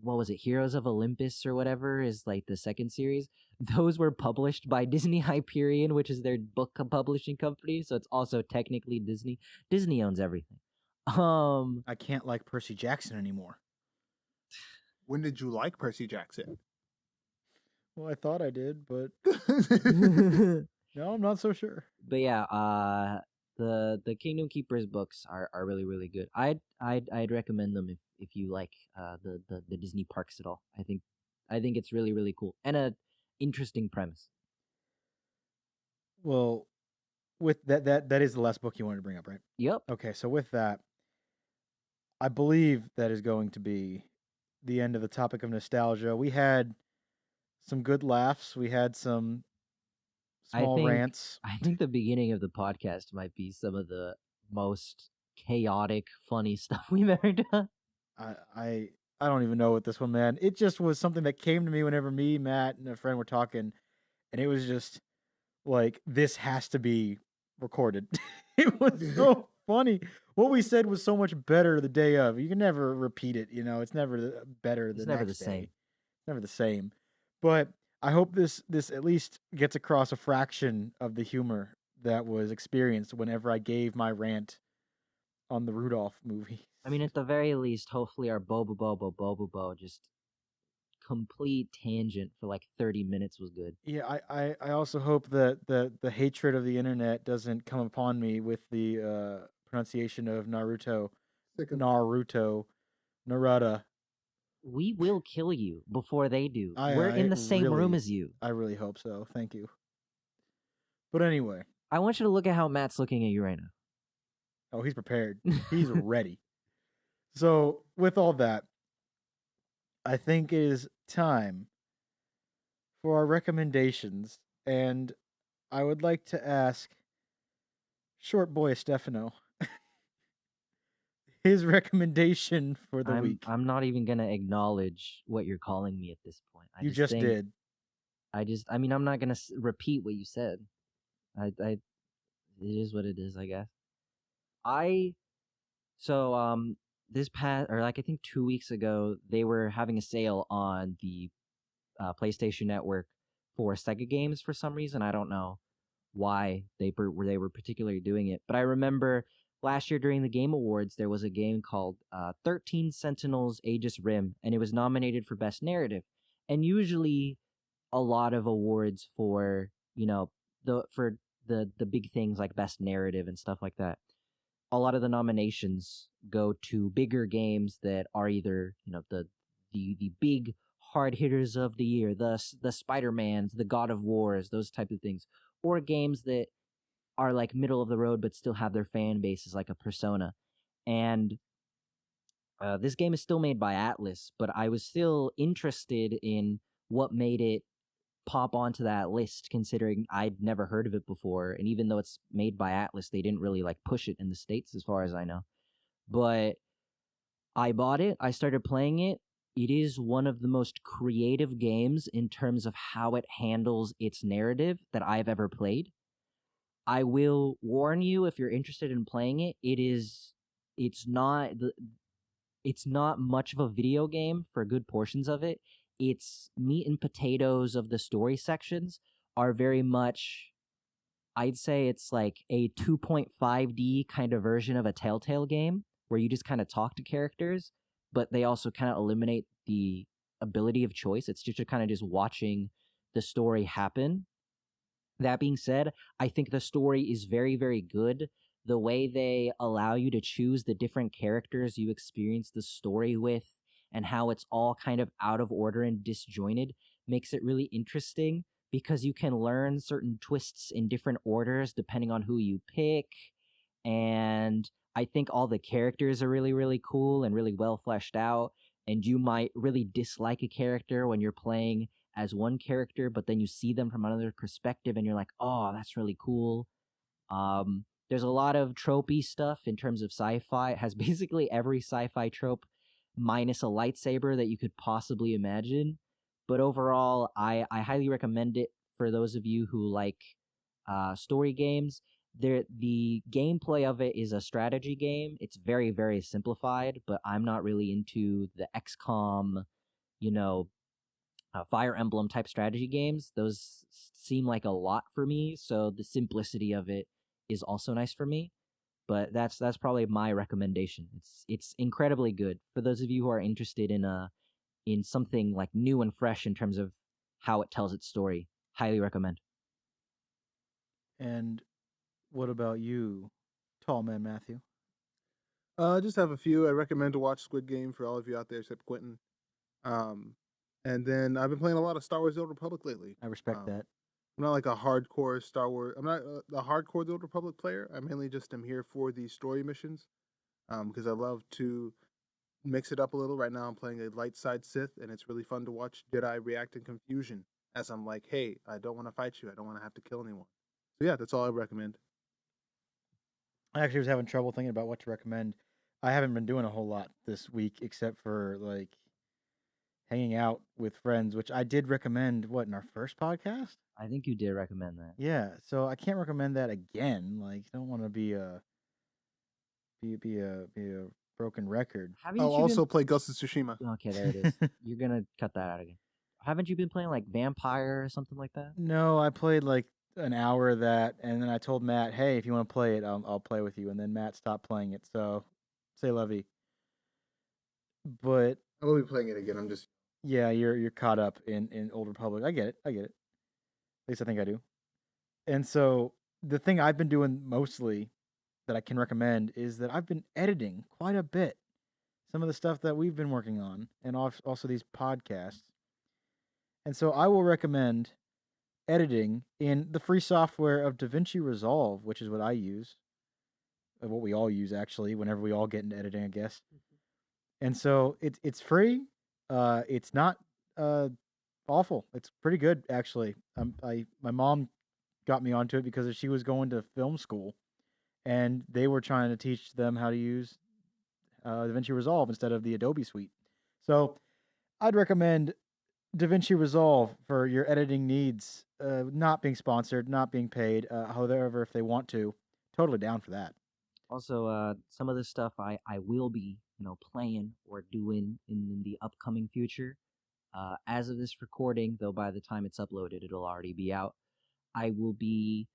what was it, Heroes of Olympus or whatever is like the second series. Those were published by Disney Hyperion, which is their book publishing company. So it's also technically Disney. Disney owns everything. I can't like Percy Jackson anymore. When did you like Percy Jackson? Well, I thought I did, but but no, I'm not so sure. yeah, the Kingdom Keepers books are really really good. I'd recommend them if you like the Disney parks at all. I think it's really really cool and a interesting premise. Well, with that is the last book you wanted to bring up, right? Yep. Okay, so with that, I believe that is going to be the end of the topic of nostalgia. We had some good laughs. We had some small rants. I think the beginning of the podcast might be some of the most chaotic, funny stuff we've ever done. I don't even know what this one, man. It just was something that came to me whenever me, Matt, and a friend were talking, and it was just like, this has to be recorded. It was so funny. What we said was so much better the day of. You can never repeat it, you know. It's never better the It's never the next day. same. It's never the same. But I hope this at least gets across a fraction of the humor that was experienced whenever I gave my rant on the Rudolph movie. I mean, at the very least, hopefully our Bo-bobo-bo just complete tangent for like 30 minutes was good. Yeah, I also hope that the hatred of the internet doesn't come upon me with the pronunciation of Naruto. Naruto. We will kill you before they do. We're in the same room as you. I really hope so. Thank you. But anyway. I want you to look at how Matt's looking at you right now. Oh, he's prepared. He's ready. So, with all that, I think it is time for our recommendations. And I would like to ask Short Boy Estefano his recommendation for the week. I'm not even going to acknowledge what you're calling me at this point. You just did. I mean, I'm not going to repeat what you said. It is what it is, I guess. This past, or like I think 2 weeks ago, they were having a sale on the PlayStation Network for Sega games for some reason. I don't know why they were particularly doing it, but I remember last year during the Game Awards there was a game called 13 Sentinels Aegis Rim, and it was nominated for Best Narrative. And usually, a lot of awards for the big things like Best Narrative and stuff like that, a lot of the nominations go to bigger games that are either the big hard hitters of the year, the Spider-Mans, the God of Wars, those type of things, or games that are like middle of the road but still have their fan bases, like a Persona. And this game is still made by Atlas, but I was still interested in what made it pop onto that list, considering I'd never heard of it before. And even though it's made by Atlas, they didn't really like push it in the States as far as I know. But I bought it, I started playing it. It is one of the most creative games in terms of how it handles its narrative that I've ever played. I will warn you, if you're interested in playing it, it's not much of a video game for good portions of it. Its meat and potatoes of the story sections are very much, I'd say it's like a 2.5D kind of version of a Telltale game where you just kind of talk to characters, but they also kind of eliminate the ability of choice. It's just kind of just watching the story happen. That being said, I think the story is very, very good. The way they allow you to choose the different characters you experience the story with and how it's all kind of out of order and disjointed makes it really interesting because you can learn certain twists in different orders depending on who you pick. And I think all the characters are really, really cool and really well fleshed out. And you might really dislike a character when you're playing as one character, but then you see them from another perspective and you're like, oh, that's really cool. There's a lot of tropey stuff in terms of sci-fi. It has basically every sci-fi trope minus a lightsaber that you could possibly imagine. But overall, I highly recommend it for those of you who like story games. The gameplay of it is a strategy game. It's very, very simplified, but I'm not really into the XCOM, you know, Fire Emblem type strategy games. Those seem like a lot for me, so the simplicity of it is also nice for me. But that's probably my recommendation. It's incredibly good for those of you who are interested in something like new and fresh in terms of how it tells its story. Highly recommend. And what about you, tall man Matthew? I just have a few. I recommend to watch Squid Game for all of you out there except Quentin. And then I've been playing a lot of Star Wars: The Old Republic lately. I respect that. I'm not like a hardcore Star Wars. I'm not a hardcore The Old Republic player. I mainly just am here for the story missions, because I love to mix it up a little. Right now, I'm playing a light side Sith, and it's really fun to watch Jedi react in confusion as I'm like, "Hey, I don't want to fight you. I don't want to have to kill anyone." So yeah, that's all I recommend. I actually was having trouble thinking about what to recommend. I haven't been doing a whole lot this week except for like hanging out with friends, which I did recommend what in our first podcast? I think you did recommend that. Yeah, so I can't recommend that again. Like, don't want to be a broken record. Haven't Oh, you also play Ghost of Tsushima. Okay, there it is. You're gonna cut that out again. Haven't you been playing like Vampire or something like that? No, I played like an hour of that, and then I told Matt, "Hey, if you want to play it, I'll play with you." And then Matt stopped playing it, so say lovey. But I will be playing it again. I'm just yeah, you're caught up in Old Republic. I get it. I get it. At least I think I do. And so the thing I've been doing mostly that I can recommend is that I've been editing quite a bit. Some of the stuff that we've been working on, and also these podcasts. And so I will recommend editing in the free software of Davinci Resolve, which is what I use, what we all use actually, whenever we all get into editing, I guess. And so it's free. It's not awful. It's pretty good actually. My mom got me onto it because she was going to film school, and they were trying to teach them how to use DaVinci Resolve instead of the Adobe suite. So I'd recommend DaVinci Resolve for your editing needs. Not being sponsored, not being paid. However, if they want to, totally down for that. Also, some of the stuff I will be playing or doing in the upcoming future. As of this recording, though, by the time it's uploaded, it'll already be out. I will be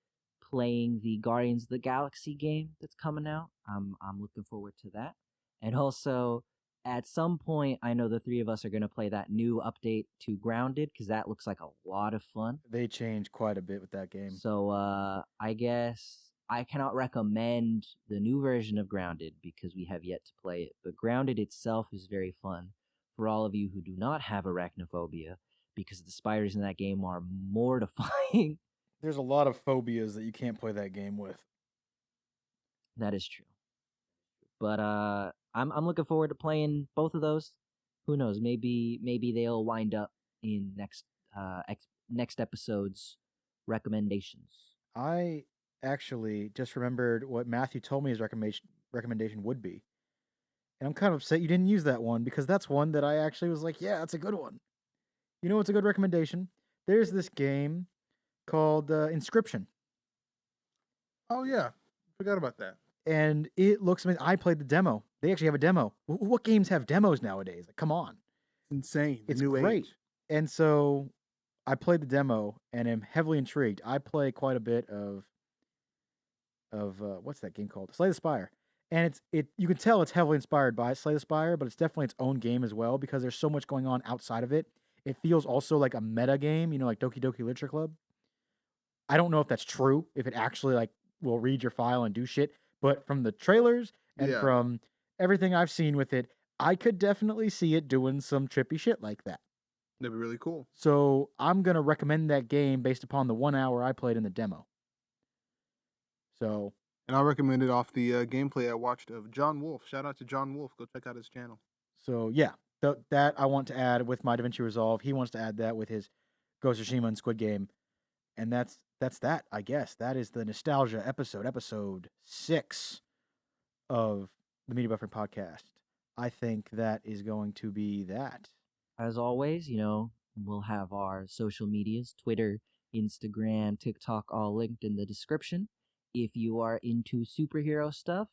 playing the Guardians of the Galaxy game that's coming out. I'm looking forward to that. And also, at some point, I know the three of us are going to play that new update to Grounded because that looks like a lot of fun. They changed quite a bit with that game. So I guess I cannot recommend the new version of Grounded because we have yet to play it. But Grounded itself is very fun for all of you who do not have arachnophobia because the spiders in that game are mortifying. There's a lot of phobias that you can't play that game with. That is true. But I'm looking forward to playing both of those. Who knows? Maybe they'll wind up in next episode's recommendations. I actually just remembered what Matthew told me his recommendation would be. And I'm kind of upset you didn't use that one because that's one that I actually was like, yeah, that's a good one. You know what's a good recommendation? There's this game called Inscryption. Oh yeah, forgot about that. And it looks amazing. I played the demo. They actually have a demo. What games have demos nowadays? Like, come on. Insane. It's new great. age. And so I played the demo and am heavily intrigued. I play quite a bit of what's that game called? Slay the Spire. And you can tell it's heavily inspired by Slay the Spire, but it's definitely its own game as well because there's so much going on outside of it. It feels also like a meta game, like Doki Doki Literature Club. I don't know if that's true, if it actually like will read your file and do shit, but from the trailers and from everything I've seen with it, I could definitely see it doing some trippy shit like that. That'd be really cool. So I'm gonna recommend that game based upon the 1 hour I played in the demo. So And I'll recommend it off the gameplay I watched of John Wolf. Shout out to John Wolf. Go check out his channel. yeah, that I want to add with my Davinci Resolve. He wants to add that with his Ghost of Tsushima and Squid Game, and that's that. I guess that is the nostalgia episode 6 of the Media Buffering Podcast. I think that is going to be that. As always, we'll have our social medias, Twitter, Instagram, TikTok, all linked in the description. If you are into superhero stuff,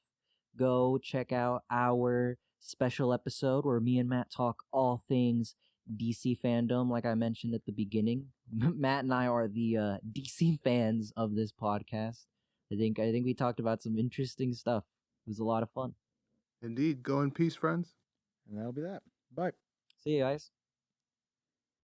go check out our special episode where me and Matt talk all things DC fandom. Like I mentioned at the beginning, Matt and I are the DC fans of this podcast. I think we talked about some interesting stuff. It was a lot of fun. Indeed. Go in peace, friends. And that'll be that. Bye. See you guys.